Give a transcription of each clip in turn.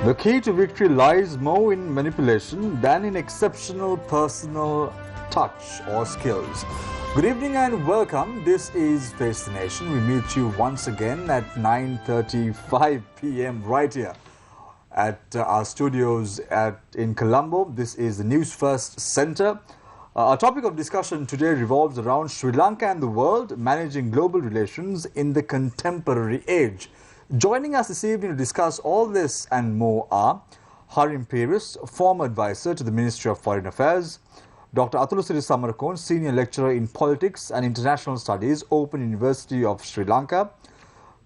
The key to victory lies more in manipulation than in exceptional personal touch or skills. Good evening and welcome. This is Face the Nation. We meet you once again at 9:35 p.m. right here at our studios in Colombo. This is the Newsfirst Center. Our topic of discussion today revolves around Sri Lanka and the world, managing global relations in the contemporary age. Joining us this evening to discuss all this and more are Harim Peiris, former advisor to the Ministry of Foreign Affairs, Dr. Athulusiri Samarakon, senior lecturer in politics and international studies, Open University of Sri Lanka,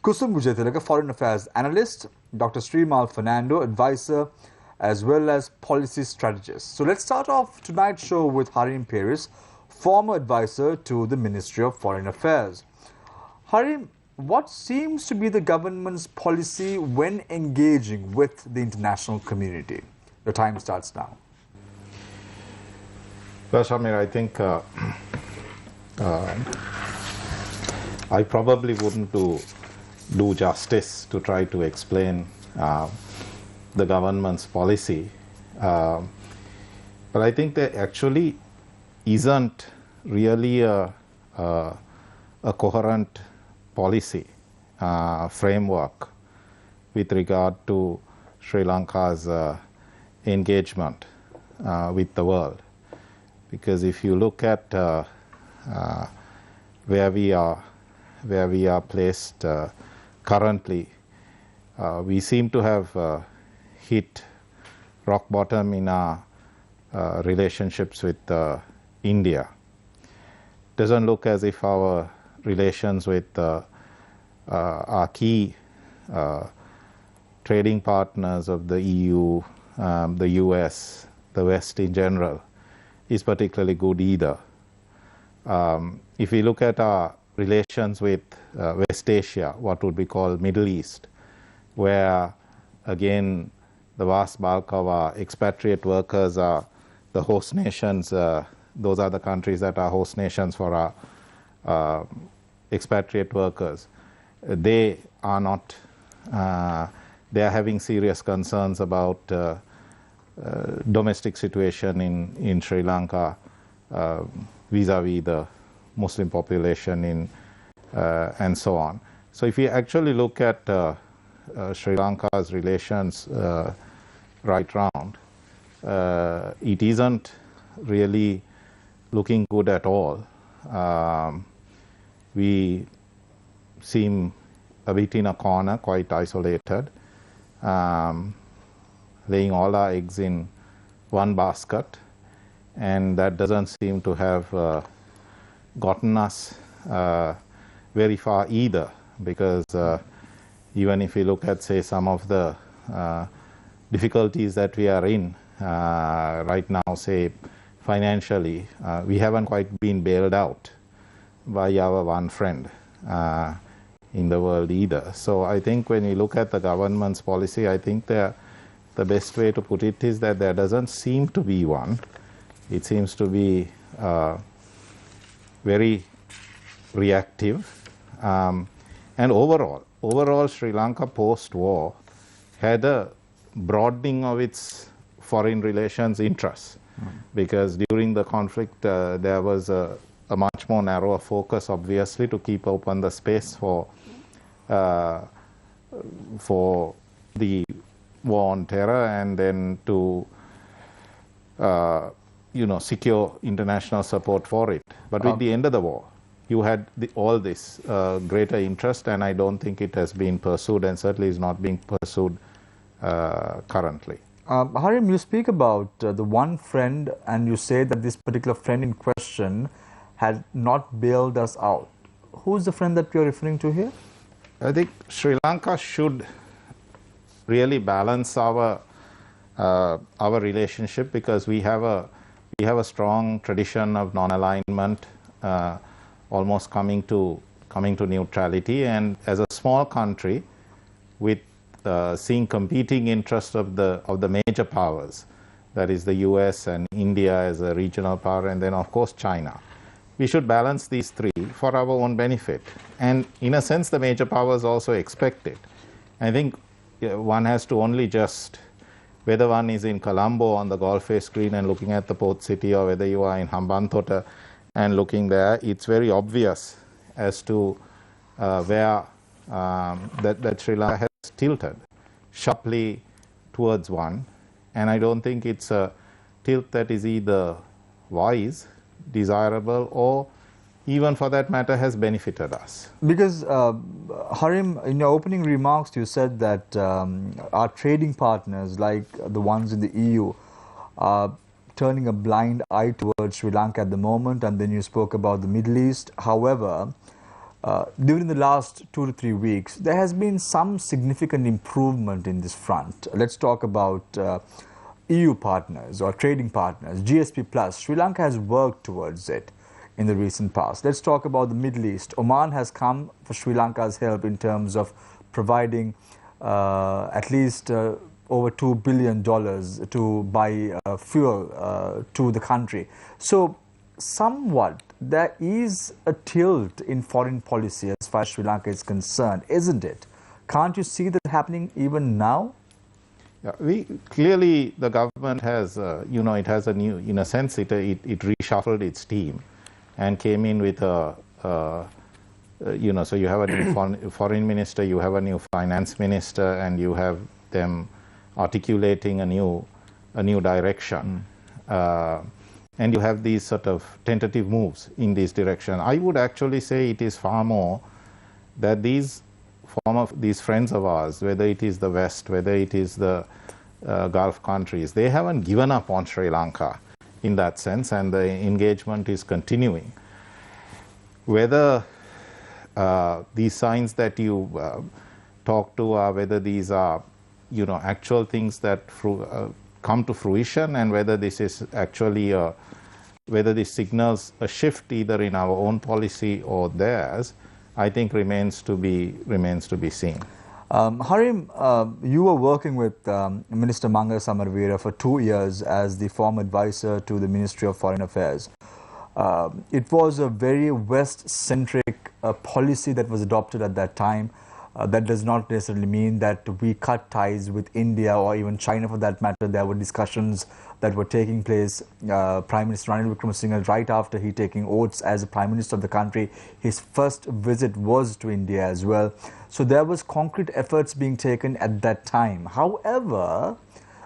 Kusum Wijayathilaka, foreign affairs analyst, Dr. Srimal Fernando, advisor as well as policy strategist. So let's start off tonight's show with Harim Peiris, former advisor to the Ministry of Foreign Affairs. Harim, what seems to be the government's policy when engaging with the international community? Your time starts now. Well, Shamir, I think I probably wouldn't do justice to try to explain the government's policy. But I think there actually isn't really a coherent policy framework with regard to Sri Lanka's engagement with the world. Because if you look at where we are placed currently, we seem to have hit rock bottom in our relationships with India. Doesn't look as if our relations with our key trading partners of the EU, the US, the West in general, is particularly good either. If we look at our relations with West Asia, what would be called Middle East, where again the vast bulk of our expatriate workers are the host nations, those are the countries that are host nations for our expatriate workers. They are not, they are having serious concerns about domestic situation in Sri Lanka vis-a-vis the Muslim population and so on. So if you actually look at Sri Lanka's relations right round, it isn't really looking good at all. We seem a bit in a corner, quite isolated, laying all our eggs in one basket, and that doesn't seem to have gotten us very far either, because even if you look at, say, some of the difficulties that we are in right now, say financially, we haven't quite been bailed out by our one friend in the world either. So I think when you look at the government's policy, I think the best way to put it is that there doesn't seem to be one. It seems to be very reactive. And overall Sri Lanka post-war had a broadening of its foreign relations interests, because during the conflict there was a much more narrower focus, obviously, to keep open the space for the war on terror, and then to secure international support for it. But with the end of the war, you had all this greater interest, and I don't think it has been pursued, and certainly is not being pursued currently. Harim, you speak about the one friend, and you say that this particular friend in question had not bailed us out. Who's the friend that you're referring to here? I think Sri Lanka should really balance our relationship, because we have a strong tradition of non-alignment, almost coming to neutrality, and as a small country with seeing competing interests of the major powers, that is the US and India as a regional power, and then of course China. We should balance these three for our own benefit, and in a sense the major powers also expect it. I think one has to only just whether one is in Colombo on the Gulf Face screen and looking at the port city, or whether you are in Hambantota and looking there, it's very obvious as to where that Sri Lanka has tilted sharply towards one. And I don't think it's a tilt that is either wise, desirable, or even for that matter has benefited us. Because Harim, in your opening remarks, you said that our trading partners, like the ones in the EU, are turning a blind eye towards Sri Lanka at the moment, and then you spoke about the Middle East. However, during the last 2 to 3 weeks, there has been some significant improvement in this front. Let's talk about EU partners or trading partners, GSP Plus. Sri Lanka has worked towards it in the recent past. Let's talk about the Middle East. Oman has come for Sri Lanka's help in terms of providing at least over $2 billion to buy fuel to the country. So somewhat there is a tilt in foreign policy as far as Sri Lanka is concerned, isn't it? Can't you see that happening even now? Yeah, clearly the government has, it has a new, in a sense, it reshuffled its team and came in with a, so you have a new foreign minister, you have a new finance minister, and you have them articulating a new direction. And you have these sort of tentative moves in this direction. I would actually say it is far more that these friends of ours, whether it is the West, whether it is the Gulf countries, they haven't given up on Sri Lanka in that sense, and the engagement is continuing. Whether these signs that you talk to are, whether these are, actual things that come to fruition, and whether this is actually whether this signals a shift either in our own policy or theirs, I think remains to be seen. Harim, you were working with Minister Manga Samarveera for 2 years as the former advisor to the Ministry of Foreign Affairs. It was a very West-centric policy that was adopted at that time. That does not necessarily mean that we cut ties with India or even China for that matter. There were discussions that were taking place. Prime Minister Ranil Wickremesinghe, right after he taking oaths as the Prime Minister of the country, his first visit was to India as well. So there was concrete efforts being taken at that time. However,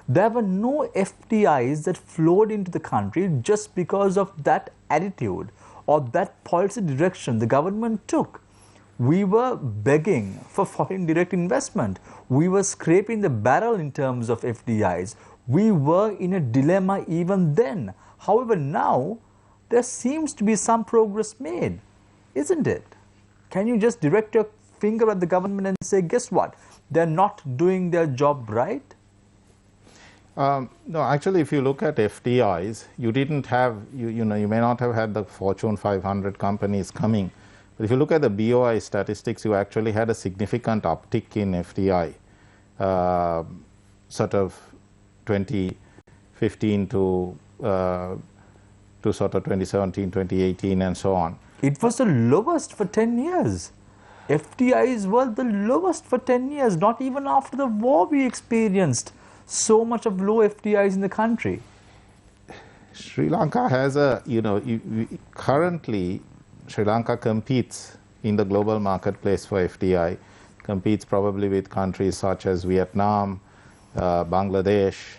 there were no FDIs that flowed into the country just because of that attitude or that policy direction the government took. We were begging for foreign direct investment. We were scraping the barrel in terms of FDIs. We were in a dilemma even then. However, now there seems to be some progress made, isn't it? Can you just direct your finger at the government and say, guess what? They're not doing their job right? No, actually, if you look at FDIs, you didn't have, you may not have had the Fortune 500 companies coming. But if you look at the BOI statistics, you actually had a significant uptick in FDI, sort of 2015 to sort of 2017, 2018, and so on. It was the lowest for 10 years. FDIs were the lowest for 10 years. Not even after the war we experienced so much of low FDIs in the country. Sri Lanka has a, currently Sri Lanka competes in the global marketplace for FDI, competes probably with countries such as Vietnam, Bangladesh,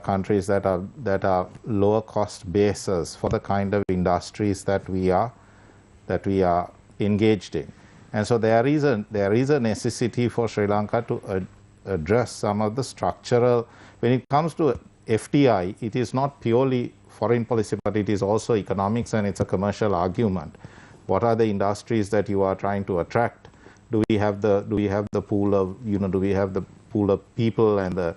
countries that are lower cost bases for the kind of industries that we are engaged in. And so there is a necessity for Sri Lanka to address some of the structural. When it comes to FDI, it is not purely foreign policy, but it is also economics, and it's a commercial argument. What are the industries that you are trying to attract? Do we have the pool of do we have the pool of people and the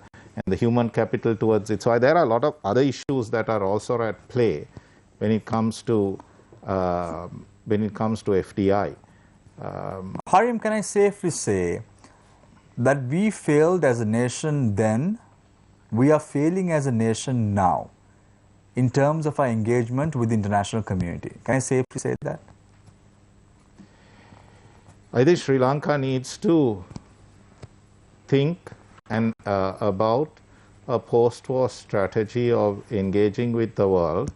human capital towards it? So there are a lot of other issues that are also at play when it comes to FDI. Harim, can I safely say that we failed as a nation then, we are failing as a nation now in terms of our engagement with the international community? Can I safely say that? I think Sri Lanka needs to think about a post-war strategy of engaging with the world,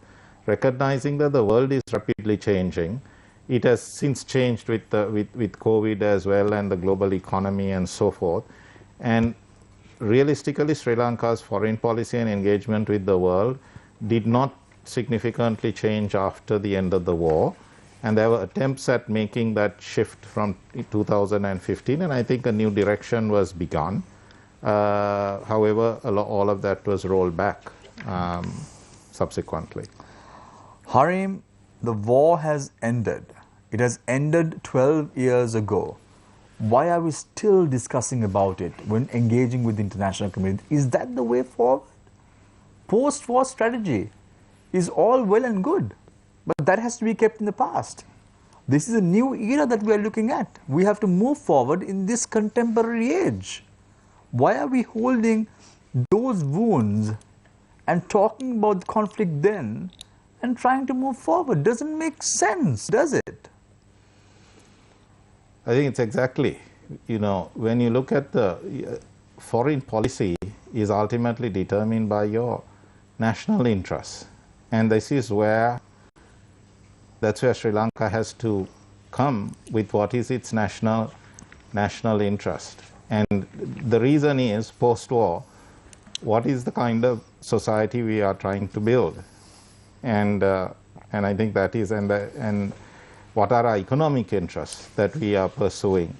recognizing that the world is rapidly changing. It has since changed with COVID as well, and the global economy and so forth. And realistically, Sri Lanka's foreign policy and engagement with the world did not significantly change after the end of the war. And there were attempts at making that shift from 2015, and I think a new direction was begun. However, all of that was rolled back subsequently. Harim, the war has ended. It has ended 12 years ago. Why are we still discussing about it when engaging with the international community? Is that the way forward? Post-war strategy is all well and good, but that has to be kept in the past. This is a new era that we are looking at. We have to move forward in this contemporary age. Why are we holding those wounds and talking about the conflict then and trying to move forward? Doesn't make sense, does it? I think it's exactly, when you look at the foreign policy is ultimately determined by your national interests. And this is that's where Sri Lanka has to come with what is its national interest. And the reason is, post-war, what is the kind of society we are trying to build? And I think that is, and what are our economic interests that we are pursuing,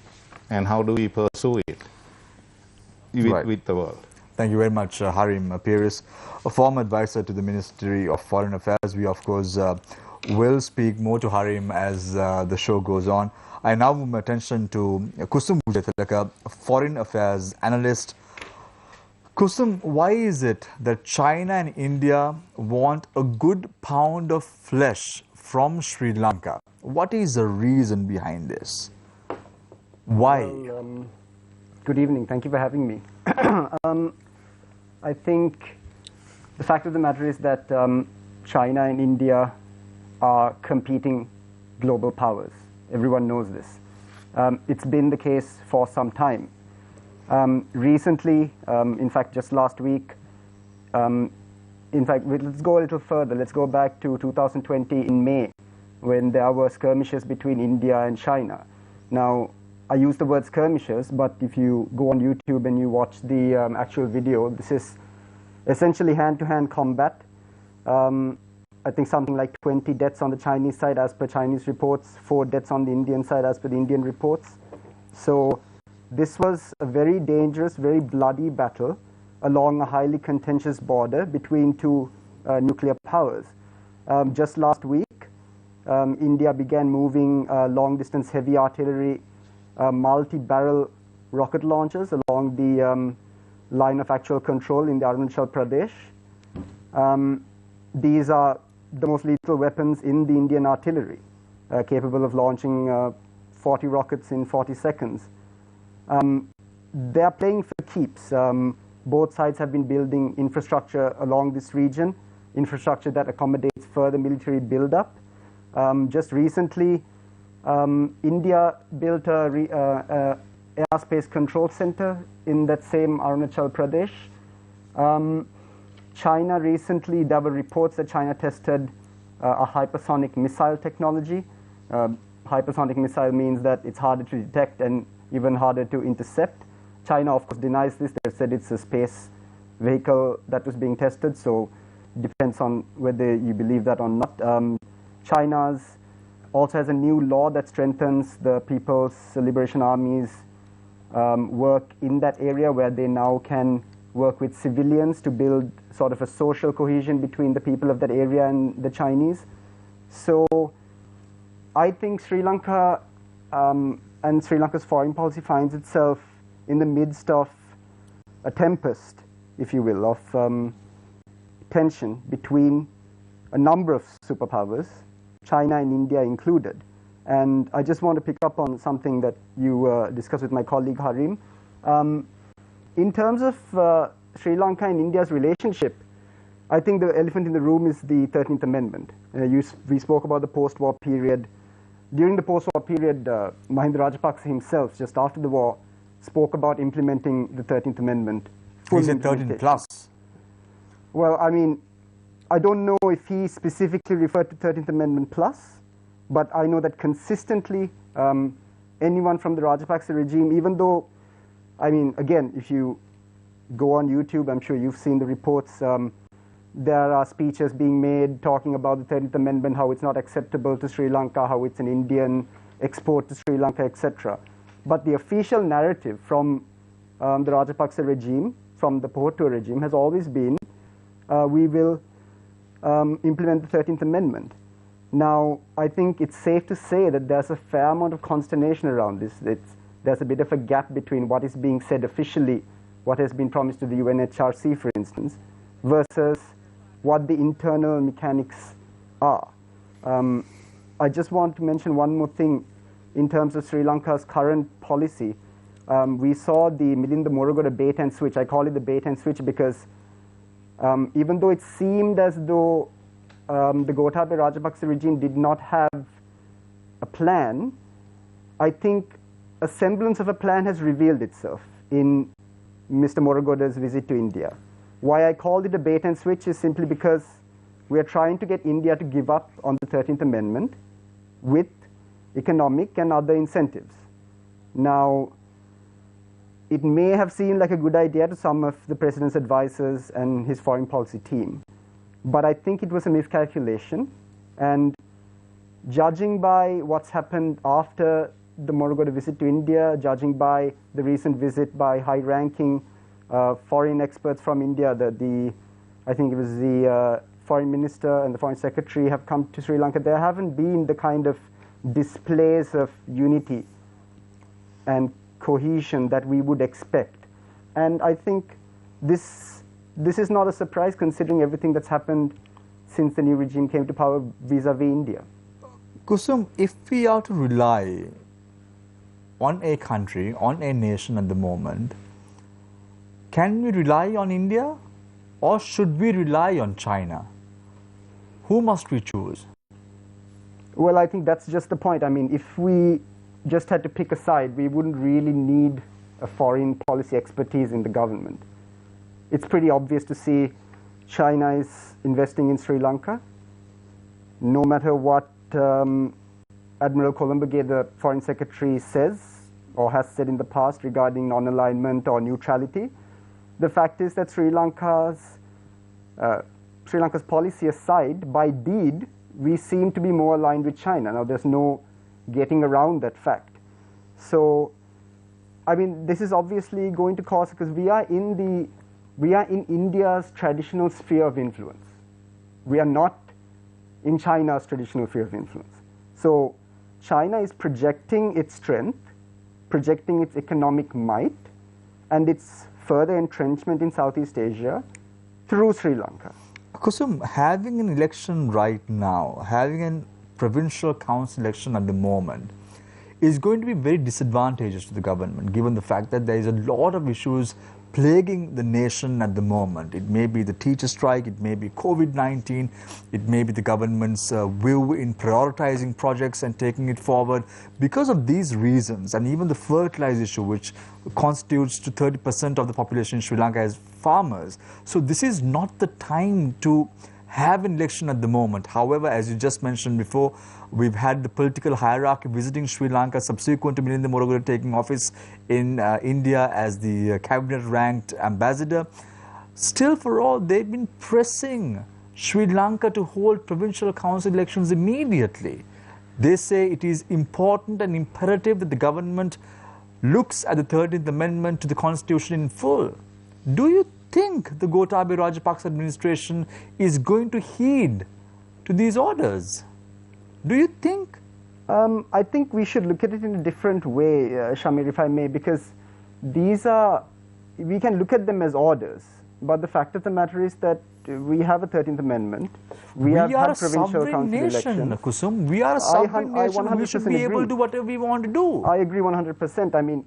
and how do we pursue it with the world? Thank you very much, Harim Peiris, a former advisor to the Ministry of Foreign Affairs. We, of course, will speak more to Harim as the show goes on. I now move my attention to Kusum Bujatilaka, a foreign affairs analyst. Kusum, why is it that China and India want a good pound of flesh from Sri Lanka? What is the reason behind this? Why? Well, good evening. Thank you for having me. I think the fact of the matter is that China and India are competing global powers. Everyone knows this. It's been the case for some time. Recently, in fact, just last week, let's go a little further. Let's go back to 2020 in May, when there were skirmishes between India and China. Now, I use the word skirmishes, but if you go on YouTube and you watch the actual video, this is essentially hand-to-hand combat. I think something like 20 deaths on the Chinese side as per Chinese reports, 4 deaths on the Indian side as per the Indian reports. So this was a very dangerous, very bloody battle along a highly contentious border between two nuclear powers. Just last week, India began moving long-distance heavy artillery multi-barrel rocket launchers along the line of actual control in the Arunachal Pradesh. These are the most lethal weapons in the Indian artillery, capable of launching 40 rockets in 40 seconds. They are playing for keeps. Both sides have been building infrastructure along this region, infrastructure that accommodates further military buildup. Just recently, India built a airspace control center in that same Arunachal Pradesh. China recently, there were reports that China tested a hypersonic missile technology. Hypersonic missile means that it's harder to detect and even harder to intercept. China, of course, denies this. They said it's a space vehicle that was being tested, so it depends on whether you believe that or not. China's also has a new law that strengthens the People's Liberation Army's work in that area, where they now can work with civilians to build sort of a social cohesion between the people of that area and the Chinese. So I think Sri Lanka and Sri Lanka's foreign policy finds itself in the midst of a tempest, if you will, of tension between a number of superpowers, China and India included. And I just want to pick up on something that you discussed with my colleague Harim. In terms of Sri Lanka and India's relationship, I think the elephant in the room is the 13th Amendment. We spoke about the post-war period. During the post-war period, Mahinda Rajapaksa himself, just after the war, spoke about implementing the 13th Amendment. He said 13 plus. Well, I mean, I don't know if he specifically referred to 13th Amendment plus, but I know that consistently anyone from the Rajapaksa regime, even though, I mean, again, if you go on YouTube, I'm sure you've seen the reports, there are speeches being made talking about the 13th Amendment, how it's not acceptable to Sri Lanka, how it's an Indian export to Sri Lanka, etc. But the official narrative from the Rajapaksa regime, from the Pohottuwa regime, has always been, we will implement the 13th Amendment. Now, I think it's safe to say that there's a fair amount of consternation around this. There's a bit of a gap between what is being said officially, what has been promised to the UNHRC, for instance, versus what the internal mechanics are. I just want to mention one more thing in terms of Sri Lanka's current policy. We saw the Milinda Morogoda bait and switch. I call it the bait and switch because even though it seemed as though the Gotabaya Rajapaksa regime did not have a plan, I think a semblance of a plan has revealed itself in Mr. Morogoda's visit to India. Why I called it a bait and switch is simply because we are trying to get India to give up on the 13th Amendment with economic and other incentives. Now, it may have seemed like a good idea to some of the president's advisors and his foreign policy team, but I think it was a miscalculation. And judging by what's happened after the Morogoda visit to India, judging by the recent visit by high-ranking foreign experts from India, I think it was the foreign minister and the foreign secretary have come to Sri Lanka, there haven't been the kind of displays of unity and cohesion that we would expect. And I think this is not a surprise considering everything that's happened since the new regime came to power vis-a-vis India. Kusum, if we are to rely on a country, on a nation at the moment, can we rely on India or should we rely on China? Who must we choose? Well, I think that's just the point. I mean, if we just had to pick a side, we wouldn't really need a foreign policy expertise in the government. It's pretty obvious to see China is investing in Sri Lanka. No matter what Admiral Columbagate, the foreign secretary, says or has said in the past regarding non-alignment or neutrality, the fact is that Sri Lanka's policy aside, by deed, we seem to be more aligned with China. Now, there's no getting around that fact. So, I mean, this is obviously going to cause, because we are in India's traditional sphere of influence. We are not in China's traditional sphere of influence. So, China is projecting its strength, projecting its economic might, and its further entrenchment in Southeast Asia through Sri Lanka. Kusum, having an election right now, having a provincial council election at the moment, is going to be very disadvantageous to the government, given the fact that there is a lot of issues plaguing the nation at the moment. It may be the teacher strike, it may be COVID-19, it may be the government's will in prioritizing projects and taking it forward. Because of these reasons, and even the fertilizer issue, which constitutes to 30% of the population in Sri Lanka as farmers. So this is not the time to have an election at the moment. However, as you just mentioned before, we've had the political hierarchy visiting Sri Lanka subsequent to Milinda Morogoda taking office in India as the cabinet-ranked ambassador. Still, for all, they've been pressing Sri Lanka to hold provincial council elections immediately. They say it is important and imperative that the government looks at the 13th Amendment to the Constitution in full. Do you think the Gotabaya Rajapaksa administration is going to heed to these orders? Do you think? I think we should look at it in a different way, Shamir, if I may, because we can look at them as orders, but the fact of the matter is that we have a 13th Amendment. We have had provincial council elections. Kusum. We are a sovereign nation. We should be able to do whatever we want to do. I agree 100%. I mean,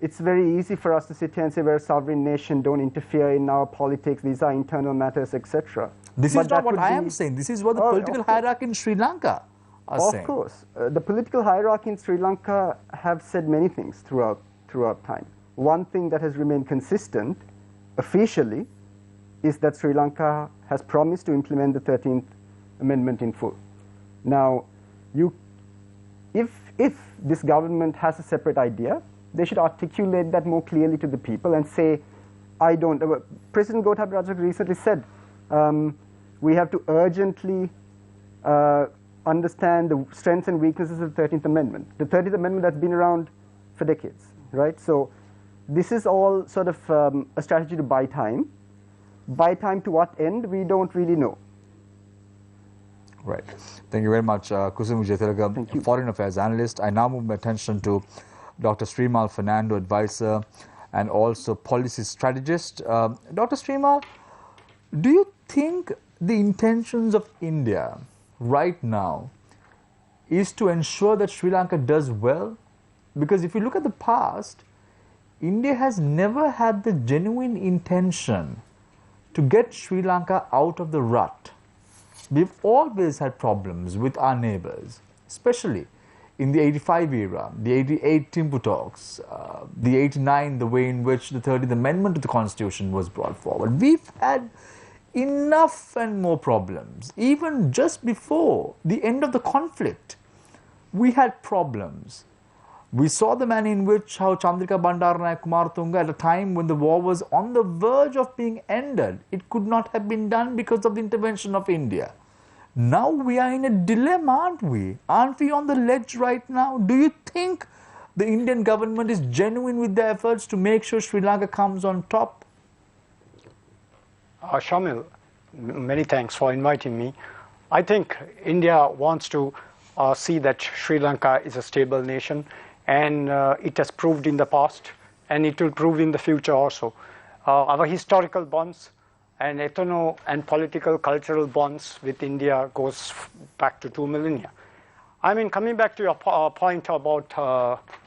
it's very easy for us to sit here and say we're a sovereign nation, don't interfere in our politics, these are internal matters, etc. This is not what I am saying. This is what the political hierarchy in Sri Lanka are saying. Of course. The political hierarchy in Sri Lanka have said many things throughout time. One thing that has remained consistent, officially, is that Sri Lanka has promised to implement the 13th Amendment in full. Now, if this government has a separate idea, they should articulate that more clearly to the people and say, I don't. President Gotabaya Rajapaksa recently said, we have to urgently understand the strengths and weaknesses of the 13th Amendment. The 13th Amendment that's been around for decades, right? So this is all sort of a strategy to buy time. Buy time to what end, we don't really know. Right. Thank you very much, Kusum Vijaythilaka, Foreign Affairs Analyst. I now move my attention to Dr. Srimal Fernando, Advisor and also Policy Strategist. Dr. Srimal, do you think the intentions of India right now is to ensure that Sri Lanka does well? Because if you look at the past, India has never had the genuine intention to get Sri Lanka out of the rut. We've always had problems with our neighbors, especially in the 85 era, the 88 Thimphu talks, the 89, the way in which the 30th Amendment to the Constitution was brought forward. We've had enough and more problems. Even just before the end of the conflict, we had problems. We saw the manner in which how Chandrika Bandaranaike Kumaratunga, at a time when the war was on the verge of being ended, it could not have been done because of the intervention of India. Now we are in a dilemma, aren't we? Aren't we on the ledge right now? Do you think the Indian government is genuine with their efforts to make sure Sri Lanka comes on top? Shamil, many thanks for inviting me. I think India wants to see that Sri Lanka is a stable nation, and it has proved in the past, and it will prove in the future also. Our historical bonds and ethno and political cultural bonds with India goes back to 2 millennia. I mean, coming back to your point about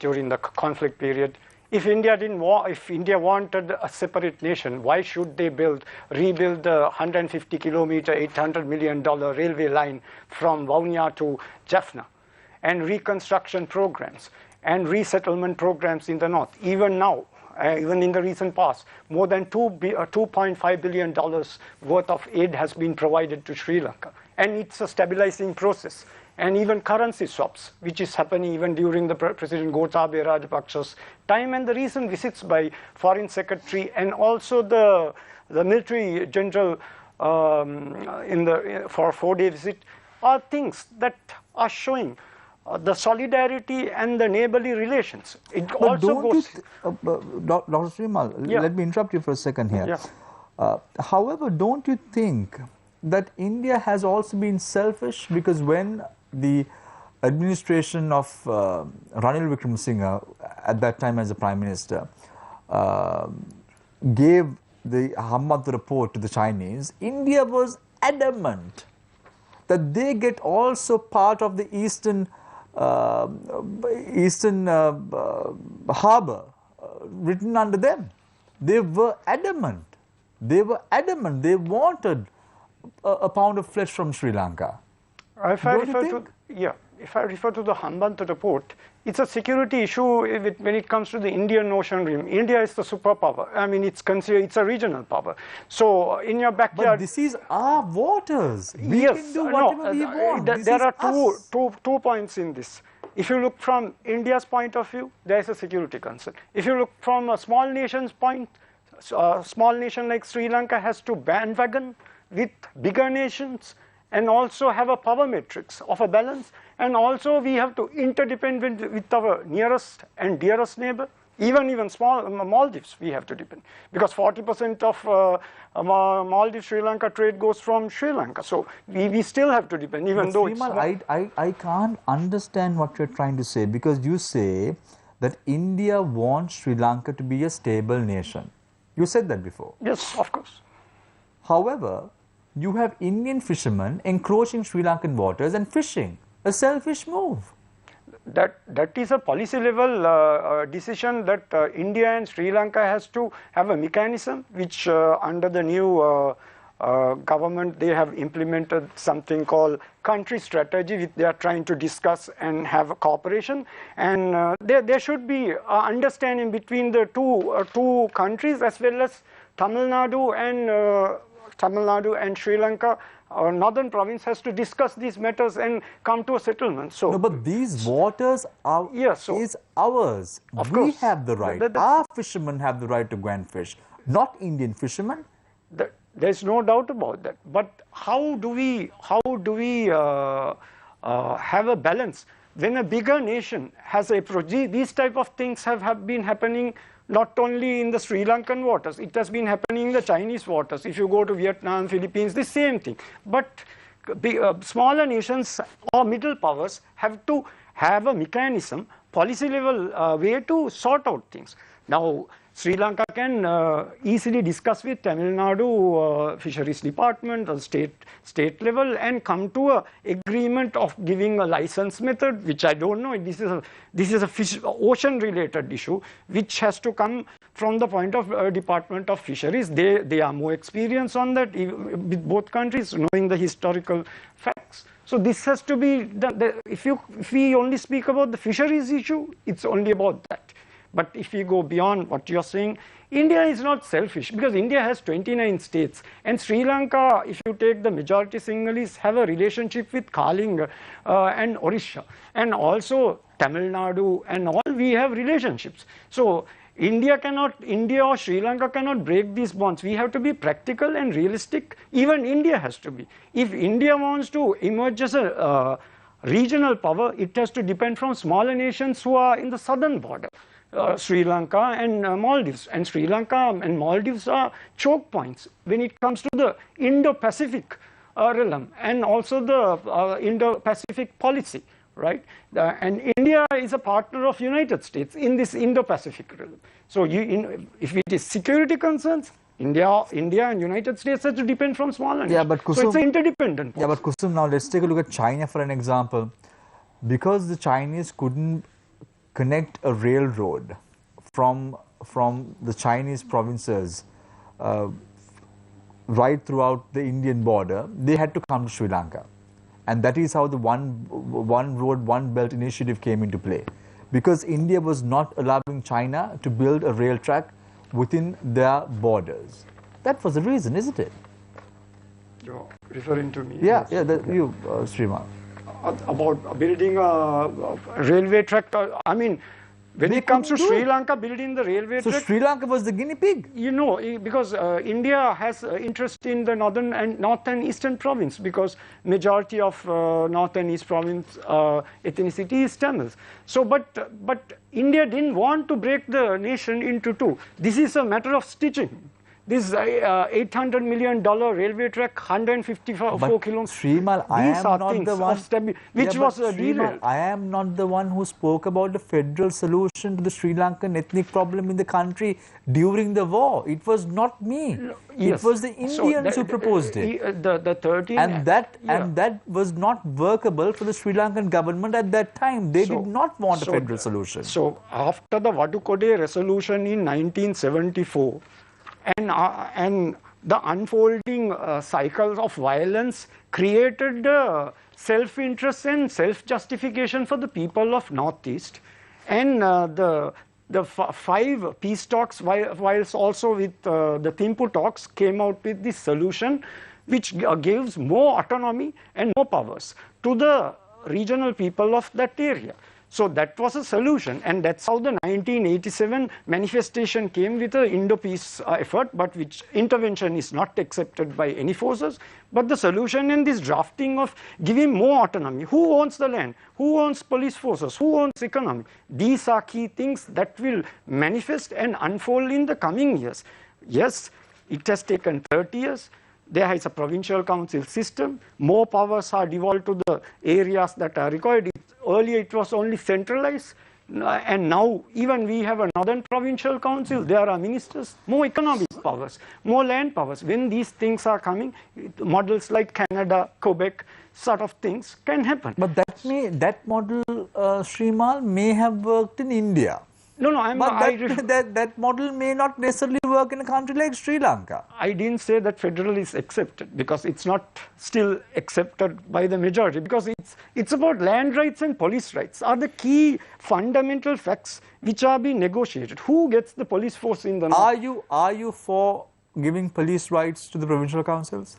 during the conflict period, if India wanted a separate nation, why should they rebuild the 150 kilometer, $800 million railway line from Vaunia to Jaffna, and reconstruction programs and resettlement programs in the north? Even now, even in the recent past, more than $2.5 billion worth of aid has been provided to Sri Lanka, and it's a stabilizing process. And even currency swaps, which is happening even during the President Gotabaya Rajapaksa's time, and the recent visits by Foreign Secretary and also the military general for a 4-day visit, are things that are showing the solidarity and the neighborly relations. It but also goes. Dr. Srimal, let me interrupt you for a second here. Yeah. However, don't you think that India has also been selfish? Because when the administration of Ranil Wickremesinghe, at that time as a Prime Minister, gave the Hambantota report to the Chinese, India was adamant that they get also part of the eastern harbour written under them. They were adamant. They wanted a pound of flesh from Sri Lanka. If I refer to the Hambantota report, it's a security issue when it comes to the Indian Ocean Rim. India is the superpower. I mean, it's a regional power. So in your backyard. But this is our waters. We can do whatever we want. There are two points in this. If you look from India's point of view, there is a security concern. If you look from a small nation's point, a small nation like Sri Lanka has to bandwagon with bigger nations and also have a power matrix of a balance, and also we have to interdepend with our nearest and dearest neighbor. Even small Maldives we have to depend, because 40% of Maldives Sri Lanka trade goes from Sri Lanka. So we still have to depend, even though it's small. I can't understand what you're trying to say, because you say that India wants Sri Lanka to be a stable nation. You said that before. Yes, of course. However, you have Indian fishermen encroaching Sri Lankan waters and fishing. A selfish move. That is a policy level decision that India and Sri Lanka has to have a mechanism which under the new government they have implemented something called country strategy, which they are trying to discuss and have a cooperation, and there should be understanding between the two countries, as well as Tamil Nadu and Sri Lanka, northern province has to discuss these matters and come to a settlement. So, no, but these waters are is ours. We have the right. Our fishermen have the right to go and fish, not Indian fishermen. There's no doubt about that. But how do we have a balance when a bigger nation has a these type of things have been happening not only in the Sri Lankan waters, it has been happening in the Chinese waters. If you go to Vietnam, Philippines, the same thing. But smaller nations or middle powers have to have a mechanism, policy level way to sort out things. Now, Sri Lanka can easily discuss with Tamil Nadu Fisheries Department or state level and come to a agreement of giving a license method, which I don't know. This is a ocean related issue, which has to come from the point of Department of Fisheries. They are more experienced on that with both countries, knowing the historical facts. So this has to be done. If we only speak about the fisheries issue, it's only about that. But if we go beyond what you're saying, India is not selfish, because India has 29 states, and Sri Lanka, if you take the majority Sinhalese, have a relationship with Kalinga and Orissa, and also Tamil Nadu and all, we have relationships. So India or Sri Lanka cannot break these bonds. We have to be practical and realistic. Even India has to be. If India wants to emerge as a regional power, it has to depend from smaller nations who are in the southern border. Sri Lanka and Maldives. And Sri Lanka and Maldives are choke points when it comes to the Indo-Pacific realm and also the Indo-Pacific policy, right? And India is a partner of United States in this Indo-Pacific realm. So if it is security concerns, India and United States have to depend from smaller nations. But Kusum, so it's an interdependent policy. Yeah, but Kusum, now let's take a look at China for an example. Because the Chinese couldn't connect a railroad from the Chinese provinces right throughout the Indian border, they had to come to Sri Lanka. And that is how the one road, one belt initiative came into play. Because India was not allowing China to build a rail track within their borders. That was the reason, isn't it? You're referring to me? Yeah, you, Srimal. About building a railway track. I mean, when it comes to Sri Lanka building the railway track. So Sri Lanka was the guinea pig? You know, because India has interest in the northern and north and eastern province, because majority of north and east province ethnicity is Tamils. So, but India didn't want to break the nation into two. This is a matter of stitching. This $800 million railway track, 154 kilometers. Srimal, I am not the one. Which was a deal. I am not the one who spoke about the federal solution to the Sri Lankan ethnic problem in the country during the war. It was not me. Yes. It was the Indians who proposed it. The 13 and that was not workable for the Sri Lankan government at that time. They did not want a federal solution. So after the Vadukode resolution in 1974. And the unfolding cycles of violence created self-interest and self-justification for the people of Northeast. And the 5 peace talks, whilst also with the Thimphu talks, came out with this solution, which gives more autonomy and more powers to the regional people of that area. So that was a solution, and that's how the 1987 manifestation came with the Indo-Peace effort, but which intervention is not accepted by any forces. But the solution in this drafting of giving more autonomy, who owns the land, who owns police forces, who owns economy, these are key things that will manifest and unfold in the coming years. Yes, it has taken 30 years. There is a provincial council system. More powers are devolved to the areas that are required. Earlier it was only centralized, and now even we have a northern provincial council. There are ministers, more economic powers, more land powers. When these things are coming, models like Canada, Quebec, sort of things can happen. But that model, Srimal, may have worked in India. No, that model may not necessarily work in a country like Sri Lanka. I didn't say that federal is accepted, because it's not still accepted by the majority, because it's about land rights and police rights are the key fundamental facts which are being negotiated. Who gets the police force in the north? Are you for giving police rights to the provincial councils?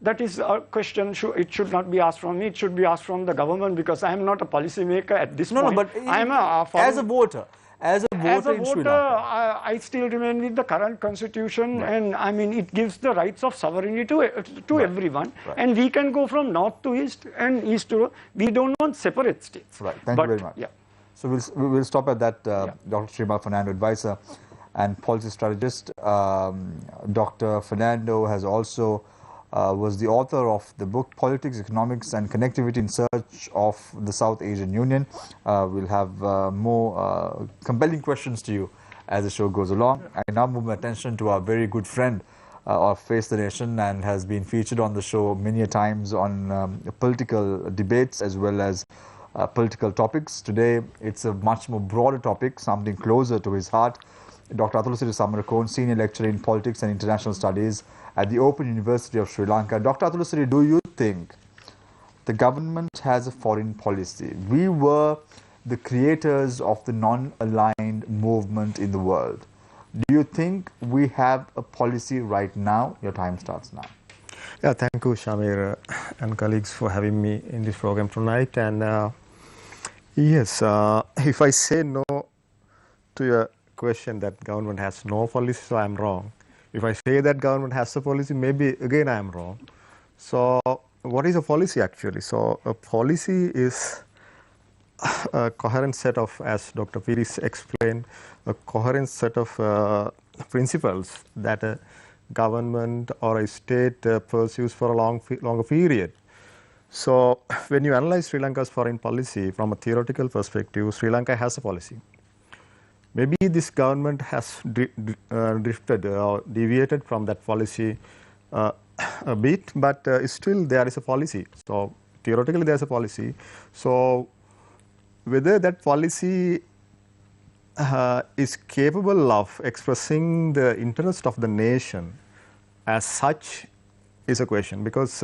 That is a question, it should not be asked from me, it should be asked from the government, because I am not a policy maker at this point. No, but I am as a voter in Sri Lanka. I still remain with the current constitution, and I mean, it gives the rights of sovereignty to everyone, and we can go from north to east and east to west. We don't want separate states. Right, thank you very much. Yeah. So we'll stop at that, Dr. Sri Fernando, advisor and policy strategist. Dr. Fernando has also was the author of the book Politics, Economics and Connectivity in Search of the South Asian Union. We'll have more compelling questions to you as the show goes along. I now move my attention to our very good friend of Face the Nation, and has been featured on the show many a times on political debates as well as political topics. Today it's a much more broader topic, something closer to his heart. Dr. Atulusiri Samarakone, Senior Lecturer in Politics and International Studies at the Open University of Sri Lanka. Dr. Atulusiri, do you think the government has a foreign policy? We were the creators of the non-aligned movement in the world. Do you think we have a policy right now? Your time starts now. Yeah, thank you, Shamir and colleagues, for having me in this program tonight. And yes, if I say no to your question that government has no policy, so I'm wrong. If I say that government has a policy, maybe again I am wrong. So what is a policy actually? So a policy is a coherent set of, as Dr. Piris explained, a coherent set of principles that a government or a state pursues for a longer period. So when you analyze Sri Lanka's foreign policy from a theoretical perspective, Sri Lanka has a policy. Maybe this government has drifted or deviated from that policy a bit, but still there is a policy. So theoretically there is a policy. So whether that policy is capable of expressing the interest of the nation as such is a question, because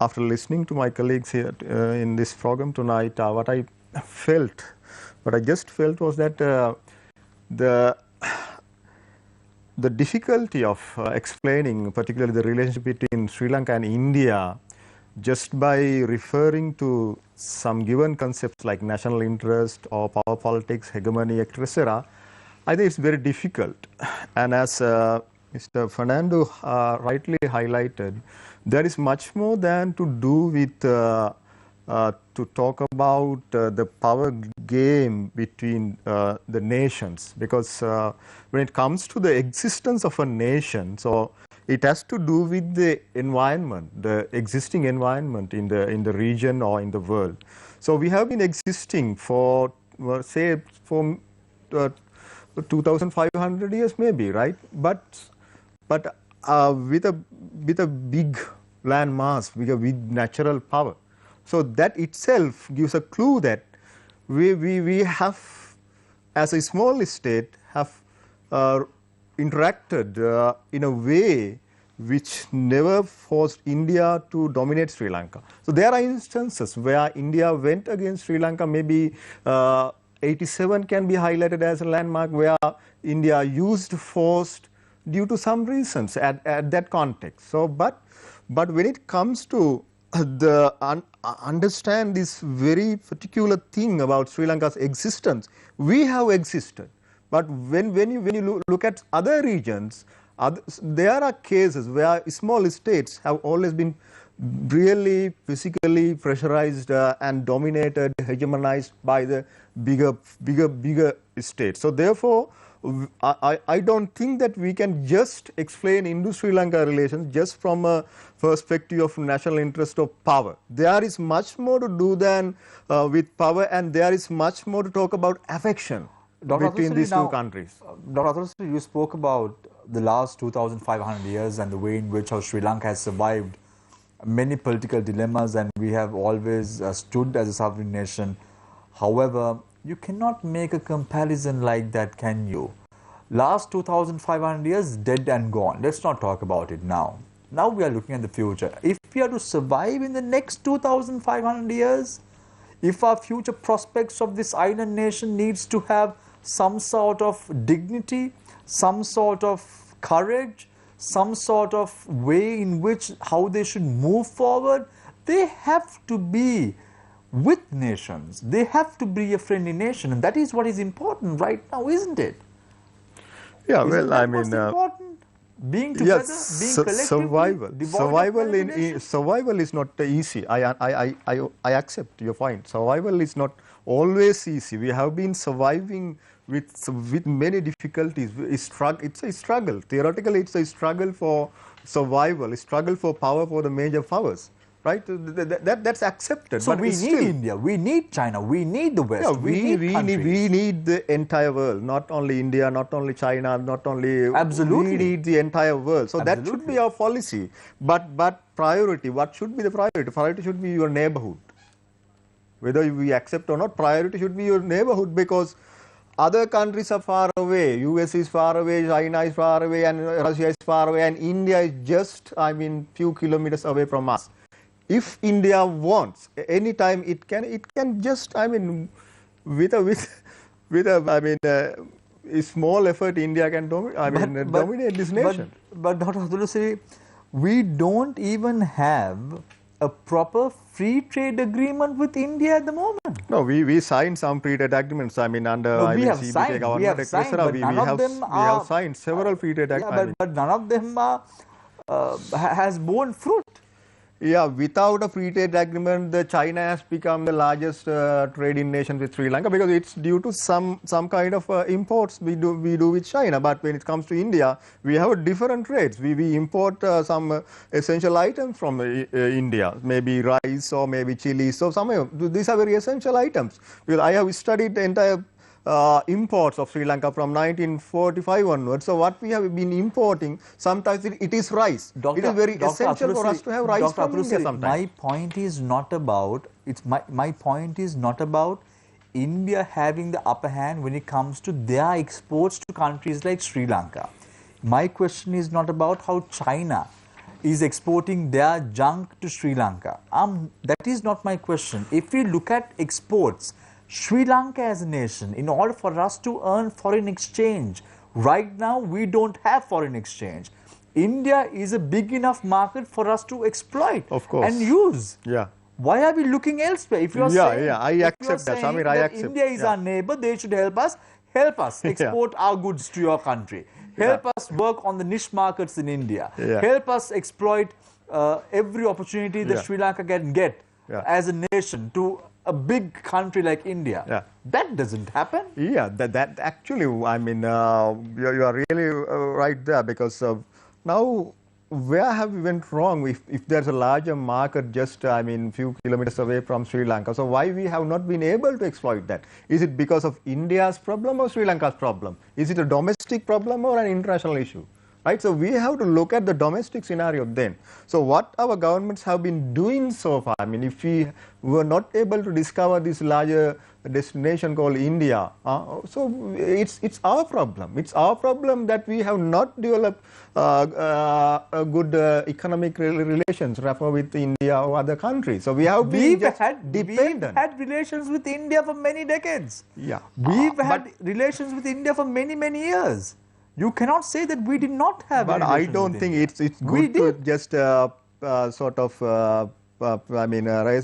after listening to my colleagues here in this program tonight, what I just felt was that the difficulty of explaining particularly the relationship between Sri Lanka and India just by referring to some given concepts like national interest or power politics, hegemony, etc., I think it's very difficult. And as Mr. Fernando rightly highlighted, there is much more than to do with to talk about the power game between the nations, because when it comes to the existence of a nation, so it has to do with the environment, the existing environment in the region or in the world. So we have been existing for say for 2,500 years maybe, right? But with a big land mass, with natural power. So that itself gives a clue that we have, as a small state, have interacted in a way which never forced India to dominate Sri Lanka. So there are instances where India went against Sri Lanka, maybe 87 can be highlighted as a landmark where India used force due to some reasons at that context. So but when it comes to understand this very particular thing about Sri Lanka's existence, we have existed. But when you look at other regions, there are cases where small states have always been really physically pressurized and dominated, hegemonized by the bigger states. So therefore, I don't think that we can just explain Indo-Sri Lanka relations just from a perspective of national interest or power. There is much more to do than with power, and there is much more to talk about affection between these two countries. Dr. Atulusiri, you spoke about the last 2,500 years and the way in which how Sri Lanka has survived many political dilemmas, and we have always stood as a sovereign nation. However, you cannot make a comparison like that, can you? Last 2,500 years, dead and gone. Let's not talk about it now. Now we are looking at the future. If we are to survive in the next 2,500 years, if our future prospects of this island nation needs to have some sort of dignity, some sort of courage, some sort of way in which how they should move forward, they have to be with nations. They have to be a friendly nation, and that is what is important right now, isn't it? Yeah, Isn't well, that I mean, what's important? Being together, yes, being collectively, survival is not easy. I accept your point. Survival is not always easy. We have been surviving with many difficulties. It's a struggle. Theoretically, it's a struggle for survival, a struggle for power for the major powers. Right? That's accepted. So but we need India, we need China, we need the West, yeah, we need the entire world, not only India, not only China, not only... Absolutely. We need the entire world. So Absolutely. that should be our policy. But priority, what should be the priority? Priority should be your neighborhood. Whether we accept or not, priority should be your neighborhood, because other countries are far away. US is far away, China is far away, and Russia is far away, and India is just, few kilometers away from us. If India wants, anytime it can just, with a small effort, India can dominate this nation. But Dr. Abdullah, we don't even have a proper free trade agreement with India at the moment. No, we signed some free trade agreements. Under we have CBK signed, government, etc. We have signed several free trade agreements. But none of them has borne fruit. Yeah, without a free trade agreement, China has become the largest trading nation with Sri Lanka, because it's due to some kind of imports we do with China. But when it comes to India, we have different rates. We import some essential items from India, maybe rice or maybe chilies. So these are very essential items. Because I have studied the entire imports of Sri Lanka from 1945 onwards. So what we have been importing, sometimes it is rice. It is very essential for us to have rice from India sometimes. My point is not about, my point is not about India having the upper hand when it comes to their exports to countries like Sri Lanka. My question is not about how China is exporting their junk to Sri Lanka. That is not my question. If we look at exports, Sri Lanka as a nation, in order for us to earn foreign exchange, right now we don't have foreign exchange. India is a big enough market for us to exploit and use. Yeah. Why are we looking elsewhere? If you are saying, I accept that. Samir, I accept. India is our neighbor, they should help us export our goods to your country. Help us work on the niche markets in India. Help us exploit every opportunity that Sri Lanka can get as a nation to a big country like India. That doesn't happen. Yeah, that actually, you are really right there, because now where have we went wrong if there's a larger market just, few kilometers away from Sri Lanka? So why we have not been able to exploit that? Is it because of India's problem or Sri Lanka's problem? Is it a domestic problem or an international issue? Right? So we have to look at the domestic scenario then. So what our governments have been doing so far, if we were not able to discover this larger destination called India, so it's our problem. It's our problem that we have not developed a good economic relations rapport with India or other countries. So we have been dependent. We've had relations with India for many decades. Yeah. We've had relations with India for many years. You cannot say that we did not have. But I don't think it's good to just raise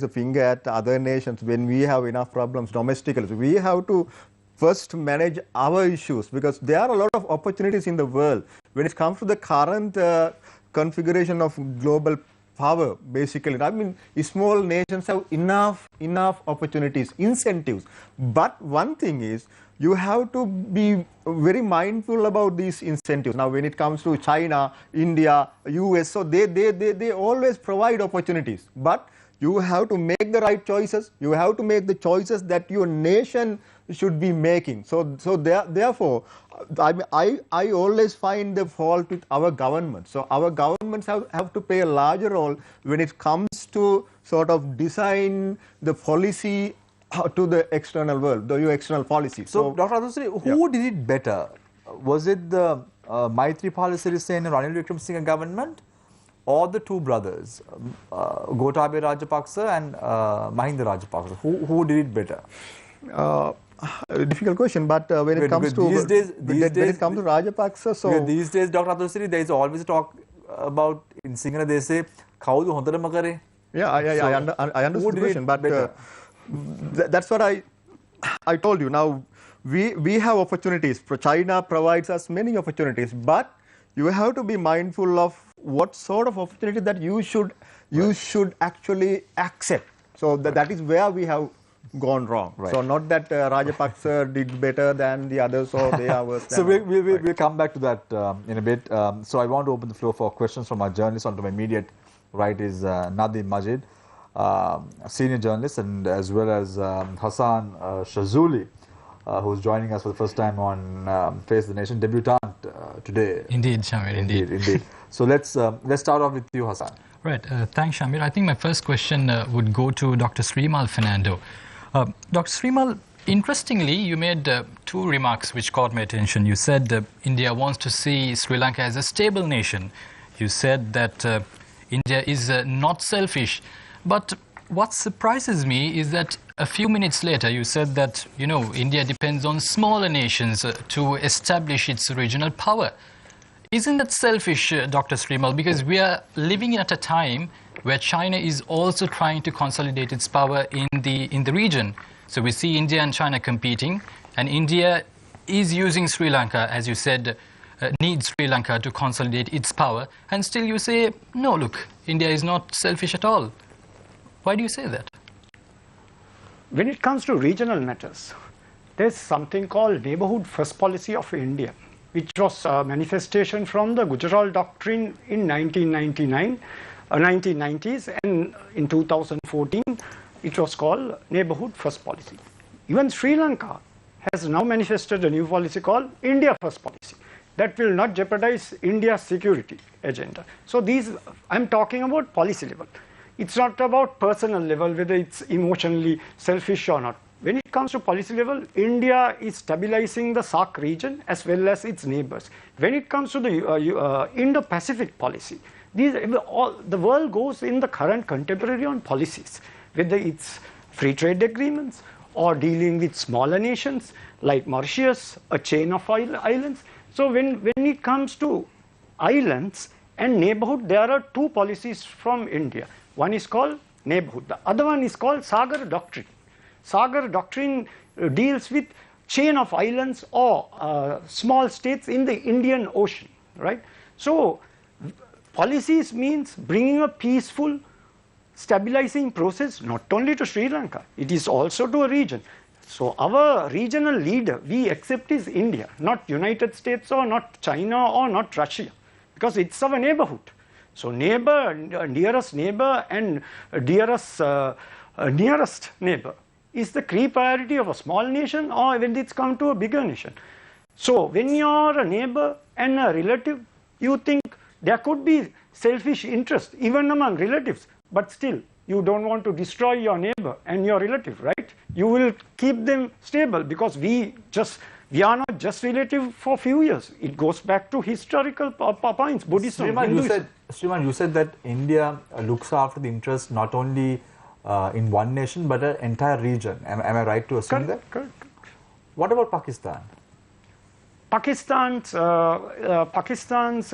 a finger at other nations when we have enough problems domestically. So we have to first manage our issues, because there are a lot of opportunities in the world when it comes to the current configuration of global power. Basically, small nations have enough opportunities, incentives. But one thing is, you have to be very mindful about these incentives. Now, when it comes to China, India, US, so they always provide opportunities. But you have to make the right choices. You have to make the choices that your nation should be making. So therefore, I always find the fault with our government. So our governments have to play a larger role when it comes to sort of design the policy to the external world, your external policy. So Dr. Abdullah, who did it better? Was it the Maithripala Sirisena and Ranil Wickremesinghe government, or the two brothers, Gotabaya Rajapaksa and Mahinda Rajapaksa? Who did it better? difficult question, but when it comes to when it comes to Rajapaksa, so these days, Dr. Athosiri, there is always talk about in Sinhala they say "Kaudu hondarama kare." Yeah, I understand the question, but that's what I told you. Now we have opportunities. China provides us many opportunities, but you have to be mindful of what sort of opportunity that you should actually accept. So that is where we have gone wrong. Right. So not that Rajapaksa did better than the others or they are worse. So we'll come back to that in a bit. So I want to open the floor for questions from our journalists. On to my immediate right is Nadim Majid, senior journalist, and as well as Hassan Shazuli, who's joining us for the first time on Face the Nation, debutant today. Indeed, Shamir, indeed. So let's start off with you, Hassan. Right, thanks, Shamir. I think my first question would go to Dr. Srimal Fernando. Dr. Srimal, interestingly, you made two remarks which caught my attention. You said India wants to see Sri Lanka as a stable nation. You said that India is not selfish. But what surprises me is that a few minutes later you said that, you know, India depends on smaller nations to establish its regional power. Isn't that selfish, Dr. Srimal? Because we are living at a time where China is also trying to consolidate its power in the region. So we see India and China competing, and India is using Sri Lanka, as you said, needs Sri Lanka to consolidate its power, and still you say, no, look, India is not selfish at all. Why do you say that? When it comes to regional matters, there's something called neighborhood first policy of India, which was a manifestation from the Sagar Doctrine in 1990s, and in 2014 it was called neighborhood first policy. Even Sri Lanka has now manifested a new policy called India first policy that will not jeopardize India's security agenda. So these, I'm talking about policy level. It's not about personal level, whether it's emotionally selfish or not. When it comes to policy level, India is stabilizing the SAARC region as well as its neighbors. When it comes to the Indo-Pacific policy, the world goes in the current contemporary on policies, whether it's free trade agreements or dealing with smaller nations like Mauritius, a chain of islands. So when it comes to islands and neighborhood, there are two policies from India. One is called neighborhood. The other one is called Sagar Doctrine. Sagar Doctrine deals with chain of islands or small states in the Indian Ocean, right? So policies means bringing a peaceful, stabilizing process not only to Sri Lanka, it is also to a region. So our regional leader we accept is India, not United States or not China or not Russia, because it's our neighborhood. So neighbor, nearest neighbor and nearest neighbor is the key priority of a small nation or when it's come to a bigger nation. So when you're a neighbor and a relative, you think there could be selfish interest even among relatives, but still you don't want to destroy your neighbor and your relative, right? You will keep them stable because we are not just relative for a few years. It goes back to historical points, Buddhism, Hinduism. Sriman, you said that India looks after the interest not only in one nation but an entire region. Am I right to assume that? Correct. What about Pakistan? Pakistan's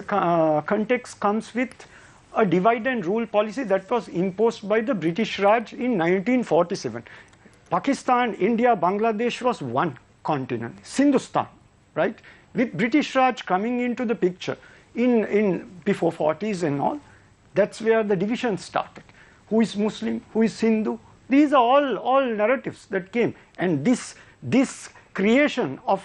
context comes with a divide and rule policy that was imposed by the British Raj in 1947. Pakistan, India, Bangladesh was one continent, Hindustan, right? With British Raj coming into the picture in before 40s and all, that's where the division started. Who is Muslim? Who is Hindu? These are all narratives that came, and this creation of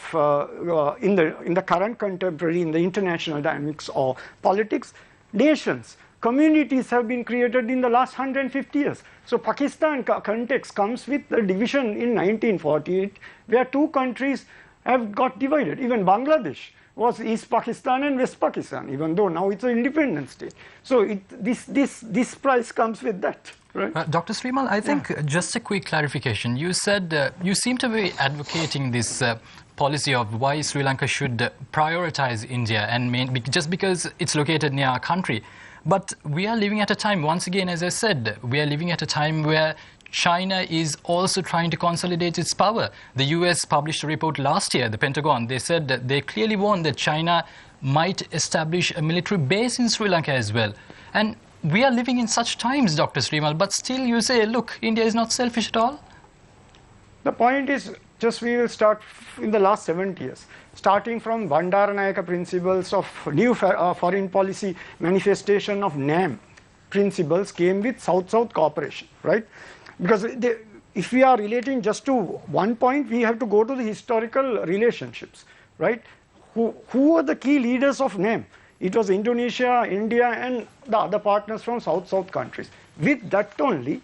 in the current contemporary, in the international dynamics of politics, nations, communities have been created in the last 150 years. So Pakistan context comes with the division in 1948, where two countries have got divided. Even Bangladesh was East Pakistan and West Pakistan, even though now it's an independent state. So this price comes with that. Right? Dr. Srimal, I think just a quick clarification. You said you seem to be advocating this policy of why Sri Lanka should prioritize India, and just because it's located near our country. But we are living at a time, once again, as I said, we are living at a time where China is also trying to consolidate its power. The US published a report last year, the Pentagon. They said that they clearly warned that China might establish a military base in Sri Lanka as well. And we are living in such times, Dr. Srimal, but still you say, look, India is not selfish at all? The point is, just we will start in the last 70 years. Starting from Bandaranayaka principles of new foreign policy manifestation of NAM principles came with South-South cooperation, right? Because if we are relating just to one point, we have to go to the historical relationships, right? Who were the key leaders of NAM? It was Indonesia, India, and the other partners from South-South countries. With that only,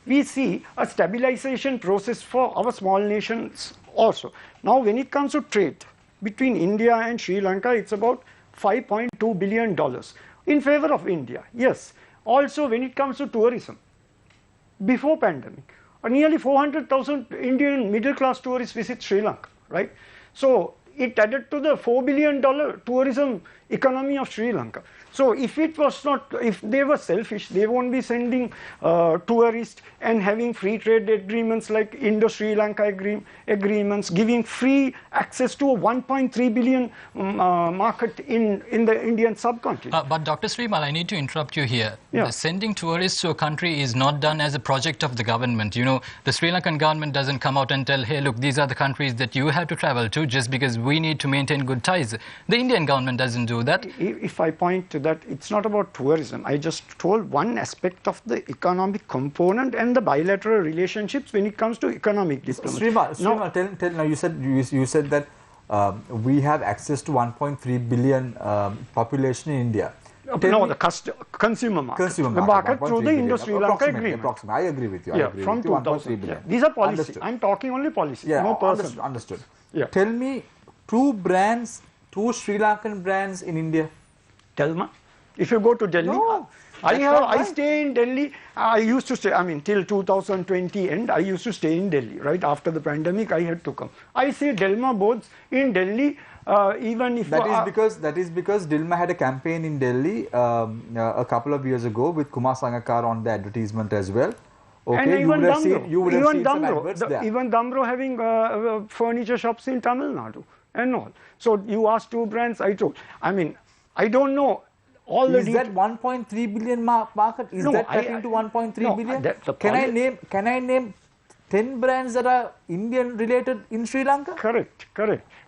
we see a stabilization process for our small nations also. Now, when it comes to trade between India and Sri Lanka, it's about $5.2 billion in favor of India. Yes. Also, when it comes to tourism, before pandemic, nearly 400,000 Indian middle-class tourists visit Sri Lanka, right? So it added to the $4 billion tourism economy of Sri Lanka. So if it was not, if they were selfish, they won't be sending tourists and having free trade agreements like Indo-Sri Lanka agreements, giving free access to a 1.3 billion market in the Indian subcontinent. But Dr. Srimal, I need to interrupt you here. Yeah. Sending tourists to a country is not done as a project of the government. You know, the Sri Lankan government doesn't come out and tell, hey, look, these are the countries that you have to travel to just because we need to maintain good ties. The Indian government doesn't do that. If I point to that, it's not about tourism. I just told one aspect of the economic component and the bilateral relationships when it comes to economic diplomacy. Srimal, tell now, you said that we have access to 1.3 billion population in India. The consumer market. The market through the Indo-Sri Lanka agreement. I agree with you. I agree from with you. 2000. Yeah. These are policy. Understood. I'm talking only policy, Yeah, no person. understood. Yeah. Tell me two Sri Lankan brands in India. Telma. If you go to Delhi, No, I stay in Delhi. I used to stay, till 2020 end, I used to stay in Delhi, right? After the pandemic, I had to come. I see Delma boards in Delhi, even if... That is because Dilma had a campaign in Delhi a couple of years ago with Kumar Sangakkar on the advertisement as well. Okay, and even you would have seen some adverts there. Even Damro having furniture shops in Tamil Nadu and all. So you asked two brands, I told. I don't know all the details. Is that 1.3 billion market? Is that tapping to 1.3 billion? Can I name 10 brands that are Indian related in Sri Lanka? Correct.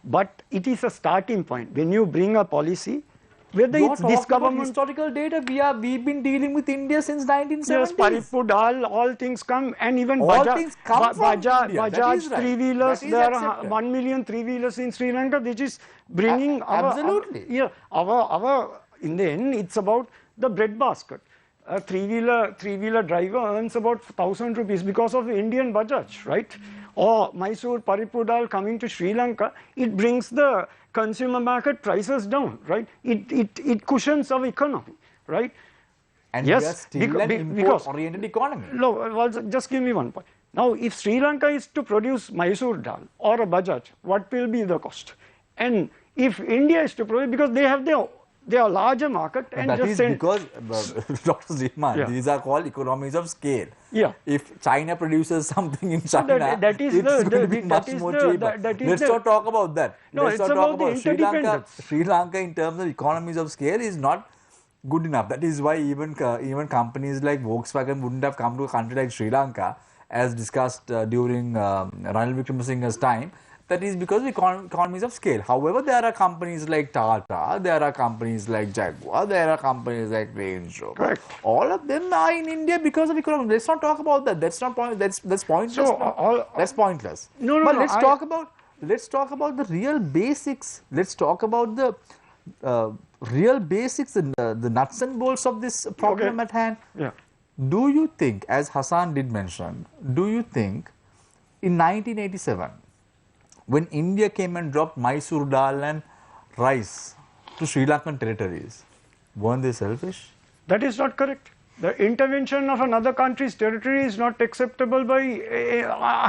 But it is a starting point. When you bring a policy, whether it's this government... historical data, we've been dealing with India since 1970s. Yes, Paripu Dal, all things come, and even Bajaj three-wheelers, there are 1 million three-wheelers in Sri Lanka, which is bringing absolutely. In the end, it's about the bread basket. A three-wheeler driver earns about 1,000 rupees because of Indian Bajaj, right? Or Mysore Paripu Dal coming to Sri Lanka, it brings the consumer market prices down, right? It cushions our economy, right? And yes, we are still an import-oriented economy. No, well, just give me one point. Now, if Sri Lanka is to produce Mysore Dal or a Bajaj, what will be the cost? And if India is to produce, because they have their larger market, and that is because, Dr. Zima, these are called economies of scale. Yeah. If China produces something in China, it's going to be much more cheaper. Let's not talk about that. No, Let's it's not talk about Sri Lanka. Sri Lanka, in terms of economies of scale, is not good enough. That is why even companies like Volkswagen wouldn't have come to a country like Sri Lanka, as discussed during Ranil Wickremesinghe's time. That is because of economies of scale. However, there are companies like Tata, there are companies like Jaguar, there are companies like Range Rover. Correct. All of them are in India because of economy. Let's not talk about that. That's pointless. That's pointless. But let's talk about the real basics. Let's talk about the real basics and the nuts and bolts of this problem at hand. Yeah. Do you think, as Hassan did mention, do you think in 1987, when India came and dropped Mysore Dal and rice to Sri Lankan territories, weren't they selfish? That is not correct. The intervention of another country's territory is not acceptable by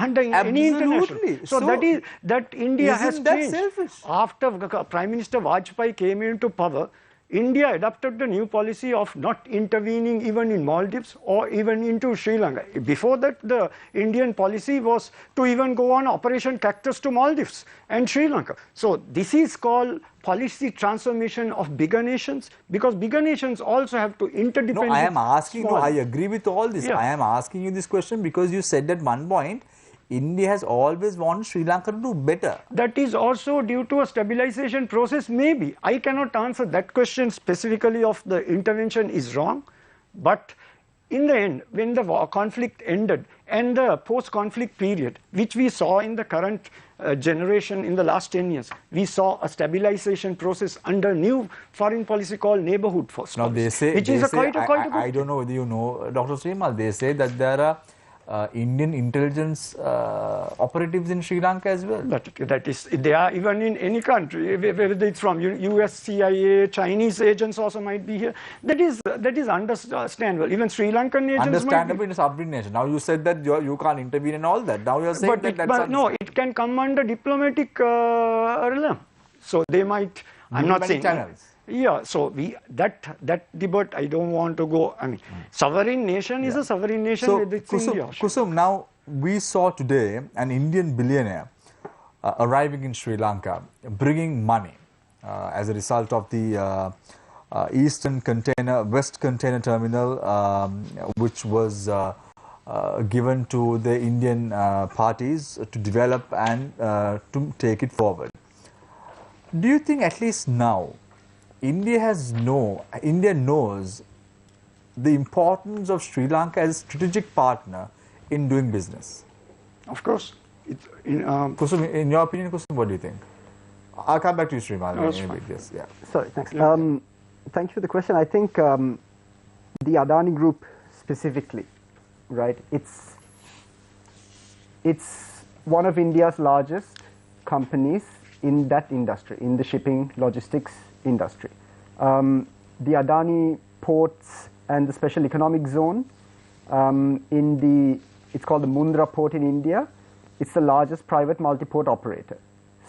under any international. So that India has changed. Selfish? After Prime Minister Vajpayee came into power, India adopted the new policy of not intervening even in Maldives or even into Sri Lanka. Before that, the Indian policy was to even go on Operation Cactus to Maldives and Sri Lanka. So this is called policy transformation of bigger nations, because bigger nations also have to interdepend. No, I am asking, no, I agree with all this. Yeah. I am asking you this question because you said at one point, India has always wanted Sri Lanka to do better. That is also due to a stabilization process, maybe. I cannot answer that question specifically of the intervention is wrong, but in the end, when the conflict ended and the post-conflict period, which we saw in the current generation in the last 10 years, we saw a stabilization process under new foreign policy called neighborhood first Now policy, they say, which is quite a good I don't know whether you know, Dr. Srimal, they say that there are Indian intelligence operatives in Sri Lanka as well. That is, they are even in any country, whether it's from US, CIA, Chinese agents also might be here. That is understandable. Even Sri Lankan agents Understandable in a subordination. Now you said that you can't intervene and all that. Now you are saying but no, it can come under diplomatic realm. So they might. I'm not saying. Channels. Yeah, so that debate I don't want to go. I mean, sovereign nation is a sovereign nation. So with its India. Kusum, now we saw today an Indian billionaire arriving in Sri Lanka, bringing money as a result of the West Container Terminal, which was given to the Indian parties to develop and to take it forward. Do you think at least now India knows the importance of Sri Lanka as a strategic partner in doing business? Of course. Kusum, in your opinion, Kusum, what do you think? I'll come back to you, Srimal. Yes, yeah. Sorry, thanks. Thank you for the question. I think the Adani Group specifically, right? It's one of India's largest companies in that industry, in the shipping logistics industry. The Adani ports and the special economic zone it's called the Mundra port in India. It's the largest private multi-port operator.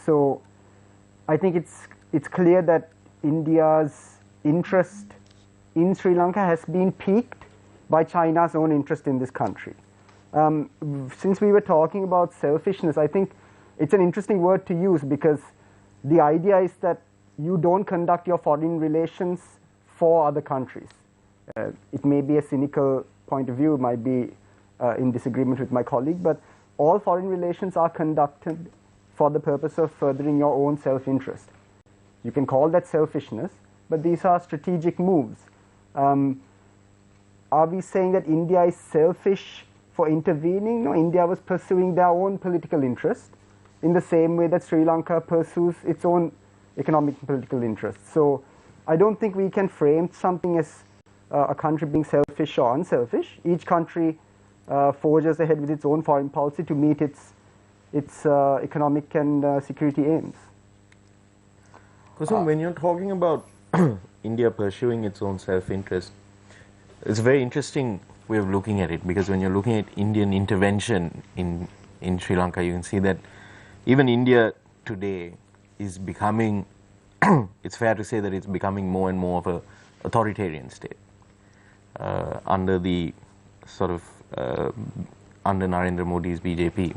So I think it's clear that India's interest in Sri Lanka has been piqued by China's own interest in this country. Since we were talking about selfishness, I think it's an interesting word to use, because the idea is that you don't conduct your foreign relations for other countries. It may be a cynical point of view, it might be in disagreement with my colleague, but all foreign relations are conducted for the purpose of furthering your own self-interest. You can call that selfishness, but these are strategic moves. Are we saying that India is selfish for intervening? No, India was pursuing their own political interest in the same way that Sri Lanka pursues its own economic and political interests. So I don't think we can frame something as a country being selfish or unselfish. Each country forges ahead with its own foreign policy to meet its economic and security aims. Kusum, when you're talking about India pursuing its own self-interest, it's a very interesting way of looking at it, because when you're looking at Indian intervention in Sri Lanka, you can see that even India today is becoming, it's fair to say that it's becoming more and more of an authoritarian state under the sort of, under Narendra Modi's BJP.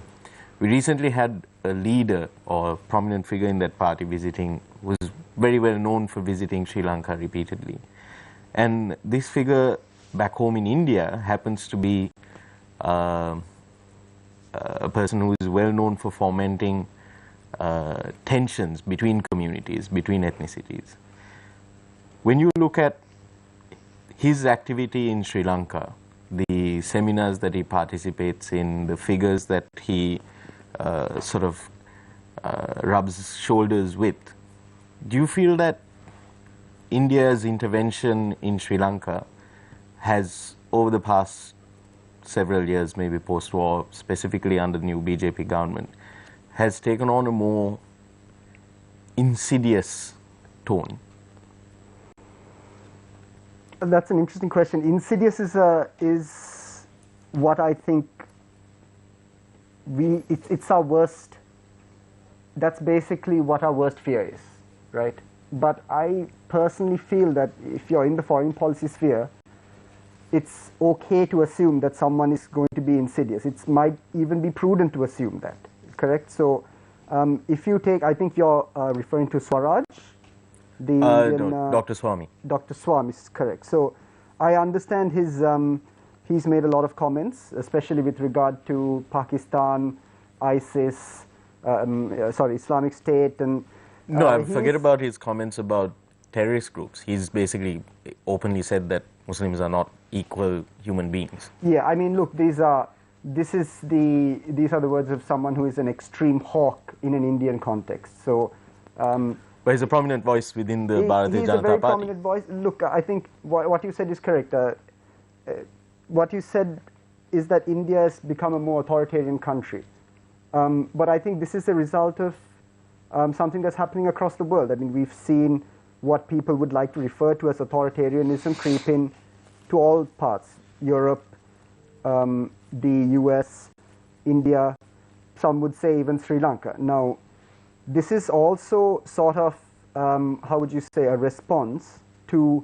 We recently had a leader or a prominent figure in that party was very well known for visiting Sri Lanka repeatedly. And this figure back home in India happens to be a person who is well known for fomenting tensions between communities, between ethnicities. When you look at his activity in Sri Lanka, the seminars that he participates in, the figures that he rubs shoulders with, do you feel that India's intervention in Sri Lanka has, over the past several years, maybe post-war, specifically under the new BJP government, has taken on a more insidious tone? That's an interesting question. Insidious is what I think it's our worst. That's basically what our worst fear is, right? but I personally feel that if you're in the foreign policy sphere, it's okay to assume that someone is going to be insidious. It might even be prudent to assume that, correct? So if you take, I think you're referring to Swaraj, the Indian, no, Dr. Swami. Dr. Swami is correct. So I understand his, he's made a lot of comments, especially with regard to Pakistan, ISIS, Islamic State, and no, forget about his comments about terrorist groups. He's basically openly said that Muslims are not equal human beings. Yeah, I mean, look, these are the words of someone who is an extreme hawk in an Indian context. So, but he's a prominent voice within the Bharatiya Janata Party. He's a very prominent voice. Look, I think what you said is correct. What you said is that India has become a more authoritarian country. But I think this is a result of something that's happening across the world. I mean, we've seen what people would like to refer to as authoritarianism creep in to all parts, Europe, the US, India, some would say even Sri Lanka. Now, this is also sort of, how would you say, a response to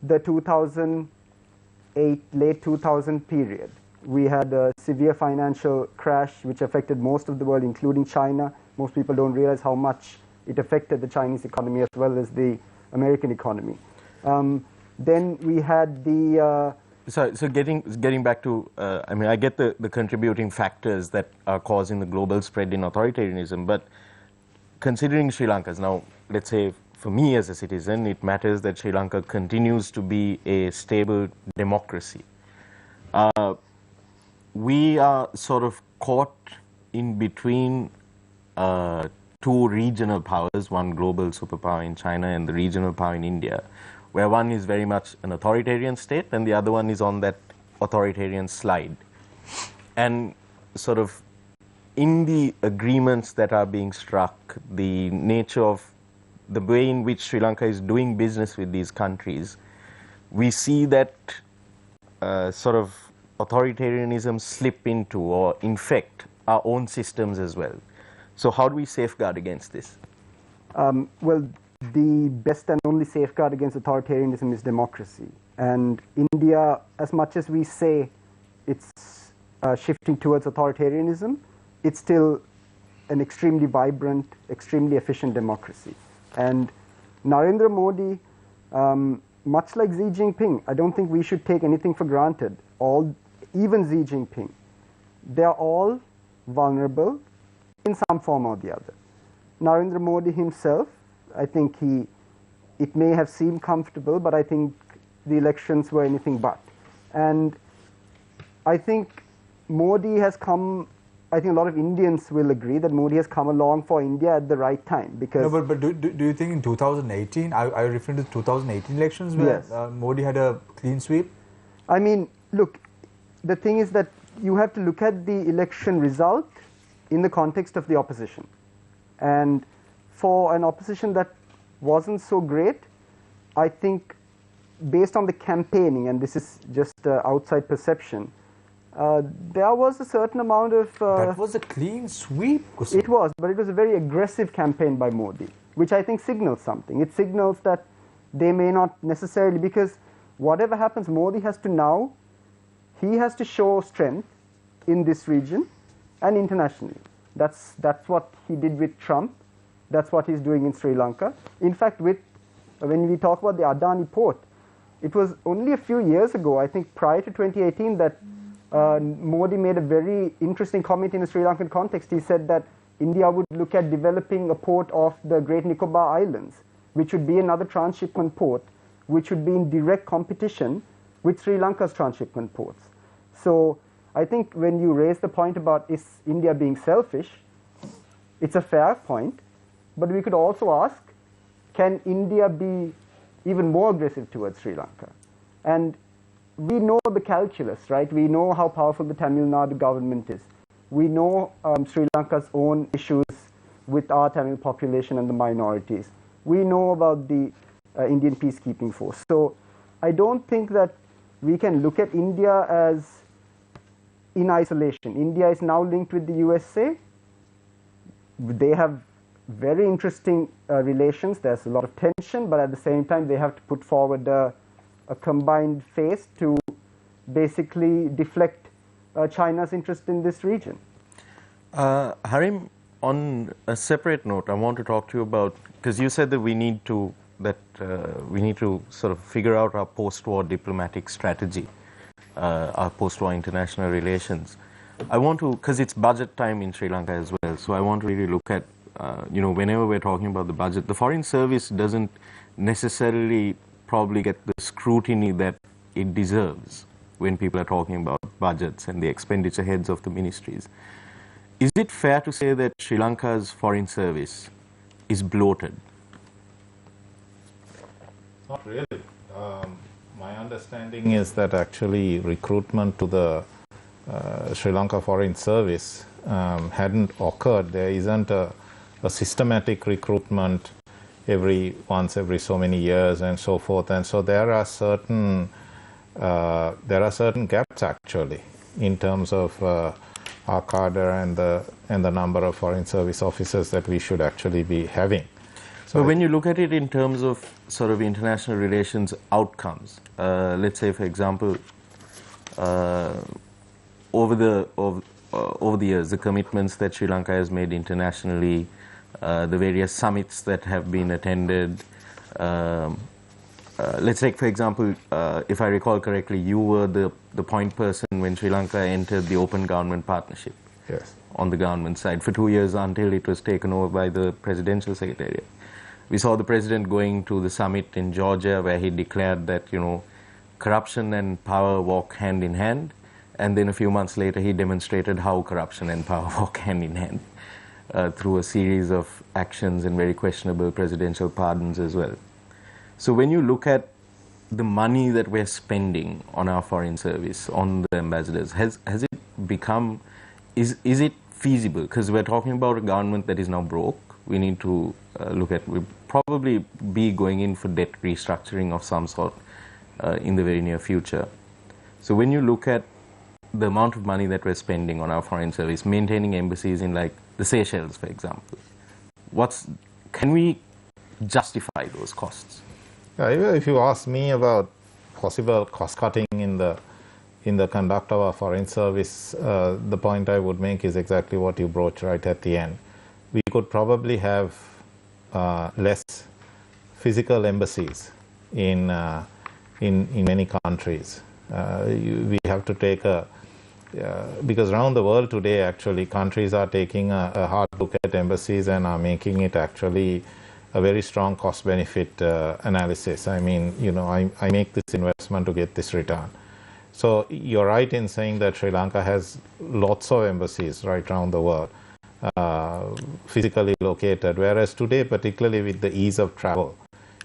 the 2008, late 2000 period. We had a severe financial crash which affected most of the world, including China. Most people don't realize how much it affected the Chinese economy as well as the American economy. Then we had the... So getting back to, I mean, I get the contributing factors that are causing the global spread in authoritarianism, but considering Sri Lanka's, now, let's say, for me as a citizen, it matters that Sri Lanka continues to be a stable democracy. We are sort of caught in between two regional powers, one global superpower in China and the regional power in India, where one is very much an authoritarian state and the other one is on that authoritarian slide. And sort of in the agreements that are being struck, the nature of the way in which Sri Lanka is doing business with these countries, we see that sort of authoritarianism slip into or infect our own systems as well. So how do we safeguard against this? Well, the best and only safeguard against authoritarianism is democracy. And India, as much as we say it's shifting towards authoritarianism, it's still an extremely vibrant, extremely efficient democracy. And Narendra Modi, much like Xi Jinping, I don't think we should take anything for granted. Even Xi Jinping, they're all vulnerable in some form or the other. Narendra Modi himself, I think it may have seemed comfortable, but I think the elections were anything but. And I think Modi has come, I think a lot of Indians will agree that Modi has come along for India at the right time. Because no, but do you think in 2018, I refer to 2018 elections where yes. Modi had a clean sweep? I mean, look, the thing is that you have to look at the election result in the context of the opposition. And for an opposition that wasn't so great, I think based on the campaigning, and this is just outside perception, there was a certain amount of... that was a clean sweep, Kusum. It was, but it was a very aggressive campaign by Modi, which I think signals something. It signals that they may not necessarily, because whatever happens, Modi has to now, he has to show strength in this region and internationally. That's what he did with Trump. That's what he's doing in Sri Lanka. In fact, when we talk about the Adani port, it was only a few years ago, I think prior to 2018, that Modi made a very interesting comment in a Sri Lankan context. He said that India would look at developing a port off the Great Nicobar Islands, which would be another transshipment port, which would be in direct competition with Sri Lanka's transshipment ports. So I think when you raise the point about is India being selfish, it's a fair point, but we could also ask, can India be even more aggressive towards Sri Lanka? And we know the calculus, right? We know how powerful the Tamil Nadu government is. We know Sri Lanka's own issues with our Tamil population and the minorities. We know about the Indian peacekeeping force. So I don't think that we can look at India as in isolation. India is now linked with the USA. They have very interesting relations. There's a lot of tension, but at the same time, they have to put forward a combined face to basically deflect China's interest in this region. Harim, on a separate note, I want to talk to you about, because you said that we need to sort of figure out our post-war diplomatic strategy, our post-war international relations. I want to, because it's budget time in Sri Lanka as well, so I want to really look at, whenever we're talking about the budget, the Foreign Service doesn't necessarily probably get the scrutiny that it deserves when people are talking about budgets and the expenditure heads of the ministries. Is it fair to say that Sri Lanka's Foreign Service is bloated? Not really. My understanding is that actually recruitment to the Sri Lanka Foreign Service hadn't occurred. There isn't a systematic recruitment once every so many years and so forth. And so there are certain gaps actually in terms of our cadre and the number of Foreign Service officers that we should actually be having. So but when you look at it in terms of sort of international relations outcomes, let's say, for example, over the years, the commitments that Sri Lanka has made internationally, the various summits that have been attended. Let's take, for example, if I recall correctly, you were the point person when Sri Lanka entered the Open Government Partnership. Yes. On the government side for 2 years until it was taken over by the Presidential Secretariat. We saw the president going to the summit in Georgia where he declared that, corruption and power walk hand in hand. And then a few months later, he demonstrated how corruption and power walk hand in hand through a series of actions and very questionable presidential pardons as well. So when you look at the money that we're spending on our foreign service, on the ambassadors, has it become, is it feasible? Because we're talking about a government that is now broke. We need to look at, we'll probably be going in for debt restructuring of some sort in the very near future. So when you look at the amount of money that we're spending on our foreign service, maintaining embassies in like the Seychelles, for example, can we justify those costs? If you ask me about possible cost cutting in the conduct of our foreign service, the point I would make is exactly what you broached right at the end. We could probably have less physical embassies in many countries. We have to take because around the world today, actually, countries are taking a hard look at embassies and are making it actually a very strong cost-benefit analysis. I mean, I make this investment to get this return. So you're right in saying that Sri Lanka has lots of embassies right around the world, physically located, whereas today, particularly with the ease of travel,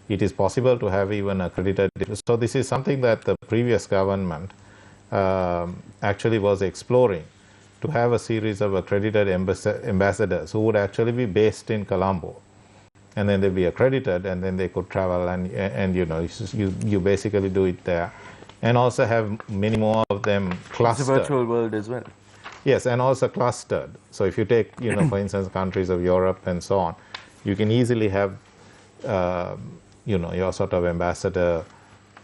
it is possible to have even accredited. So this is something that the previous government actually was exploring, to have a series of accredited ambassadors who would actually be based in Colombo. And then they'd be accredited, and then they could travel, and you basically do it there, and also have many more of them clustered. It's a virtual world as well. Yes, and also clustered. So if you take, for instance, countries of Europe and so on, you can easily have, your sort of ambassador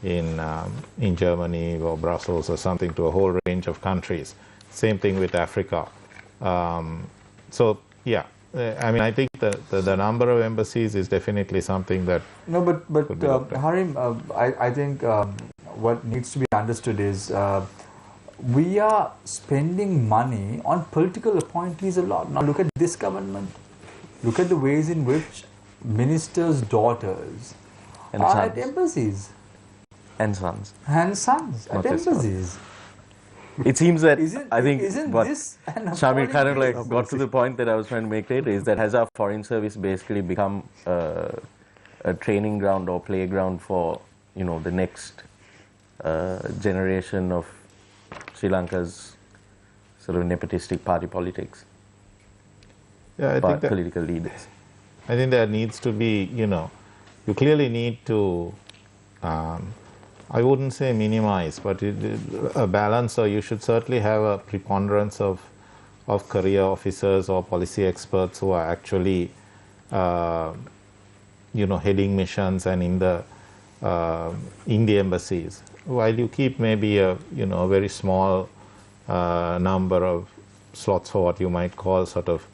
in Germany or Brussels or something to a whole range of countries. Same thing with Africa. So yeah. I mean, I think the number of embassies is definitely something that. No, but Harim, I think what needs to be understood is we are spending money on political appointees a lot. Now look at this government. Look at the ways in which ministers' daughters are at embassies. And sons. And sons at embassies. It seems that isn't what this an Shamir kind of like got to the point that I was trying to make later, is that has our foreign service basically become a training ground or playground for the next generation of Sri Lanka's sort of nepotistic party politics? Yeah, I think that political leaders. I think there needs to be, you clearly need to. I wouldn't say minimize, but a balance, or you should certainly have a preponderance of career officers or policy experts who are actually heading missions and in the embassies, while you keep maybe a very small number of slots for what you might call sort of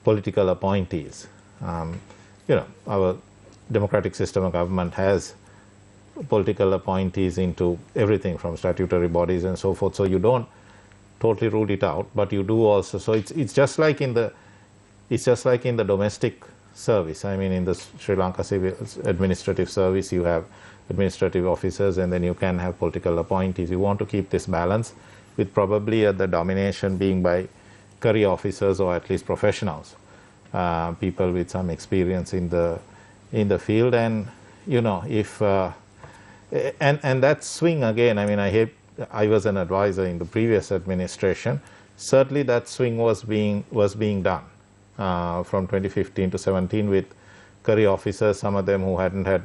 political appointees. Our democratic system of government has political appointees into everything from statutory bodies and so forth, so you don't totally rule it out, but you do also. So it's just like in the domestic service. I mean, in the Sri Lanka civil administrative service, you have administrative officers and then you can have political appointees. You want to keep this balance, with probably the domination being by career officers or at least professionals, people with some experience in the field. And if and that swing again, I mean, I was an advisor in the previous administration. Certainly that swing was being done from 2015 to 17 with career officers, some of them who hadn't had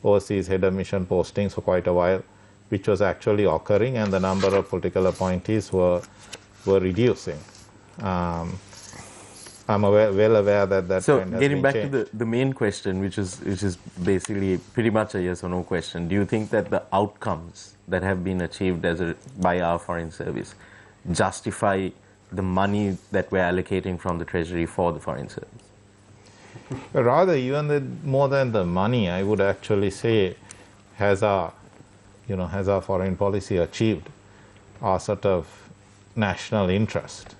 overseas head of mission postings for quite a while, which was actually occurring, and the number of political appointees were reducing. I'm well aware that so trend has getting been back changed. to the main question, which is basically pretty much a yes or no question. Do you think that the outcomes that have been achieved by our foreign service justify the money that we're allocating from the treasury for the foreign service? Rather, even more than the money, I would actually say, has our foreign policy achieved our sort of national interest?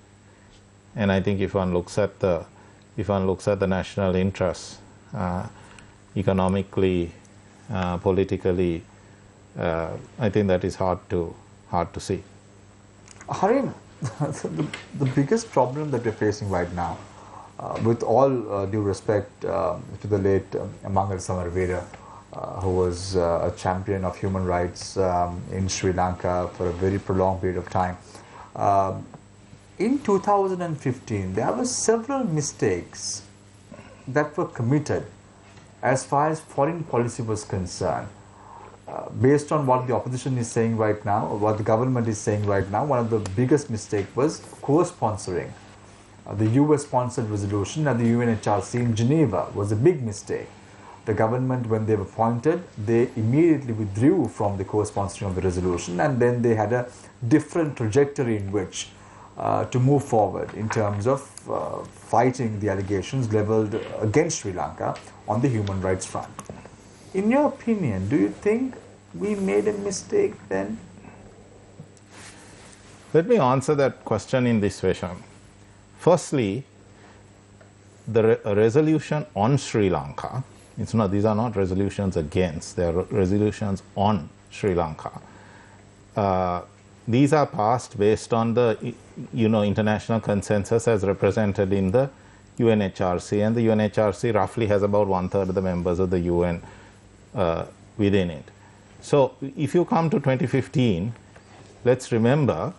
And I think if one looks at the national interest, economically, politically, I think that is hard to see. Harim, the biggest problem that we're facing right now, with all due respect to the late Mangal Samarvira, who was a champion of human rights in Sri Lanka for a very prolonged period of time. In 2015, there were several mistakes that were committed as far as foreign policy was concerned. Based on what the opposition is saying right now, or what the government is saying right now, one of the biggest mistakes was co-sponsoring. The US-sponsored resolution at the UNHRC in Geneva was a big mistake. The government, when they were appointed, they immediately withdrew from the co-sponsoring of the resolution, and then they had a different trajectory in which to move forward in terms of fighting the allegations leveled against Sri Lanka on the human rights front. In your opinion, do you think we made a mistake then? Let me answer that question in this way, Sham. Firstly, the resolution on Sri Lanka, these are not resolutions against, they are resolutions on Sri Lanka. These are passed based on the international consensus as represented in the UNHRC, and the UNHRC roughly has about 1/3 of the members of the UN within it. So if you come to 2015, let's remember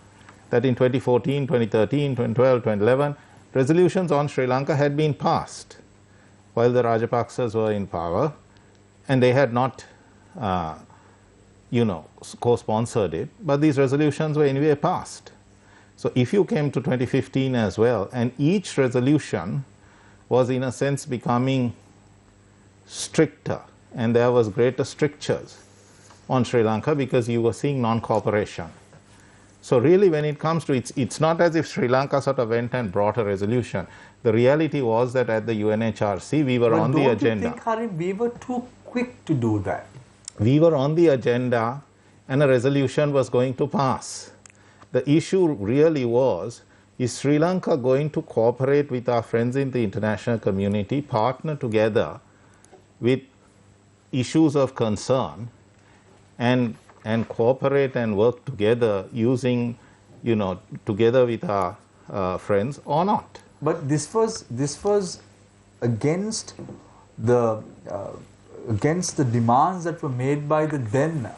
that in 2014, 2013, 2012, 2011, resolutions on Sri Lanka had been passed while the Rajapaksas were in power, and they had not co-sponsored it, but these resolutions were anyway passed. So if you came to 2015 as well, and each resolution was in a sense becoming stricter, and there was greater strictures on Sri Lanka because you were seeing non-cooperation. So really, when it comes to it's not as if Sri Lanka sort of went and brought a resolution. The reality was that at the UNHRC we were on the agenda. Don't you think, Harim, we were too quick to do that? We were on the agenda and a resolution was going to pass. The issue really was, is Sri Lanka going to cooperate with our friends in the international community, partner together with issues of concern, and cooperate and work together using, together with our friends, or not? But this was against the demands that were made by the then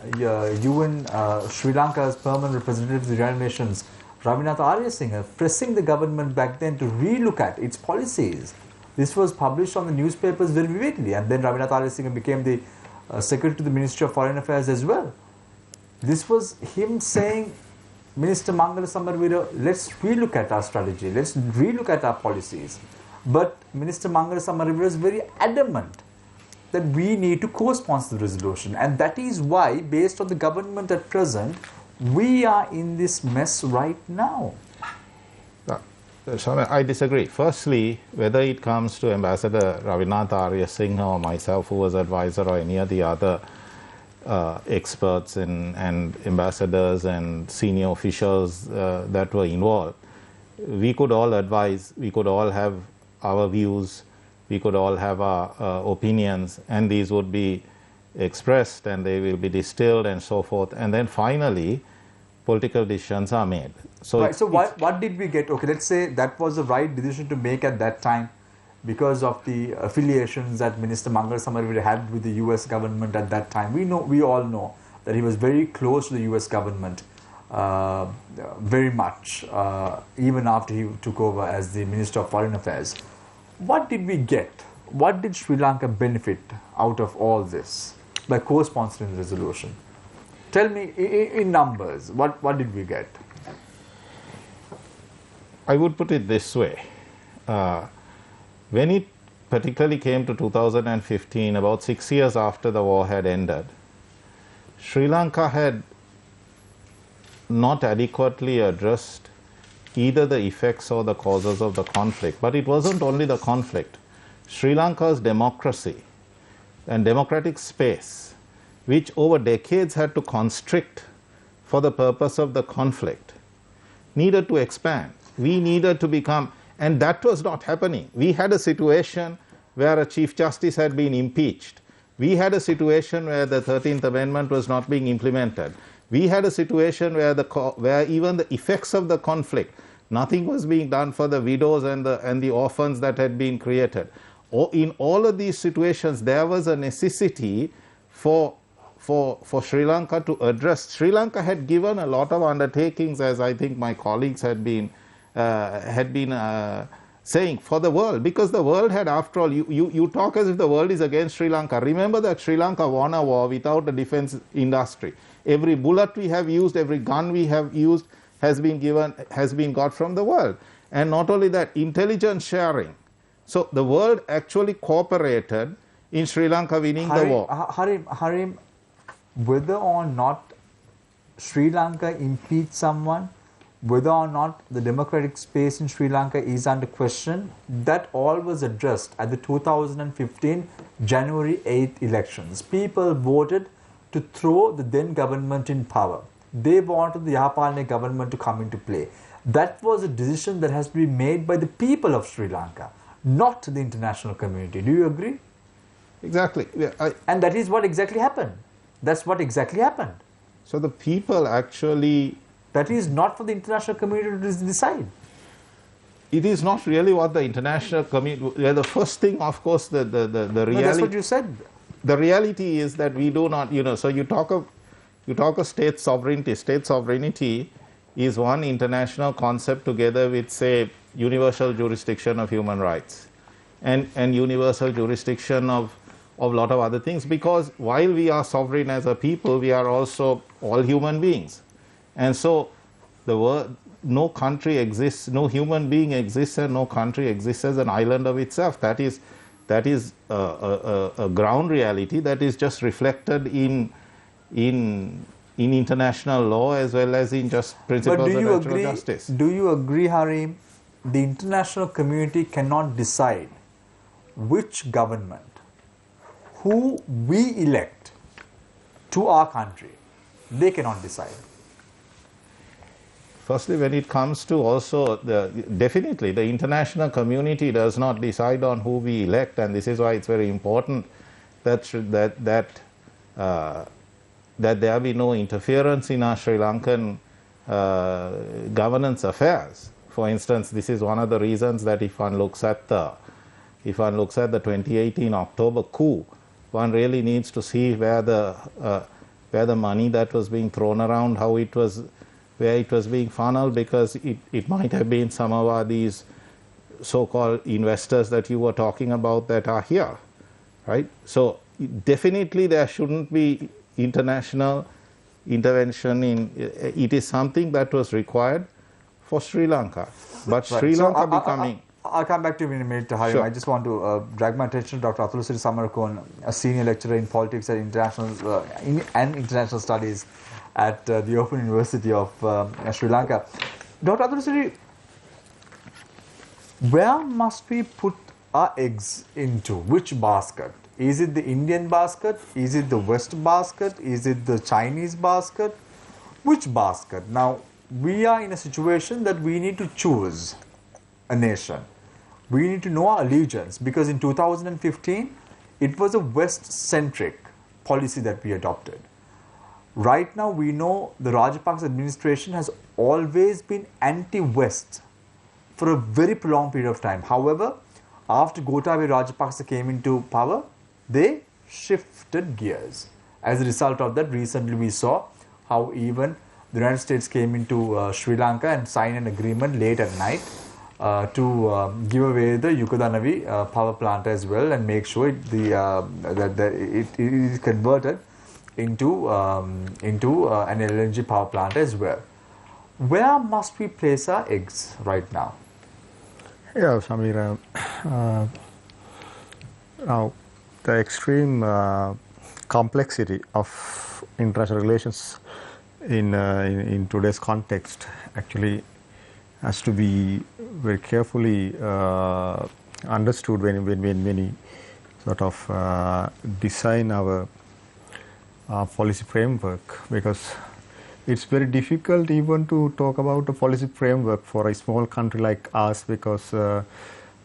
UN Sri Lanka's permanent representative to the United Nations, Ravinatha Ariyasinghe, pressing the government back then to relook at its policies. This was published on the newspapers very vividly, and then Ravinatha Ariyasinghe became the Secretary to the Ministry of Foreign Affairs as well. This was him saying, Minister Mangala Samarvira, let's relook at our strategy, let's relook at our policies. But Minister Mangala Samarivira is very adamant that we need to co-sponsor the resolution, and that is why, based on the government at present, we are in this mess right now. So I disagree. Firstly, whether it comes to Ambassador Ravinath Arya Singh or myself, who was advisor, or any of the other experts and ambassadors and senior officials that were involved, we could all advise, we could all have our views, we could all have our opinions, and these would be expressed and they will be distilled and so forth, and then finally political decisions are made. So, right, so what did we get? Okay, let's say that was the right decision to make at that time because of the affiliations that Minister Mangala Samarivira had with the US government at that time. We all know that he was very close to the US government, very much, even after he took over as the Minister of Foreign Affairs. What did we get? What did Sri Lanka benefit out of all this by co-sponsoring the resolution? Tell me in numbers, what did we get? I would put it this way. When it particularly came to 2015, about 6 years after the war had ended, Sri Lanka had not adequately addressed either the effects or the causes of the conflict. But it wasn't only the conflict. Sri Lanka's democracy and democratic space, which over decades had to constrict for the purpose of the conflict, needed to expand. We needed to become, and that was not happening. We had a situation where a Chief Justice had been impeached. We had a situation where the 13th Amendment was not being implemented. We had a situation where even the effects of the conflict, nothing was being done for the widows and the orphans that had been created. In all of these situations, there was a necessity for Sri Lanka to address. Sri Lanka had given a lot of undertakings, as I think my colleagues had been saying, for the world, because the world had, after all, you talk as if the world is against Sri Lanka. Remember that Sri Lanka won a war without a defense industry. Every bullet we have used, every gun we have used has been got from the world. And not only that, intelligence sharing. So the world actually cooperated in Sri Lanka winning the war. Harim, whether or not Sri Lanka impeached someone, whether or not the democratic space in Sri Lanka is under question, that all was addressed at the 2015 January 8th elections. People voted to throw the then government in power. They wanted the Yahapalne government to come into play. That was a decision that has to be made by the people of Sri Lanka, not the international community. Do you agree? Exactly. And that is what exactly happened. That's what exactly happened. So the people actually... That is not for the international community to decide. It is not really what the international community... The first thing, of course, the reality... No, that's what you said. The reality is that we do not, so you talk of state sovereignty. State sovereignty is one international concept together with, say, universal jurisdiction of human rights and universal jurisdiction of a lot of other things, because while we are sovereign as a people, we are also all human beings. And so the world, no country exists, no human being exists, and no country exists as an island of itself. That is a ground reality that is just reflected in international law as well as in just principles of natural justice. Do you agree, Harim, the international community cannot decide which government, who we elect to our country? They cannot decide. Firstly, when it comes to also, definitely the international community does not decide on who we elect, and this is why it's very important that there be no interference in our Sri Lankan governance affairs. For instance, this is one of the reasons that if one looks at the 2018 October coup, one really needs to see where the money that was being thrown around, where it was being funneled, because it might have been some of these so-called investors that you were talking about that are here, right? So definitely there shouldn't be international intervention it is something that was required for Sri Lanka. But Sri Lanka becoming... I'll come back to you in a minute, Harim. Sure. I just want to drag my attention to Dr. Atul Samarkon, a senior lecturer in politics and international studies at the Open University of Sri Lanka. Dr. Atul, where must we put our eggs into? Which basket? Is it the Indian basket? Is it the West basket? Is it the Chinese basket? Which basket? Now, we are in a situation that we need to choose a nation. We need to know our allegiance, because in 2015, it was a West-centric policy that we adopted. Right now, we know the Rajapaksa administration has always been anti-West for a very prolonged period of time. However, after Gotabaya Rajapaksa came into power, they shifted gears. As a result of that, recently we saw how even the United States came into Sri Lanka and signed an agreement late at night to give away the Yukadanavi power plant as well, and make sure it is converted into an LNG power plant as well. Where must we place our eggs right now? Yeah, Samir. Now, the extreme complexity of international relations in today's context actually has to be very carefully understood when we sort of design our policy framework, because it's very difficult even to talk about a policy framework for a small country like us, because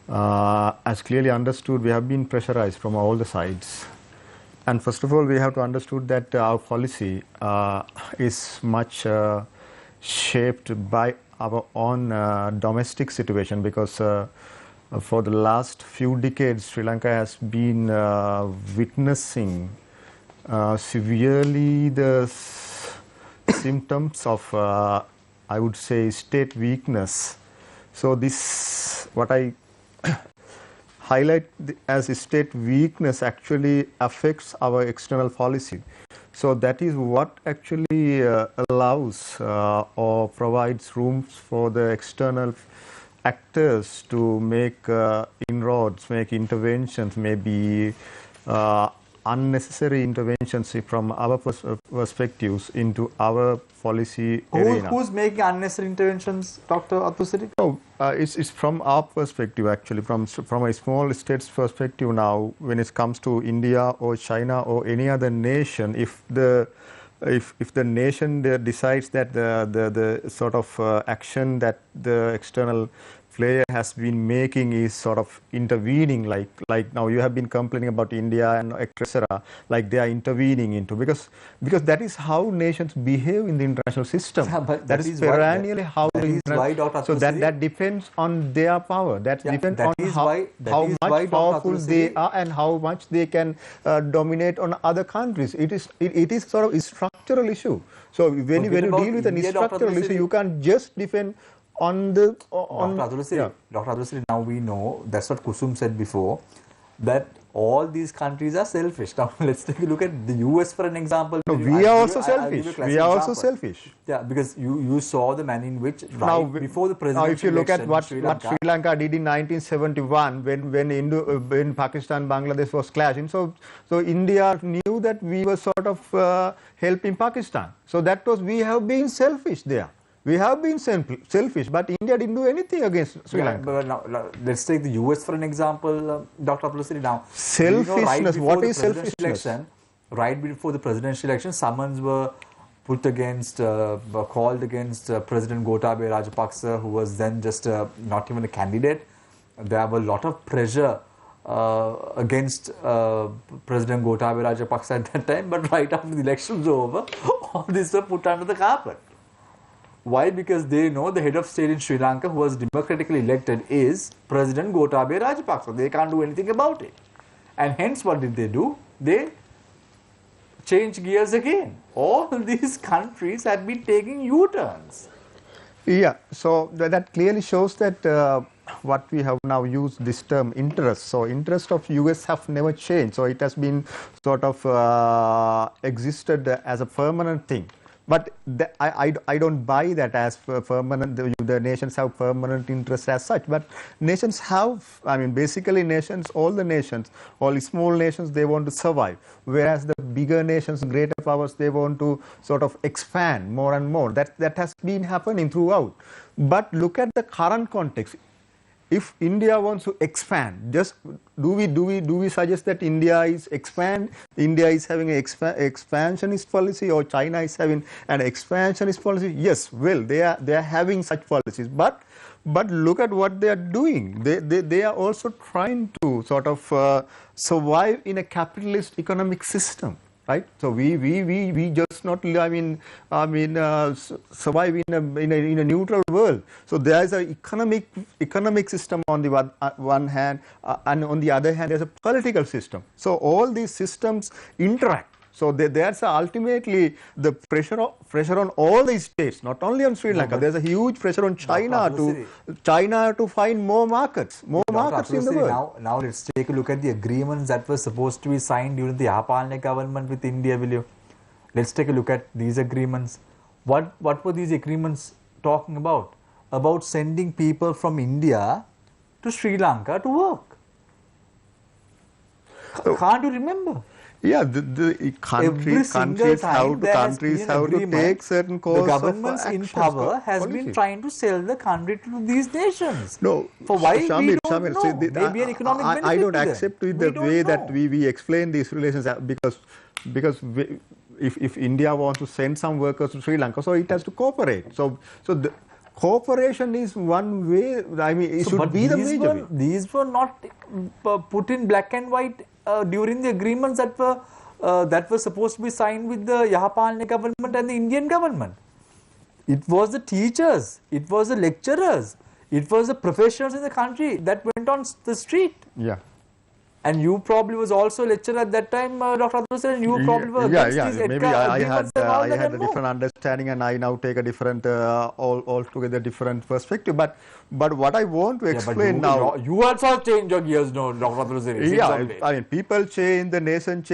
as clearly understood, we have been pressurized from all the sides. And first of all, we have to understood that our policy is much shaped by our own domestic situation, because for the last few decades, Sri Lanka has been witnessing severely the symptoms of, I would say, state weakness. So this, what I highlight as state weakness, actually affects our external policy. So that is what actually allows or provides rooms for the external actors to make inroads, make interventions, maybe unnecessary interventions from our perspectives into our policy arena. Who's making unnecessary interventions, Dr. Atul? No, it's from our perspective, actually, from a small state's perspective. Now, when it comes to India or China or any other nation, if the nation decides that the sort of action that the external player has been making is sort of intervening, like now you have been complaining about India and etc., like they are intervening into, because that is how nations behave in the international system. Yeah, but that is perennially how so that depends on their power. That depends on how much powerful they are and how much they can dominate on other countries. It is sort of a structural issue. So when you deal with a structural issue, you can't just defend on the Dr. Adusiri, now we know, that's what Kusum said before, that all these countries are selfish. Now let's take a look at the US for an example. No, we are also selfish. We are also selfish. Yeah, because you saw the manner in which before the presidential now if you look at what Sri Lanka did in 1971 when Pakistan Bangladesh was clashing, so India knew that we were sort of helping Pakistan. So that was, we have been selfish there. We have been selfish, but India didn't do anything against Sri Lanka. But now, let's take the US for an example, Dr. Abdul. Now, selfishness. What is selfishness? Right before the presidential election, summons were put against, called against President Gotabaya Rajapaksa, who was then just not even a candidate. There were a lot of pressure against President Gotabaya Rajapaksa at that time, but right after the elections were over, all this were put under the carpet. Why? Because they know the head of state in Sri Lanka, who was democratically elected, is President Gotabaya Rajapaksa. They can't do anything about it. And hence, what did they do? They changed gears again. All these countries have been taking U-turns. Yeah, so that clearly shows that what we have now used this term interest. So interest of US have never changed. So it has been sort of existed as a permanent thing. But I don't buy that as permanent. The nations have permanent interests as such. But nations have, I mean, basically nations, all the nations, all small nations, they want to survive. Whereas the bigger nations, greater powers, they want to sort of expand more and more. That has been happening throughout. But look at the current context. If India wants to expand, just do we suggest that India is having an expansionist policy, or China is having an expansionist policy? Yes, well, they are having such policies, but look at what they are doing. They are also trying to sort of survive in a capitalist economic system. Right, so we just not survive in a neutral world. So there is an economic system on the one hand, and on the other hand, there's a political system. So all these systems interact. So there's ultimately the pressure on all these states, not only on Sri Lanka. There's a huge pressure on China to find more markets in the world. Now let's take a look at the agreements that were supposed to be signed during the Yapalne government with India, will you? Let's take a look at these agreements. What were these agreements talking about? About sending people from India to Sri Lanka to work. Can't you remember? Yeah, the countries have to take certain course of action. The governments in power has been trying to sell the country to these nations. No, for why Shamir, we don't know. Maybe an economic benefit. I don't accept with the way that we explain these relations, because if India wants to send some workers to Sri Lanka, so it has to cooperate. So the cooperation is one way. I mean, it should be the major way. These were not put in black and white during the agreements that were supposed to be signed with the Yapalne government and the Indian government. It was the teachers, it was the lecturers, it was the professionals in the country that went on the street. Yeah. And you probably was also a lecturer at that time, Dr. Abdul, and you probably were against these maybe I had a different understanding, and I now take a different, altogether different perspective. But what I want to explain now, you also change your gears, no, Dr. Abdul. Yeah, I mean, people change, the nations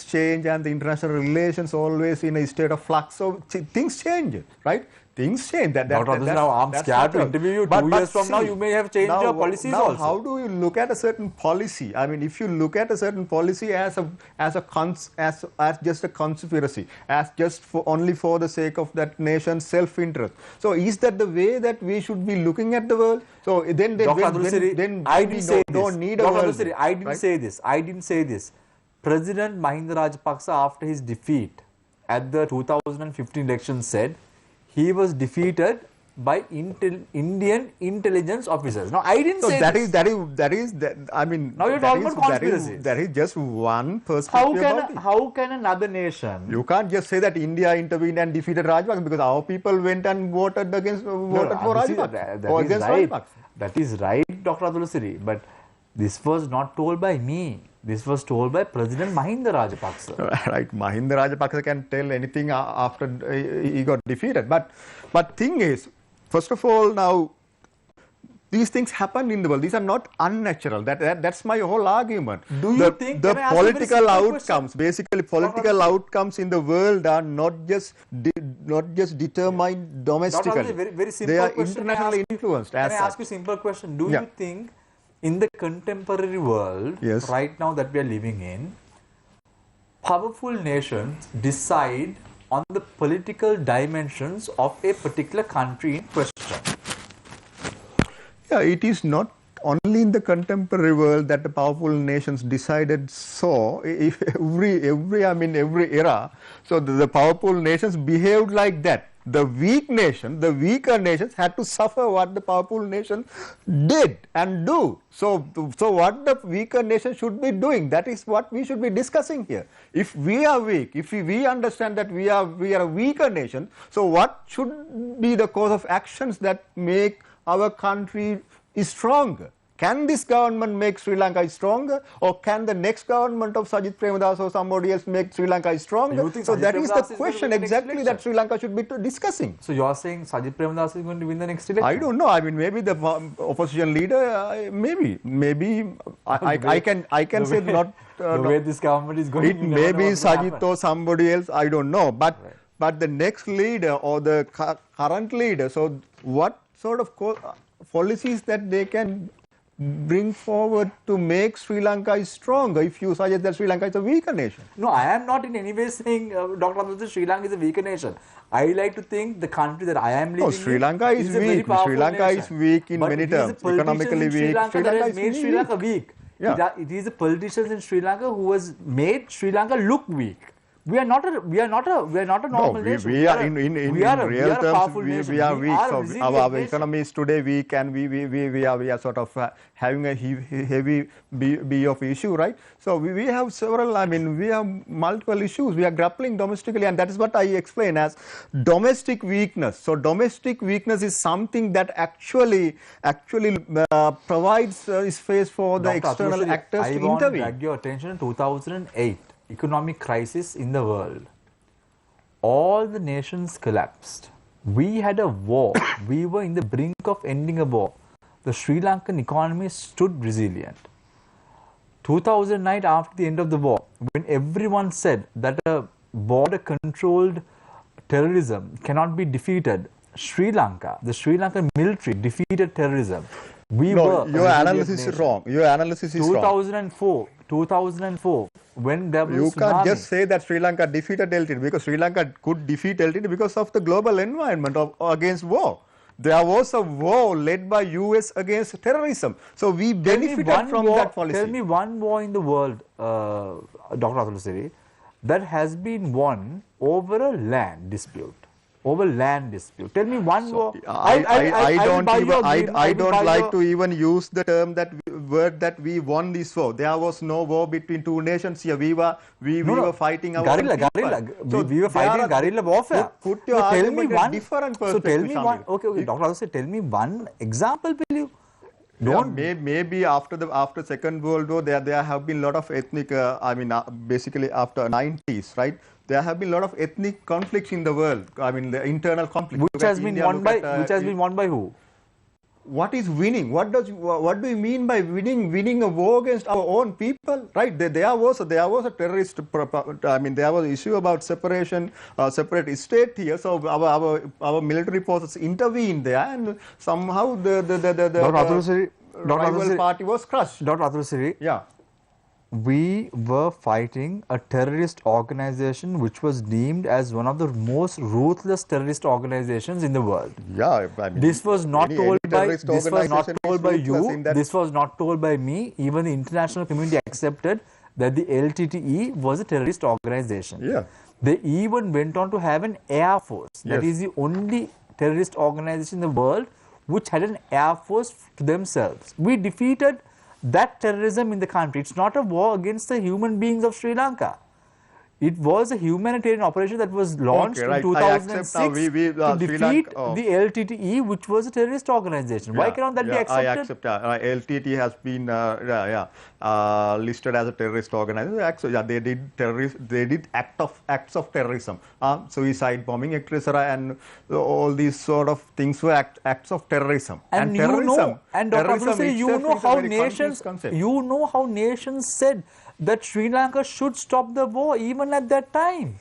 change, and the international relations always in a state of flux. So things change, right? Things change. Dr. Now I'm scared to interview you. 2 years from now, you may have changed your policies also. How do you look at a certain policy? I mean, if you look at a certain policy as just a conspiracy, as just only for the sake of that nation's self-interest. So is that the way that we should be looking at the world? So then I didn't say this. I didn't say this. President Mahinda Rajapaksa, after his defeat at the 2015 election, said he was defeated by Indian intelligence officers. Now, I didn't say that. I mean, now you're talking about conspiracies. That is just one perspective. How can another nation? You can't just say that India intervened and defeated Rajapaksa, because our people went and voted for Rajapaksa. That is right, Dr. Abdul Siri. But this was not told by me. This was told by President Mahinda Rajapaksa. Right, Mahinda Rajapaksa can tell anything after he got defeated. But thing is, first of all, now these things happen in the world. These are not unnatural. That's my whole argument. Do you think the political outcomes, basically political outcomes in the world are not just determined domestically. Very simple they are question. internationally influenced. Can I ask you a simple question? Do you think in the contemporary world, right now that we are living in, powerful nations decide on the political dimensions of a particular country in question? Yeah, it is not only in the contemporary world that the powerful nations decided so. If every era, so the powerful nations behaved like that. The weaker nations had to suffer what the powerful nation did and do. So what the weaker nation should be doing, that is what we should be discussing here. If we are weak, if we understand that we are a weaker nation, so what should be the course of actions that make our country stronger? Can this government make Sri Lanka stronger, or can the next government of Sajith Premadasa or somebody else make Sri Lanka stronger? So that is the question exactly that Sri Lanka should be discussing. So you are saying Sajith Premadasa is going to win the next election? I don't know. I mean, maybe the opposition leader, maybe I can say not. The way this government is going. It may be Sajith or somebody else. I don't know, but. but the next leader or the current leader, so what sort of policies that they can bring forward to make Sri Lanka stronger if you suggest that Sri Lanka is a weaker nation? No, I am not in any way saying, Dr. Abdul, Sri Lanka is a weaker nation. I like to think the country that I am living in Sri Lanka is weak. Sri Lanka is weak in many terms. Economically weak. Sri Lanka has made Sri Lanka weak. Yeah. It is the politicians in Sri Lanka who has made Sri Lanka look weak. We are not a normal nation. We are in real terms we are weak. So our economy is today weak, and we are sort of having a heavy B of issue, right? So we have several. I mean, we have multiple issues. We are grappling domestically, and that is what I explain as domestic weakness. So domestic weakness is something that actually provides space for the external actors to intervene. I want to drag your attention to 2008. Economic crisis in the world. All the nations collapsed. We had a war. We were in the brink of ending a war. The Sri Lankan economy stood resilient. 2009, after the end of the war, when everyone said that a border-controlled terrorism cannot be defeated, the Sri Lankan military defeated terrorism. Your analysis is wrong. Your analysis is wrong. 2004, when there was you can't tsunami. just say that Sri Lanka defeated LTT, because Sri Lanka could defeat LTT because of the global environment against war. There was a war led by US against terrorism. So we benefited from that policy. Tell me one war in the world, Dr. Atul Siri, that has been won over a land dispute. Tell me one war. I don't like to even use the term word that we won this war. There was no war between two nations here. We were fighting our guerrilla. So we were fighting guerrilla warfare. Put your argument in different perspective. So tell me one. Okay. Dr. Atul, tell me one example, will you? Maybe after Second World War, there have been a lot of ethnic. Basically after 90s, right? There have been a lot of ethnic conflicts in the world. I mean, the internal conflict. Which has been won by who? What is winning? What do you mean by winning? Winning a war against our own people, right? There was a terrorist. I mean, there was an issue about separation, separate state here. So our military forces intervened there, and somehow the rival party was crushed. Dr. Atul Siri, yeah. We were fighting a terrorist organization which was deemed as one of the most ruthless terrorist organizations in the world. Yeah, I mean, this was not told by you. This was not told by me. Even the international community accepted that the LTTE was a terrorist organization. Yeah. They even went on to have an air force. That is the only terrorist organization in the world which had an air force to themselves. We defeated that terrorism in the country. It's not a war against the human beings of Sri Lanka. It was a humanitarian operation that was launched in 2006 to defeat the LTTE, which was a terrorist organization. Why cannot that be accepted? I accept. LTTE has been listed as a terrorist organization. They did acts of terrorism, suicide bombing, etc., and all these sort of things were acts of terrorism. And terrorism, you know how nations said that Sri Lanka should stop the war even at that time.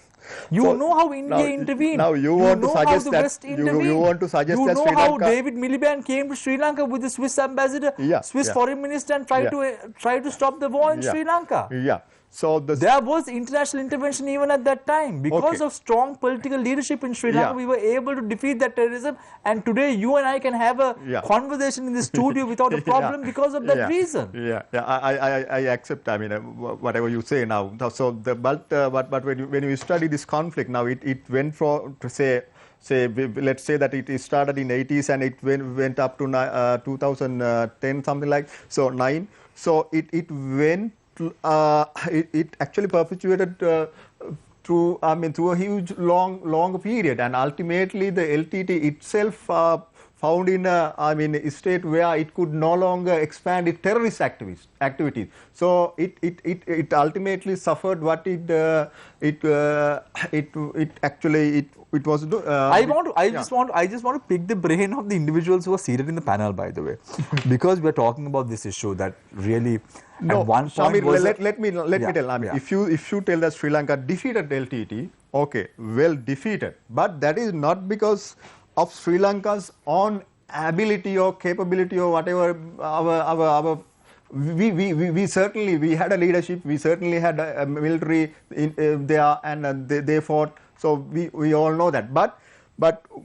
You know how India intervened. Now you want to suggest that you want to suggest that Sri Lanka. You know how David Miliband came to Sri Lanka with the Swiss ambassador, Swiss foreign minister, and tried to stop the war in Sri Lanka. Yeah. So there was international intervention even at that time. Because of strong political leadership in Sri Lanka, we were able to defeat that terrorism. And today you and I can have a conversation in the studio without a problem because of that reason. I accept. I mean, whatever you say now. So but when you study this conflict now, it went from let's say that it started in 80s and it went up to 2010, something like nine. So it went. It actually perpetuated through a huge long period, and ultimately the LTT itself found in a state where it could no longer expand its terrorist activities. So it ultimately suffered what it was. I just want to pick the brain of the individuals who are seated in the panel, by the way, because we are talking about this issue that really. No, Shamir, let me tell. If you tell that Sri Lanka defeated LTT, okay, well defeated, but that is not because of Sri Lanka's own ability or capability or whatever. We certainly, we had a leadership, we certainly had a military there, and they fought, so we all know that. But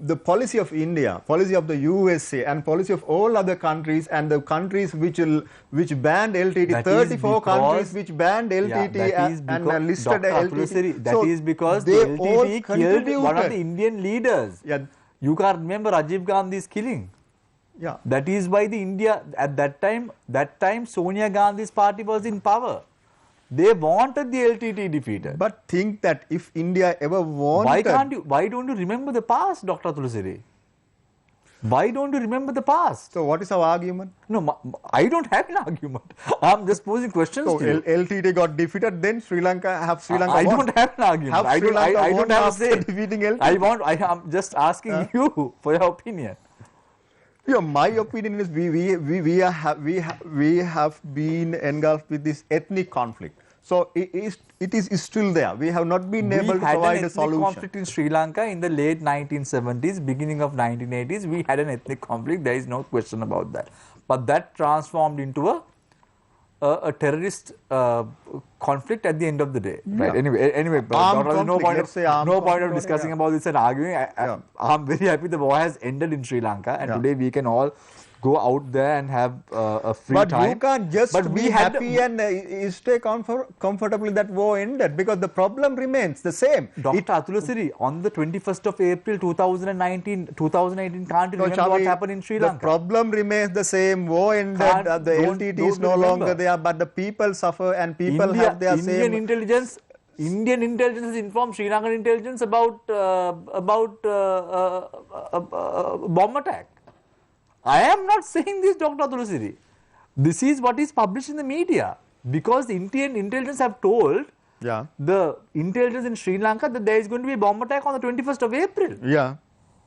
the policy of India, policy of the USA, and policy of all other countries, and the countries which banned LTT, that 34 countries which banned LTT and listed LTT. That is because the LTT killed one of the Indian leaders. Yeah. You can't remember Rajiv Gandhi's killing. Yeah. That is why the India, at that time Sonia Gandhi's party was in power. They wanted the LTT defeated. But think that if India ever wanted... Why don't you remember the past, Dr. Tulasiri? Why don't you remember the past? So what is our argument? No, I don't have an argument. I'm just posing questions so to you. LTT got defeated, then Sri Lanka won. I don't have an argument. I don't have to say. Defeating LTT. I am just asking you for your opinion. Yeah, my opinion is we have been engulfed with this ethnic conflict. So it is still there. We have not been able to provide a solution. We had an ethnic conflict in Sri Lanka in the late 1970s, beginning of 1980s. We had an ethnic conflict. There is no question about that. But that transformed into a terrorist conflict at the end of the day. Yeah. Right. Anyway, no point of discussing about this and arguing. I'm very happy the war has ended in Sri Lanka, and today we can all go out there and have a free time. But you can't just be happy and stay comfortably that war ended, because the problem remains the same. Dr. Atulasiri, on the 21st of April 2018, can't you remember what happened in Sri Lanka? The problem remains the same. War ended, the LTT is no longer there, but the people suffer and people have their same... Indian intelligence has informed Sri Lankan intelligence about bomb attack. I am not saying this, Dr. Tulasiri. This is what is published in the media, because the Indian intelligence have told the intelligence in Sri Lanka that there is going to be a bomb attack on the 21st of April. Yeah.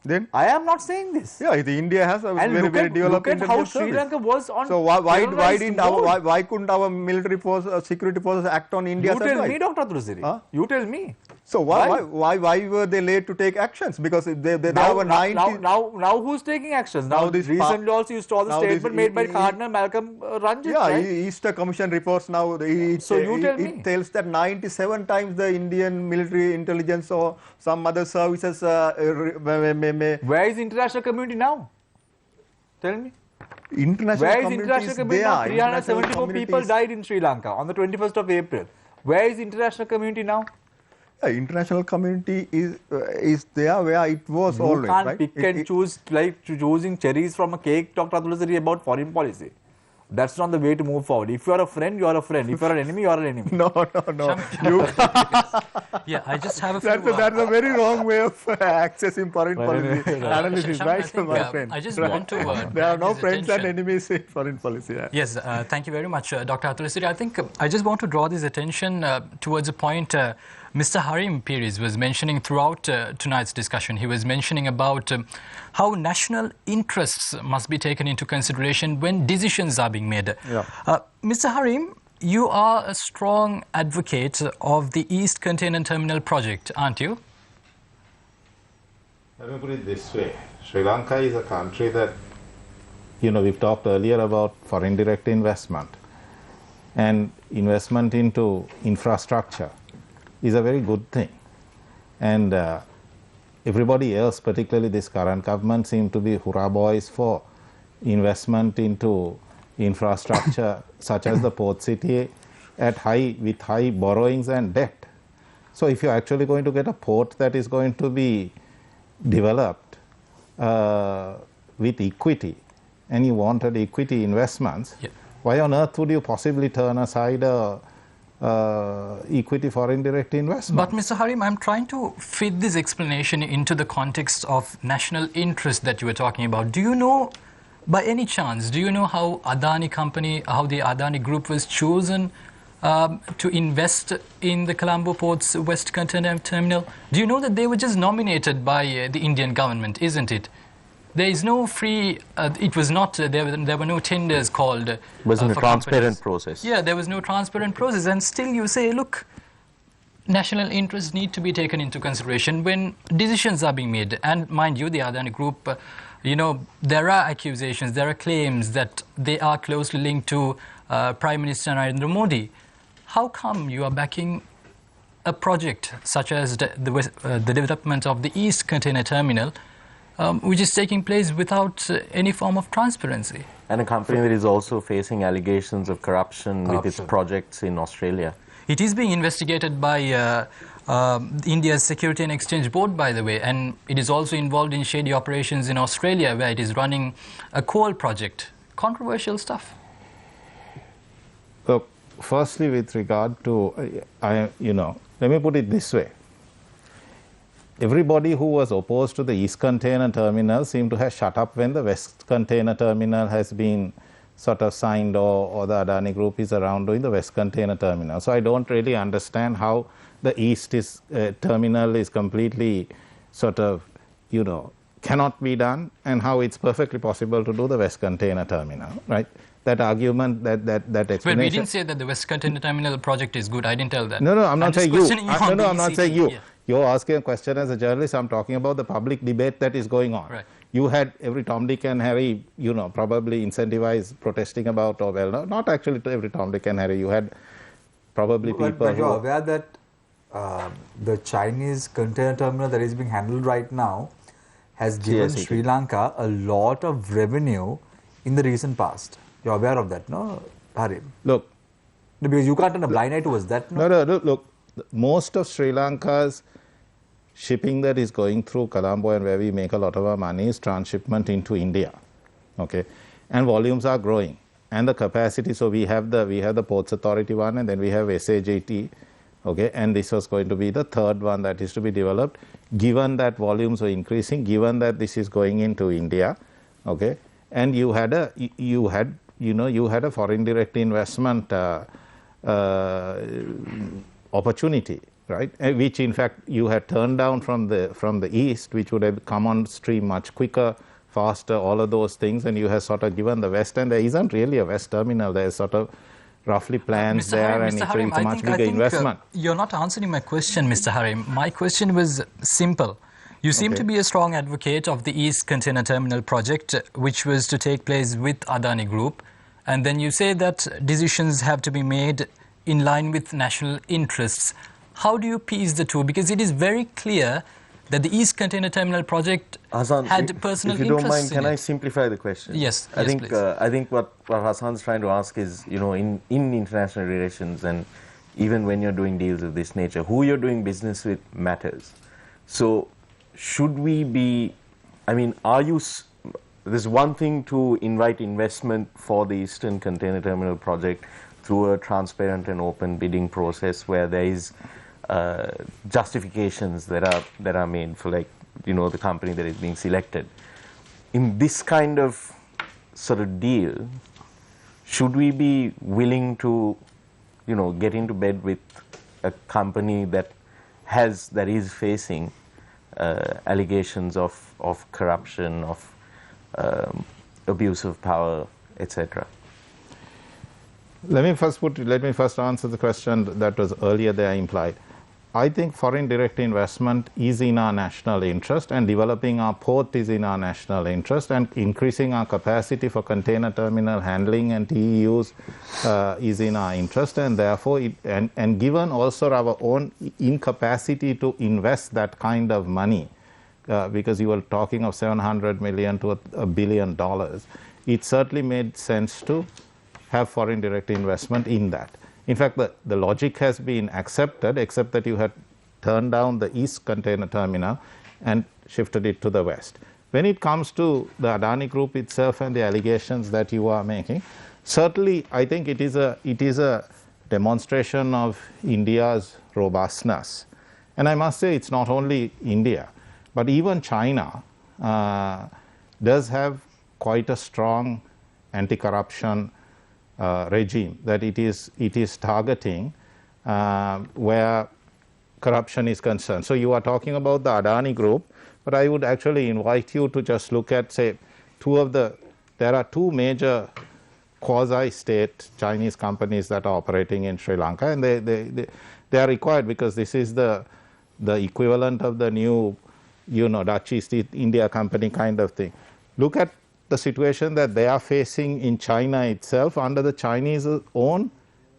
Then I am not saying this. Yeah, India has a very developed intelligence. Look at how Sri Lanka was on. So why couldn't our military force, security forces act on India's advice? You tell me, Dr. Tulasiri. Huh? You tell me. So why were they late to take actions? Because they now, now who's taking actions? Now recently also you saw the statement made by Cardinal Malcolm Ranjit. Yeah, right? Easter Commission reports now. It tells that 97 times the Indian military intelligence or some other services. Where is the international community now? Tell me. Where is international community now? 374 people died in Sri Lanka on the 21st of April. Where is the international community now? The international community is there where it was always. You can't pick and choose, like choosing cherries from a cake, Dr. Tulasiri, about foreign policy. That's not the way to move forward. If you are a friend, you are a friend. If you are an enemy, you are an enemy. No. Yeah, I just have a few... That's a very wrong way of accessing foreign policy analysis, right, my friend? I just want to... there are no friends and enemies in foreign policy. Yeah. Yes, thank you very much, Dr. Atulasiri. I think I just want to draw this attention towards a point Mr. Harim Pires was mentioning throughout tonight's discussion. He was mentioning about how national interests must be taken into consideration when decisions are being made. Yeah. Mr. Harim, you are a strong advocate of the East Container Terminal project, aren't you? Let me put it this way. Sri Lanka is a country that, we've talked earlier about foreign direct investment, and investment into infrastructure is a very good thing. And everybody else, particularly this current government, seem to be hurrah boys for investment into infrastructure such as the port city with high borrowings and debt. So if you're actually going to get a port that is going to be developed with equity, and you wanted equity investments, why on earth would you possibly turn aside equity foreign direct investment? But Mr. Harim, I'm trying to fit this explanation into the context of national interest that you were talking about. Do you know, by any chance, how Adani company, how the Adani group was chosen to invest in the Colombo Port's West Container Terminal? Do you know that they were just nominated by the Indian government, isn't it? There is no free, it was not, there were no tenders called. It wasn't a transparent process. Yeah, there was no transparent process, and still you say, look, national interests need to be taken into consideration when decisions are being made. And mind you, the Adani Group, there are accusations, there are claims that they are closely linked to Prime Minister Narendra Modi. How come you are backing a project such as the development of the East Container Terminal, which is taking place without any form of transparency? And a company that is also facing allegations of corruption with its projects in Australia. It is being investigated by India's Security and Exchange Board, by the way, and it is also involved in shady operations in Australia, where it is running a coal project. Controversial stuff. Look, firstly, with regard to, let me put it this way. Everybody who was opposed to the East Container Terminal seemed to have shut up when the West Container Terminal has been sort of signed, or the Adani Group is around doing the West Container Terminal. So I don't really understand how the East terminal is completely sort of, cannot be done, and how it's perfectly possible to do the West Container Terminal, right? That argument, that explanation. Well, we didn't say that the West Container Terminal project is good. I didn't tell that. No, I'm not saying you. I'm not saying you. Yeah. You're asking a question as a journalist. I'm talking about the public debate that is going on. Right. You had every Tom, Dick and Harry, probably incentivized protesting about, or well, not actually to every Tom, Dick and Harry. You had probably people But who... you're aware that the Chinese container terminal that is being handled right now has given Sri Lanka a lot of revenue in the recent past. You're aware of that, no, Harim? Look. No, because you can't turn a blind eye towards that, no? No, look. Most of Sri Lanka's shipping that is going through Colombo, and where we make a lot of our money, is transshipment into India, okay? And volumes are growing, and the capacity. So we have the Ports Authority one, and then we have SAGT, okay? And this was going to be the third one that is to be developed. Given that volumes are increasing, given that this is going into India, okay? And you had a foreign direct investment opportunity, right? Which in fact you had turned down from the East, which would have come on stream much quicker, faster, all of those things, and you have sort of given the West, and there isn't really a West terminal. There's sort of roughly plans there, and it's a much bigger investment. You're not answering my question, Mr. Harim. My question was simple. You seem to be a strong advocate of the East Container Terminal project, which was to take place with Adani Group, and then you say that decisions have to be made in line with national interests. How do you piece the two? Because it is very clear that the East Container Terminal project Hassan, had personal interests. If you don't mind, can I simplify the question? Yes, I think please. I think what Hassan's trying to ask is, in international relations, and even when you're doing deals of this nature, who you're doing business with matters. So should we be, there's one thing to invite investment for the Eastern Container Terminal project through a transparent and open bidding process where there is justifications that are made for, like, the company that is being selected. In this kind of sort of deal, should we be willing to, get into bed with a company that is facing allegations of corruption, of abuse of power, etc.? Let me first answer the question that was earlier there implied. I think foreign direct investment is in our national interest, and developing our port is in our national interest, and increasing our capacity for container terminal handling and TEUs is in our interest, and therefore, and given also our own incapacity to invest that kind of money, because you were talking of $700 million to $1 billion, it certainly made sense to have foreign direct investment in that. In fact, the logic has been accepted, except that you had turned down the East Container Terminal and shifted it to the West. When it comes to the Adani Group itself and the allegations that you are making, certainly I think it is a demonstration of India's robustness. And I must say, it's not only India, but even China does have quite a strong anti-corruption regime that it is targeting where corruption is concerned. So you are talking about the Adani Group, but I would actually invite you to just look at, say, there are two major quasi-state Chinese companies that are operating in Sri Lanka, and they are required because this is the equivalent of the new, Dutch East India Company kind of thing. Look at the situation that they are facing in China itself under the Chinese own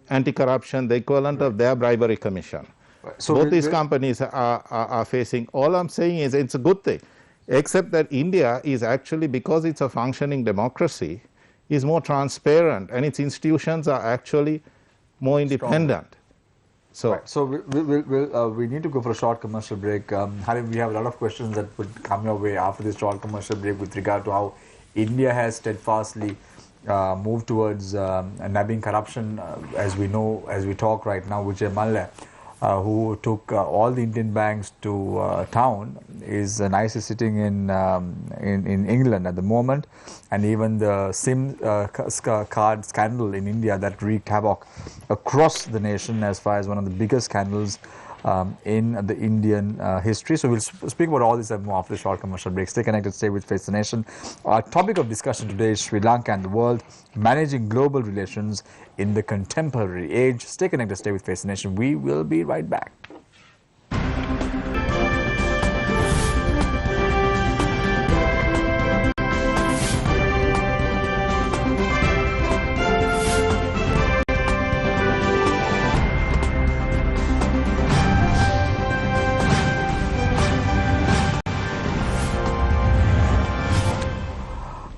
anti-corruption, the equivalent of their bribery commission. So both these companies are facing. All I'm saying is it's a good thing, except that India is actually, because it's a functioning democracy, is more transparent and its institutions are actually more independent. So, right. So we need to go for a short commercial break. Harim, we have a lot of questions that would come your way after this short commercial break with regard to how India has steadfastly moved towards nabbing corruption. As we know, as we talk right now, Vijay Mallya, who took all the Indian banks to town, is nicely sitting in England at the moment, and even the SIM card scandal in India that wreaked havoc across the nation as far as one of the biggest scandals in the Indian history. So we'll speak about all this and more after the short commercial break. Stay connected, stay with Face the Nation. Our topic of discussion today is Sri Lanka and the world, managing global relations in the contemporary age. Stay connected, stay with Face the Nation. We will be right back.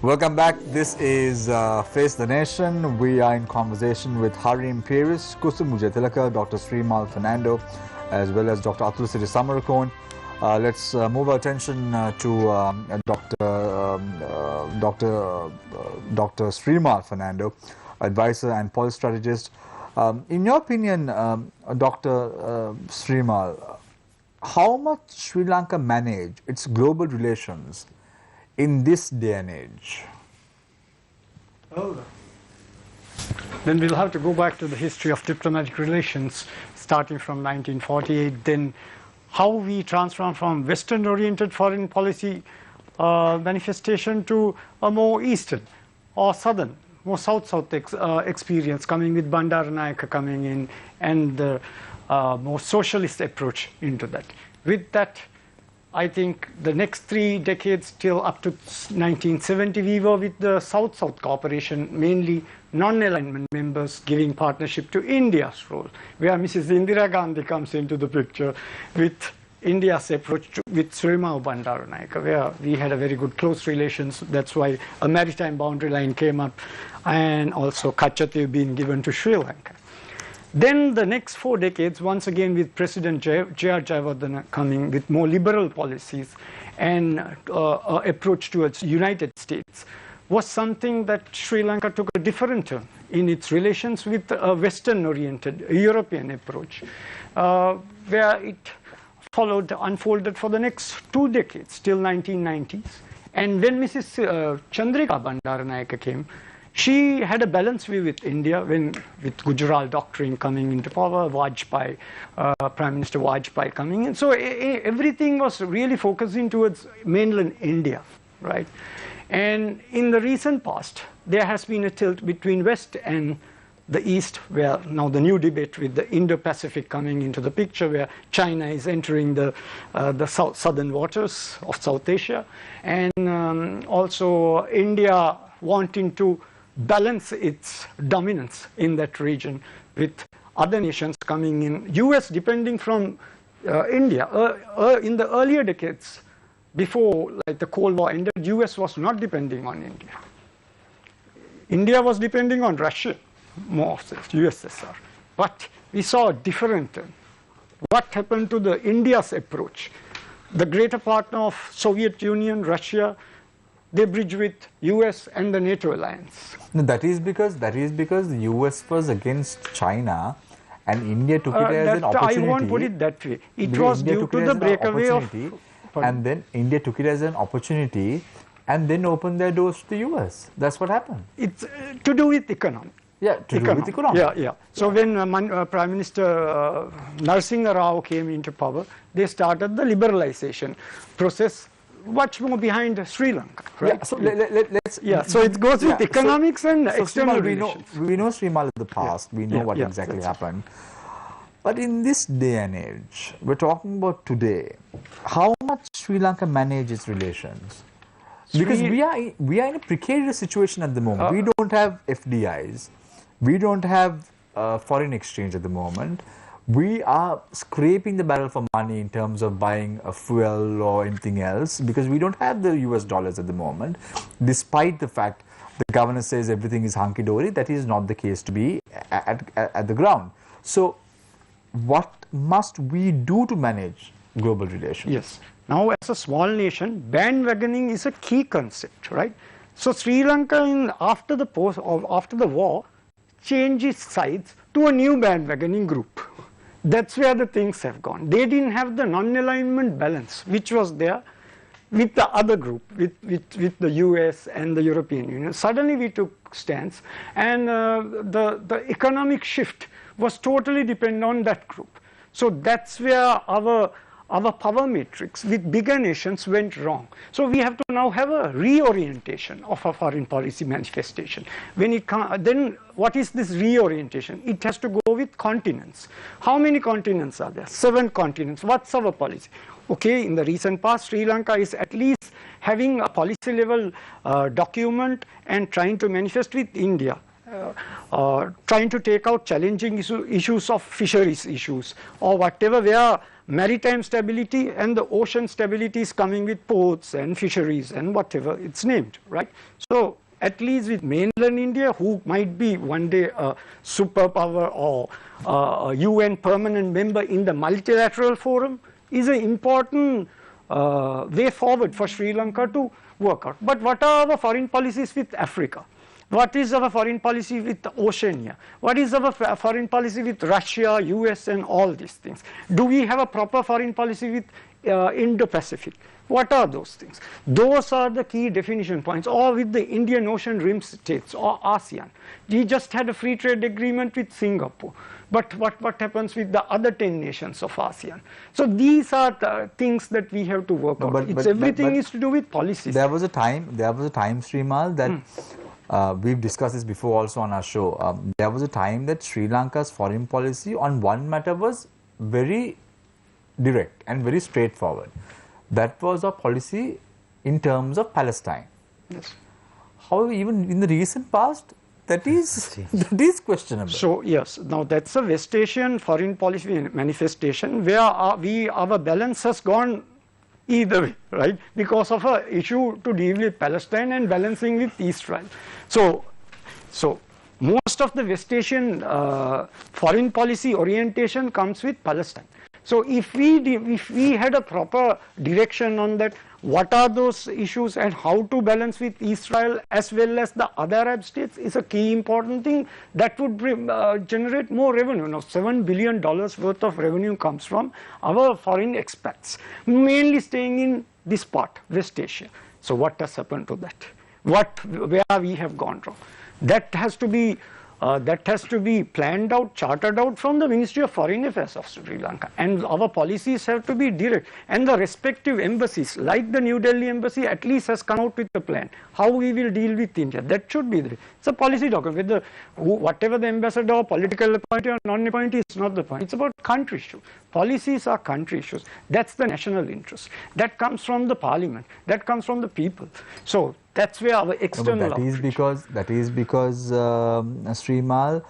Welcome back. This is Face the Nation. We are in conversation with Harim Peiris, Kusum Mujatilaka, Dr. Srimal Fernando, as well as Dr. Atul Siri Samarakon. Let's move our attention to Dr. Srimal Fernando, advisor and policy strategist. In your opinion, Dr. Srimal, how much Sri Lanka manage its global relations in this day and age? Well, then we'll have to go back to the history of diplomatic relations starting from 1948, then how we transform from Western-oriented foreign policy manifestation to a more Eastern or Southern, more South-South experience, coming with Bandaranaike coming in, and the more socialist approach into that. With that, I think the next 3 decades till up to 1970, we were with the South-South cooperation, mainly non-alignment members giving partnership to India's role, where Mrs. Indira Gandhi comes into the picture with India's approach with Srimal Bandaranaike, where we had a very good close relations. That's why a maritime boundary line came up, and also Kachati being given to Sri Lanka. Then the next 4 decades, once again with President J.R. Jayawardena coming with more liberal policies and approach towards United States, was something that Sri Lanka took a different turn in its relations with a Western-oriented European approach, where it unfolded for the next 2 decades, till 1990s. And when Mrs. Chandrika Bandaranaike came, she had a balanced view with India with Gujarat Doctrine coming into power, Vajpayee, Prime Minister Vajpayee coming in. So everything was really focusing towards mainland India, right? And in the recent past, there has been a tilt between West and the East, where now the new debate with the Indo-Pacific coming into the picture, where China is entering the southern waters of South Asia, and also India wanting to balance its dominance in that region with other nations coming in. US depending from India. In the earlier decades, before like the Cold War ended, US was not depending on India. India was depending on Russia, more of the USSR. But we saw a different turn. What happened to the India's approach? The greater partner of Soviet Union, Russia, they bridge with US and the NATO alliance. No, that is because the US was against China, and India took it as an opportunity. I won't put it that way. It was due to the breakaway of. And then India took it as an opportunity, and then opened their doors to the US. That's what happened. It's to do with economy. Yeah, to do with economy. Yeah. So when Prime Minister Narasimha Rao came into power, they started the liberalization process, much more behind Sri Lanka, right? Yeah, so let's. Yeah, so it goes with economics and external relations. We know Srimal in the past. We know what exactly happened. But in this day and age, we're talking about today, how much Sri Lanka manages relations? Because we are in a precarious situation at the moment. We don't have FDIs. We don't have foreign exchange at the moment. We are scraping the barrel for money in terms of buying a fuel or anything else because we don't have the US dollars at the moment. Despite the fact the governor says everything is hunky-dory, that is not the case to be at the ground. So what must we do to manage global relations? Yes. Now, as a small nation, bandwagoning is a key concept, right? So Sri Lanka, after the war, changed its sides to a new bandwagoning group. That's where the things have gone. They didn't have the non-alignment balance, which was there with the other group, with the US and the European Union. Suddenly we took stance, and the economic shift was totally dependent on that group. So that's where our power matrix with bigger nations went wrong. So we have to now have a reorientation of our foreign policy manifestation. Then what is this reorientation? It has to go with continents. How many continents are there? 7 continents. What's our policy? Okay, in the recent past, Sri Lanka is at least having a policy level document and trying to manifest with India. Trying to take out challenging issues of fisheries issues or whatever, where maritime stability and the ocean stability is coming with ports and fisheries and whatever it's named, right? So at least with mainland India, who might be one day a superpower or a UN permanent member in the multilateral forum, is an important way forward for Sri Lanka to work out. But what are our foreign policies with Africa? What is our foreign policy with Oceania? What is our foreign policy with Russia, US, and all these things? Do we have a proper foreign policy with Indo-Pacific? What are those things? Those are the key definition points, or with the Indian Ocean Rim states or ASEAN. We just had a free trade agreement with Singapore. But what happens with the other 10 nations of ASEAN? So these are the things that we have to work out. Everything is to do with policies. There was a time, Srimal, that we've discussed this before also on our show. There was a time that Sri Lanka's foreign policy on one matter was very direct and very straightforward. That was our policy in terms of Palestine. Yes. However, even in the recent past, that is questionable. So yes, now that's a West Asian foreign policy manifestation where our balance has gone either way, right? Because of an issue to deal with Palestine and balancing with Israel. So most of the West Asian foreign policy orientation comes with Palestine. So if we had a proper direction on that, what are those issues and how to balance with Israel as well as the other Arab states is a key important thing that would generate more revenue. Now $7 billion worth of revenue comes from our foreign expats, mainly staying in this part, West Asia. So what has happened to that? Where we have gone wrong? That has to be planned out, chartered out from the Ministry of Foreign Affairs of Sri Lanka, and our policies have to be direct, and the respective embassies like the New Delhi embassy at least has come out with a plan how we will deal with India. That should be there. It's a policy document. Whatever the ambassador or political appointee or non-appointee is not the point. It's about country issues. Policies are country issues. That's the national interest. That comes from the parliament. That comes from the people. So that's where our external that is because Srimal,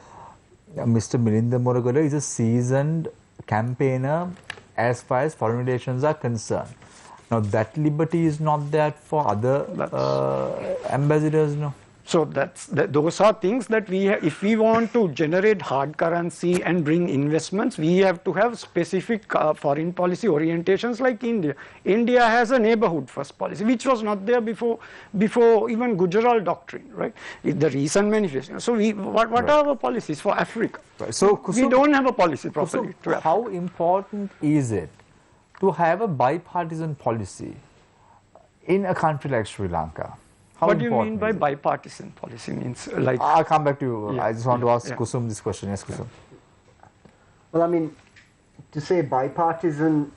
Mr. Milinda Moragula is a seasoned campaigner as far as foreign relations are concerned. Now that liberty is not there for other ambassadors, no? So those are things that if we want to generate hard currency and bring investments, we have to have specific foreign policy orientations like India. India has a neighborhood first policy, which was not there before even Gujarat Doctrine, right? The recent manifesto. So what are our policies for Africa? Right. So we don't have a policy properly. So how important is it to have a bipartisan policy in a country like Sri Lanka? What do you mean by bipartisan policy? Means like I'll come back to you. Yeah, I just want to ask Kusum this question. Yes, Kusum. Well, I mean, to say bipartisan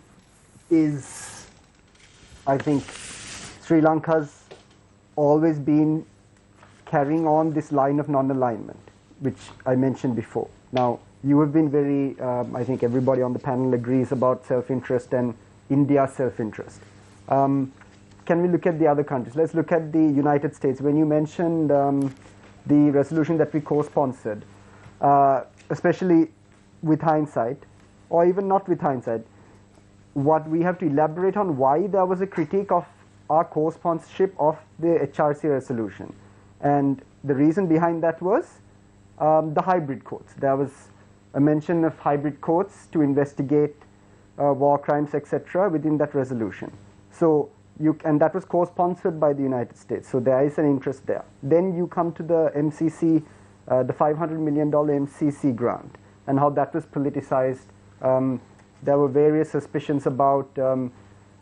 is, I think, Sri Lanka's always been carrying on this line of non-alignment, which I mentioned before. Now, you have been very, I think everybody on the panel agrees about self-interest and India's self-interest. Can we look at the other countries? Let's look at the United States. When you mentioned the resolution that we co-sponsored, especially with hindsight, or even not with hindsight, what we have to elaborate on why there was a critique of our co-sponsorship of the HRC resolution. And the reason behind that was the hybrid courts. There was a mention of hybrid courts to investigate war crimes, etc., within that resolution. So and that was co-sponsored by the United States. So there is an interest there. Then you come to the MCC, the $500 million MCC grant, and how that was politicized. There were various suspicions about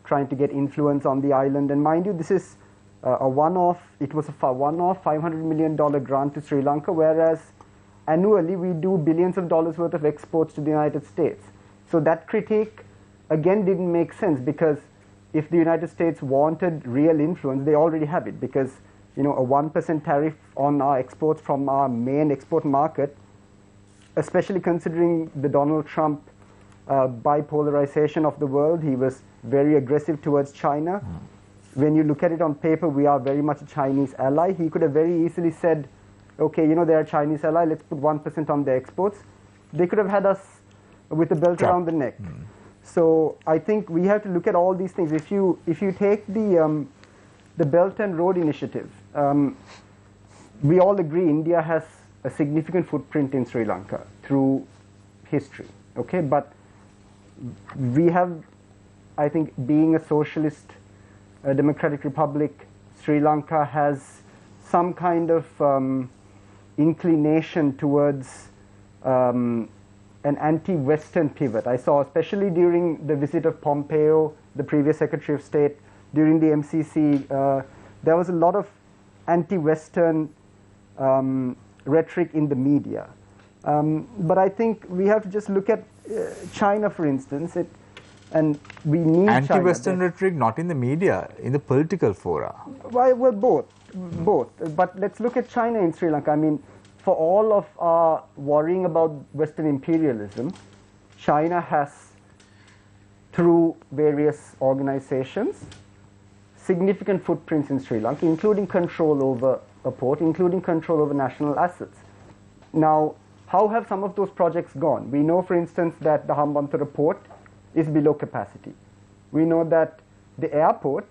trying to get influence on the island. And mind you, this is a one-off. It was a one-off $500 million grant to Sri Lanka, whereas annually we do billions of dollars worth of exports to the United States. So that critique, again, didn't make sense, because if the United States wanted real influence, they already have it, because a 1% tariff on our exports from our main export market, especially considering the Donald Trump bipolarization of the world. He was very aggressive towards China. When you look at it on paper, we are very much a Chinese ally. He could have very easily said, okay, they're a Chinese ally, let's put 1% on their exports. They could have had us with a belt around the neck. So I think we have to look at all these things. If you take the Belt and Road Initiative, we all agree India has a significant footprint in Sri Lanka through history. Okay, but we have, I think, being a socialist, democratic republic, Sri Lanka has some kind of inclination towards an anti-Western pivot. I saw, especially during the visit of Pompeo, the previous Secretary of State, during the MCC, there was a lot of anti-Western rhetoric in the media. But I think we have to just look at China, for instance, and we need anti-Western rhetoric, not in the media, in the political fora. Well, both. But let's look at China in Sri Lanka. I mean, for all of our worrying about Western imperialism, China has, through various organizations, significant footprints in Sri Lanka, including control over a port, including control over national assets. Now, how have some of those projects gone? We know, for instance, that the Hambantota port is below capacity. We know that the airport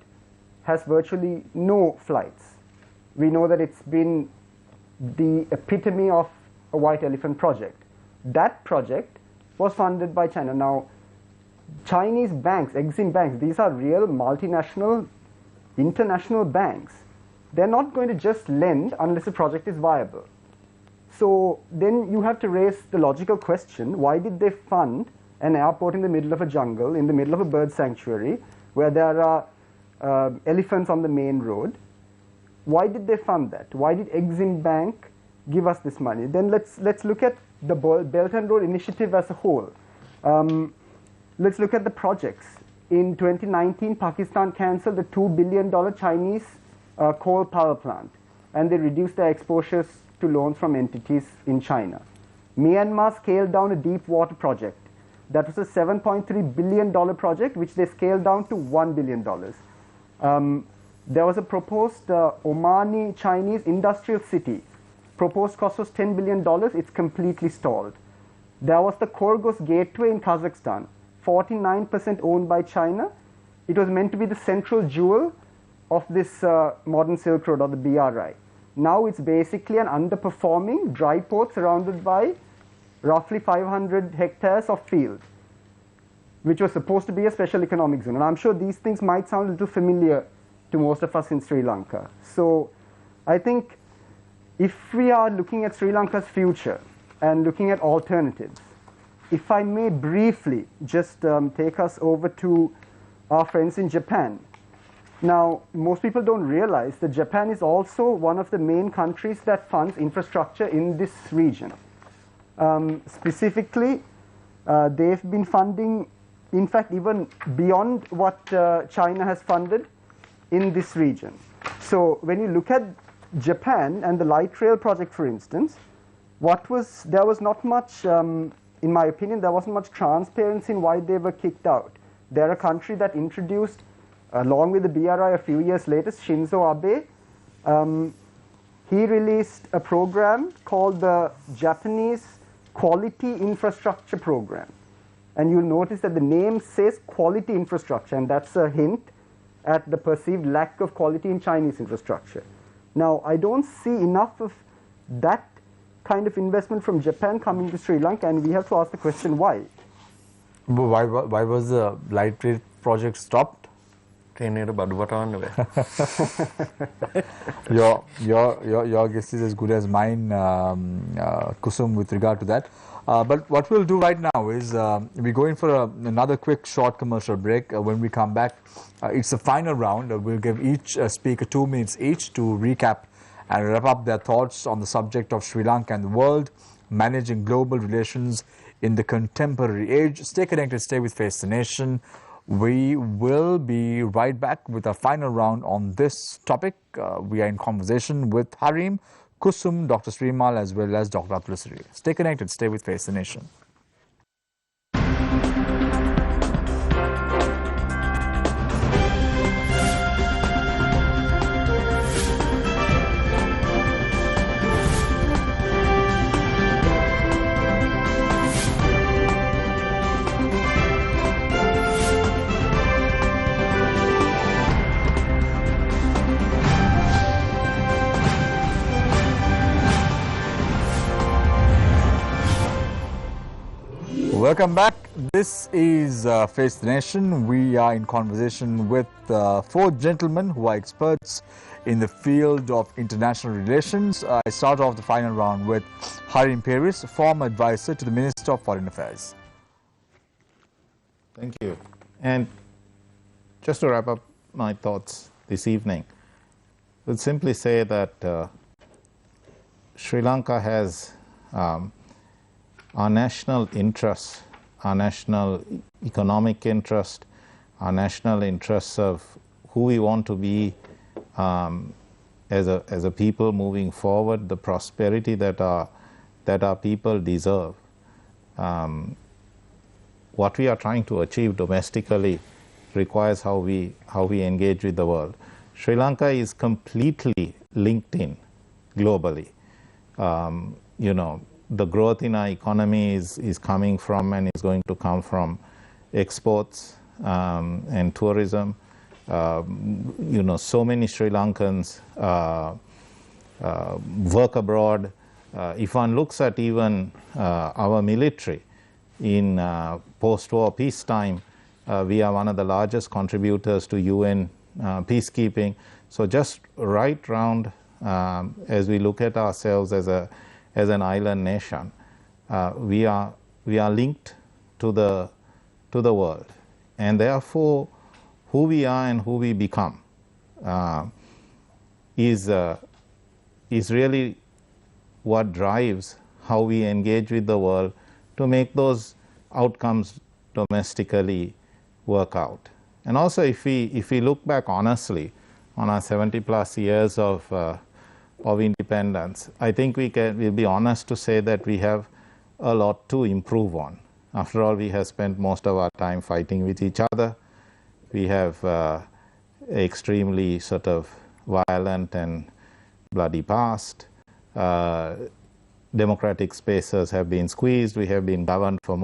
has virtually no flights. We know that it's been the epitome of a white elephant project. That project was funded by China. Now, Chinese banks, Exim banks, these are real multinational, international banks. They're not going to just lend unless the project is viable. So then you have to raise the logical question, why did they fund an airport in the middle of a jungle, in the middle of a bird sanctuary, where there are elephants on the main road? Why did they fund that? Why did Exim Bank give us this money? Then let's look at the Belt and Road Initiative as a whole. Let's look at the projects. In 2019, Pakistan cancelled a $2 billion Chinese coal power plant, and they reduced their exposures to loans from entities in China. Myanmar scaled down a deep water project. That was a $7.3 billion project, which they scaled down to $1 billion. There was a proposed Omani Chinese industrial city. Proposed cost was $10 billion. It's completely stalled. There was the Korgos Gateway in Kazakhstan, 49% owned by China. It was meant to be the central jewel of this modern Silk Road, or the BRI. Now it's basically an underperforming dry port surrounded by roughly 500 hectares of field, which was supposed to be a special economic zone. And I'm sure these things might sound a little familiar to most of us in Sri Lanka. So I think if we are looking at Sri Lanka's future and looking at alternatives, if I may briefly just take us over to our friends in Japan. Now, most people don't realize that Japan is also one of the main countries that funds infrastructure in this region. Specifically, they've been funding, in fact, even beyond what China has funded in this region. So when you look at Japan and the light rail project, for instance, there was not much in my opinion, there wasn't much transparency in why they were kicked out. They're a country that introduced, along with the BRI a few years later, Shinzo Abe. He released a program called the Japanese Quality Infrastructure Program. And you'll notice that the name says quality infrastructure, and that's a hint at the perceived lack of quality in Chinese infrastructure. Now, I don't see enough of that kind of investment from Japan coming to Sri Lanka, and we have to ask the question why. Why was the light rail project stopped? Your guess is as good as mine, Kusum, with regard to that. But what we'll do right now is we go in for another quick short commercial break. When we come back, it's the final round. We'll give each speaker 2 minutes each to recap and wrap up their thoughts on the subject of Sri Lanka and the world, managing global relations in the contemporary age. Stay connected, stay with Face the Nation. We will be right back with a final round on this topic. We are in conversation with Harim, Kusum, Dr. Srimal, as well as Dr. Atul. Stay connected, stay with Face the Nation. Welcome back. This is Face the Nation. We are in conversation with 4 gentlemen who are experts in the field of international relations. I start off the final round with Harim Paris, former advisor to the Minister of Foreign Affairs. Thank you. And just to wrap up my thoughts this evening, I would simply say that Sri Lanka has our national interests, our national economic interest, our national interests of who we want to be as a people moving forward, the prosperity that our people deserve. What we are trying to achieve domestically requires how we engage with the world. Sri Lanka is completely linked in globally. The growth in our economy is coming from and is going to come from exports and tourism. So many Sri Lankans work abroad. If one looks at even our military in post-war peacetime, we are one of the largest contributors to UN peacekeeping. So just right round, as we look at ourselves as an island nation, we are linked to the world, and therefore who we are and who we become is really what drives how we engage with the world to make those outcomes domestically work out. And also, if we look back honestly on our 70+ years of independence, I think we'll be honest to say that we have a lot to improve on. After all, we have spent most of our time fighting with each other. We have extremely sort of violent and bloody past. Democratic spaces have been squeezed. We have been governed for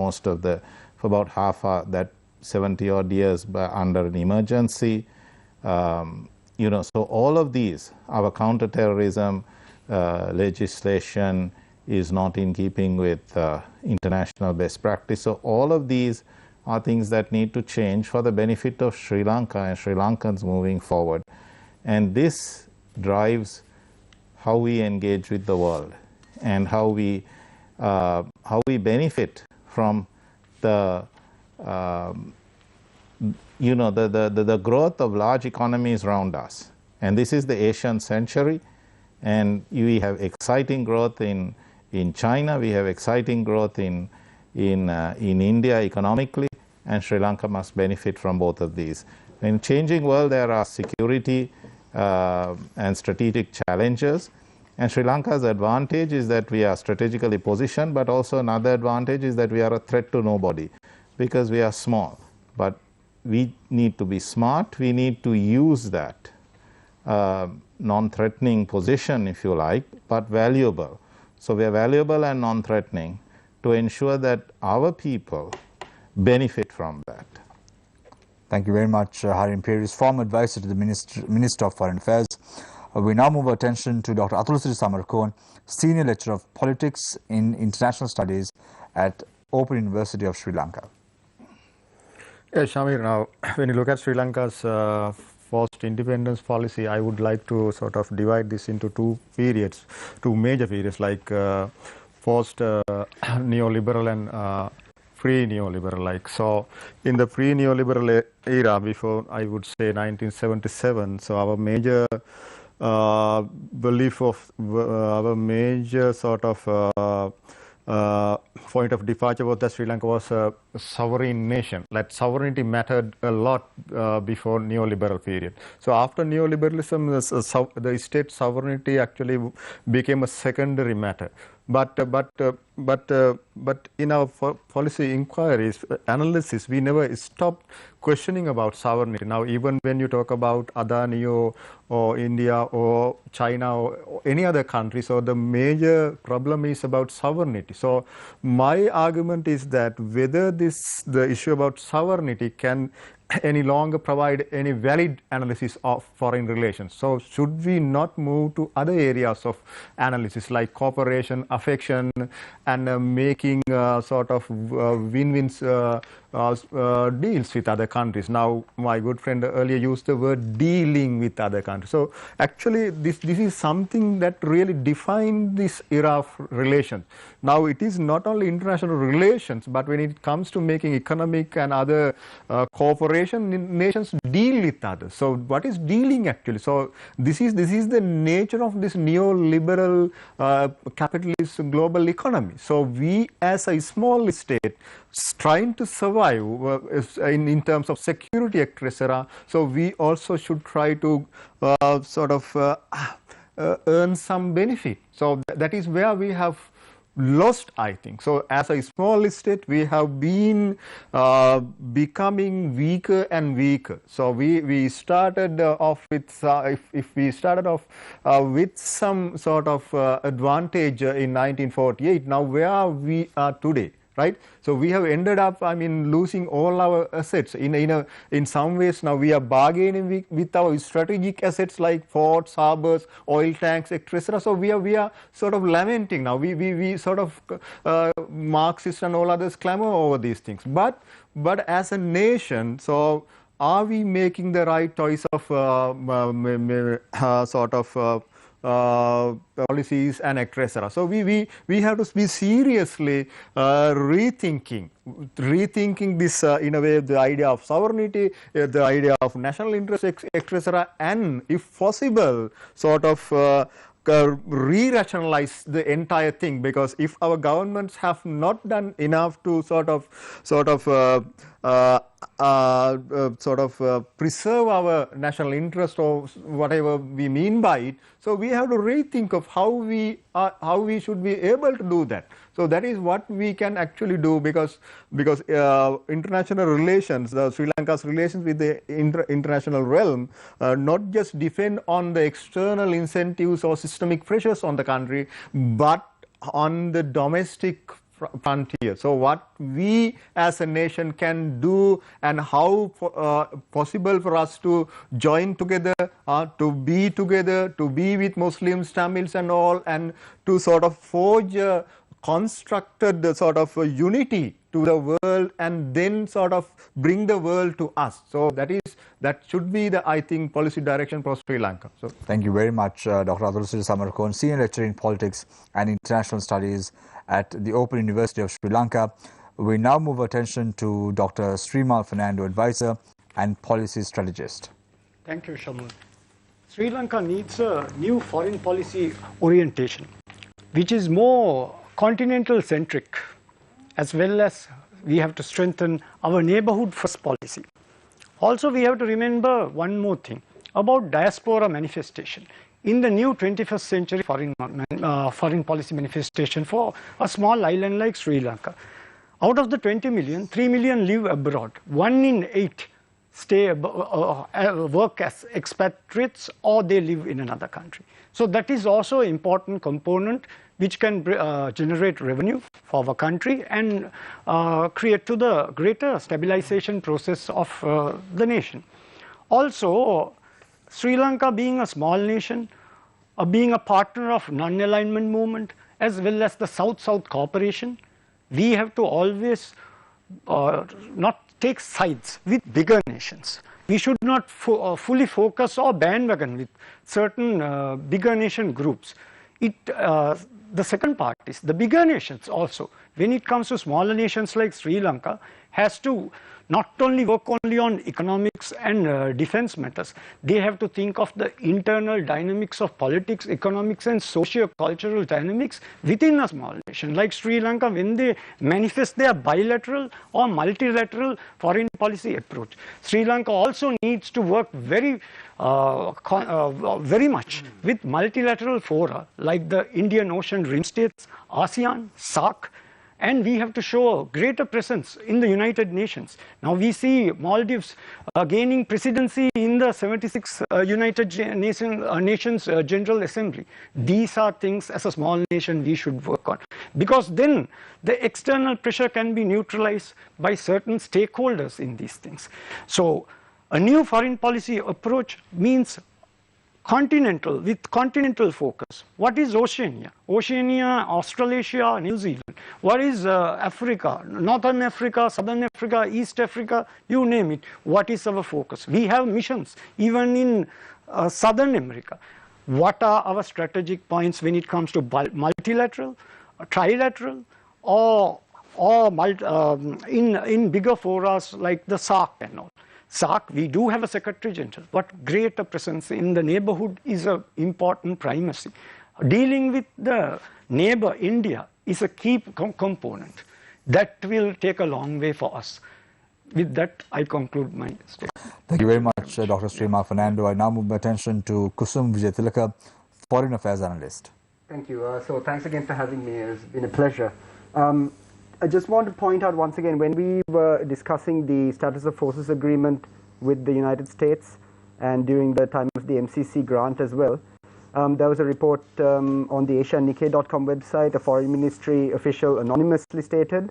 about half that 70-odd years under an emergency. So all of these, our counterterrorism legislation is not in keeping with international best practice. So all of these are things that need to change for the benefit of Sri Lanka and Sri Lankans moving forward. And this drives how we engage with the world and how we benefit from the the growth of large economies around us. And this is the Asian century, and we have exciting growth in China, we have exciting growth in India economically, and Sri Lanka must benefit from both of these. In a changing world, there are security and strategic challenges, And Sri Lanka's advantage is that we are strategically positioned, but also another advantage is that we are a threat to nobody because we are small. But we need to be smart. We need to use that non-threatening position, if you like, but valuable. So we are valuable and non-threatening to ensure that our people benefit from that. Thank you very much, Harim Peris, former advisor to the Minister of Foreign Affairs. We now move our attention to Dr. Athulsiri Samarkon, Senior Lecturer of Politics in International Studies at Open University of Sri Lanka. Yes, Shamir, now when you look at Sri Lanka's post-independence policy, I would like to sort of divide this into two major periods, like post-neoliberal and pre-neoliberal. Like, so in the pre-neoliberal era, before I would say 1977, so our major belief of our major sort of point of departure was that Sri Lanka was a sovereign nation. Like, sovereignty mattered a lot before neoliberal period. So after neoliberalism, the state sovereignty actually became a secondary matter. But in our policy inquiries, analysis, we never stopped questioning about sovereignty. Now, even when you talk about Adani or India or China or any other country, so the major problem is about sovereignty. So my argument is that whether the issue about sovereignty can any longer provide any valid analysis of foreign relations. So should we not move to other areas of analysis like cooperation, affection, and making sort of win-win deals with other countries? Now, my good friend earlier used the word dealing with other countries. So actually this is something that really defined this era of relations. Now, it is not only international relations, but when it comes to making economic and other cooperation, nations deal with others. So what is dealing actually? So this is the nature of this neoliberal capitalist global economy. So we as a small state trying to survive in terms of security, etc. So we also should try to sort of earn some benefit. So that is where we have lost, I think. So as a small state, we have been becoming weaker and weaker. So we started off with, if we started off with some sort of advantage in 1948, now where we are today, right? So we have ended up, I mean, losing all our assets. In some ways now we are bargaining with our strategic assets like ports, harbors, oil tanks, etc. So we are sort of lamenting now. We sort of Marxists and all others clamor over these things. But as a nation, so are we making the right choice of sort of policies and etc. So we have to be seriously rethinking this in a way, the idea of sovereignty, the idea of national interest, etc. And if possible, sort of re-rationalize the entire thing, because if our governments have not done enough to sort of preserve our national interest or whatever we mean by it, so we have to rethink of how we should be able to do that. So that is what we can actually do, because international relations, Sri Lanka's relations with the international realm, not just depend on the external incentives or systemic pressures on the country, but on the domestic frontier. So what we as a nation can do, and how possible for us to join together, to be with Muslims, Tamils and all, and to sort of forge a constructed sort of unity to the world, and then sort of bring the world to us. So that should be the, I think, policy direction for Sri Lanka. So thank you very much, Dr. Athulsiri Samarkon, Senior Lecturer in Politics and International Studies at the Open University of Sri Lanka. We now move attention to Dr. Srimal Fernando, Advisor and Policy Strategist. Thank you, Shaman. Sri Lanka needs a new foreign policy orientation, which is more continental centric, as well as we have to strengthen our neighborhood first policy. Also, we have to remember one more thing about diaspora manifestation. in the new 21st century foreign policy manifestation for a small island like Sri Lanka. Out of the 20 million, 3 million live abroad. 1 in 8 stay work as expatriates or they live in another country. So that is also an important component which can generate revenue for our country and create to the greater stabilization process of the nation. Also, Sri Lanka being a small nation, being a partner of non-alignment movement as well as the South-South cooperation, we have to always not take sides with bigger nations. We should not fully focus or bandwagon with certain bigger nation groups. The second part is the bigger nations also, when it comes to smaller nations like Sri Lanka, has to not only work only on economics and defense matters, they have to think of the internal dynamics of politics, economics and socio-cultural dynamics within a small nation. Like Sri Lanka, when they manifest their bilateral or multilateral foreign policy approach, Sri Lanka also needs to work very much with multilateral fora like the Indian Ocean Rim States, ASEAN, SAARC, and we have to show a greater presence in the United Nations. Now we see Maldives gaining presidency in the 76th United Nations General Assembly. These are things as a small nation we should work on, because then the external pressure can be neutralized by certain stakeholders in these things. So a new foreign policy approach means continental, with continental focus. What is Oceania? Oceania, Australasia, New Zealand. What is Africa? Northern Africa, Southern Africa, East Africa, you name it. What is our focus? We have missions even in Southern America. What are our strategic points when it comes to multilateral, trilateral, or in bigger forums like the SAARC and all? SAARC, we do have a Secretary General, but greater presence in the neighborhood is an important primacy. Dealing with the neighbor, India, is a key component. That will take a long way for us. With that, I conclude my statement. Thank you very much, Dr. Srimal Fernando. I now move my attention to Kusum Vijayatilaka, Foreign Affairs Analyst. Thank you. So thanks again for having me. It's been a pleasure. I just want to point out once again, when we were discussing the Status of Forces Agreement with the United States and during the time of the MCC grant as well, there was a report on the AsiaNikkei.com website, a foreign ministry official anonymously stated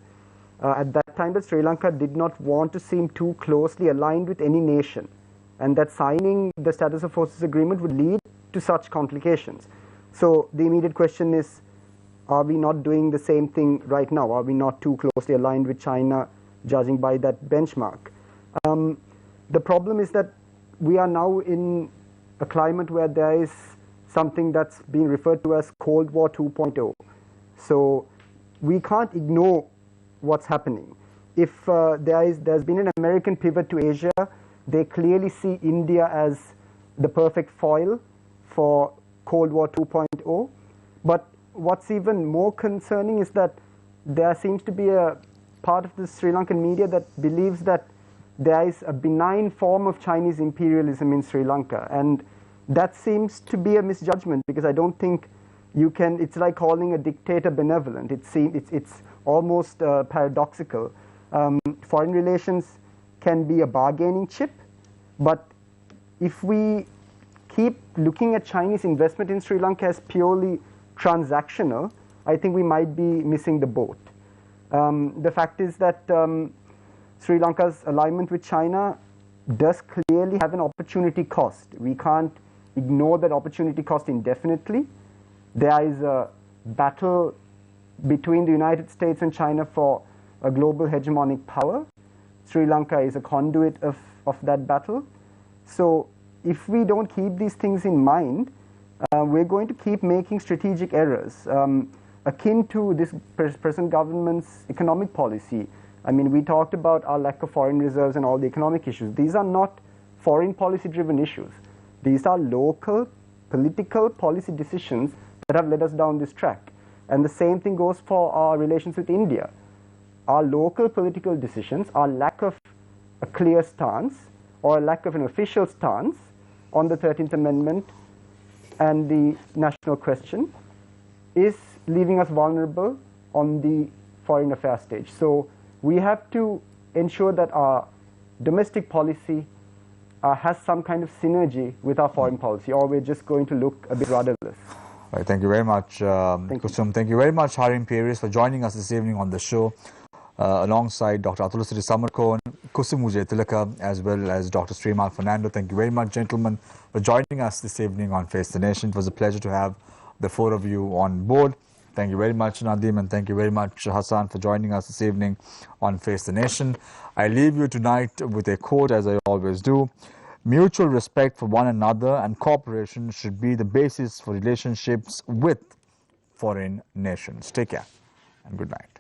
at that time that Sri Lanka did not want to seem too closely aligned with any nation, and that signing the Status of Forces Agreement would lead to such complications. So the immediate question is, are we not doing the same thing right now? Are we not too closely aligned with China, judging by that benchmark? The problem is that we are now in a climate where there is something that's being referred to as Cold War 2.0. So we can't ignore what's happening. If there's been an American pivot to Asia, they clearly see India as the perfect foil for Cold War 2.0. But what's even more concerning is that there seems to be a part of the Sri Lankan media that believes that there is a benign form of Chinese imperialism in Sri Lanka, and that seems to be a misjudgment, because I don't think you can, it's like calling a dictator benevolent. It's almost paradoxical. Foreign relations can be a bargaining chip, but if we keep looking at Chinese investment in Sri Lanka as purely transactional, I think we might be missing the boat. The fact is that Sri Lanka's alignment with China does clearly have an opportunity cost. We can't ignore that opportunity cost indefinitely. There is a battle between the United States and China for a global hegemonic power. Sri Lanka is a conduit of that battle. So if we don't keep these things in mind, we're going to keep making strategic errors akin to this present government's economic policy. I mean, we talked about our lack of foreign reserves and all the economic issues. These are not foreign policy driven issues. These are local political policy decisions that have led us down this track. And the same thing goes for our relations with India. Our local political decisions, our lack of a clear stance or a lack of an official stance on the 13th Amendment and the national question is leaving us vulnerable on the foreign affairs stage. So we have to ensure that our domestic policy has some kind of synergy with our foreign policy, or we're just going to look a bit rudderless. Right, thank you very much, Kusum. Thank you very much, Harim Perius, for joining us this evening on the show, alongside Dr. Athulasiri Samarkon, Kusum Tilaka, as well as Dr. Srimal Fernando. Thank you very much, gentlemen, for joining us this evening on Face the Nation. It was a pleasure to have the four of you on board. Thank you very much, Nadim, and thank you very much, Hassan, for joining us this evening on Face the Nation. I leave you tonight with a quote, as I always do. Mutual respect for one another and cooperation should be the basis for relationships with foreign nations. Take care and good night.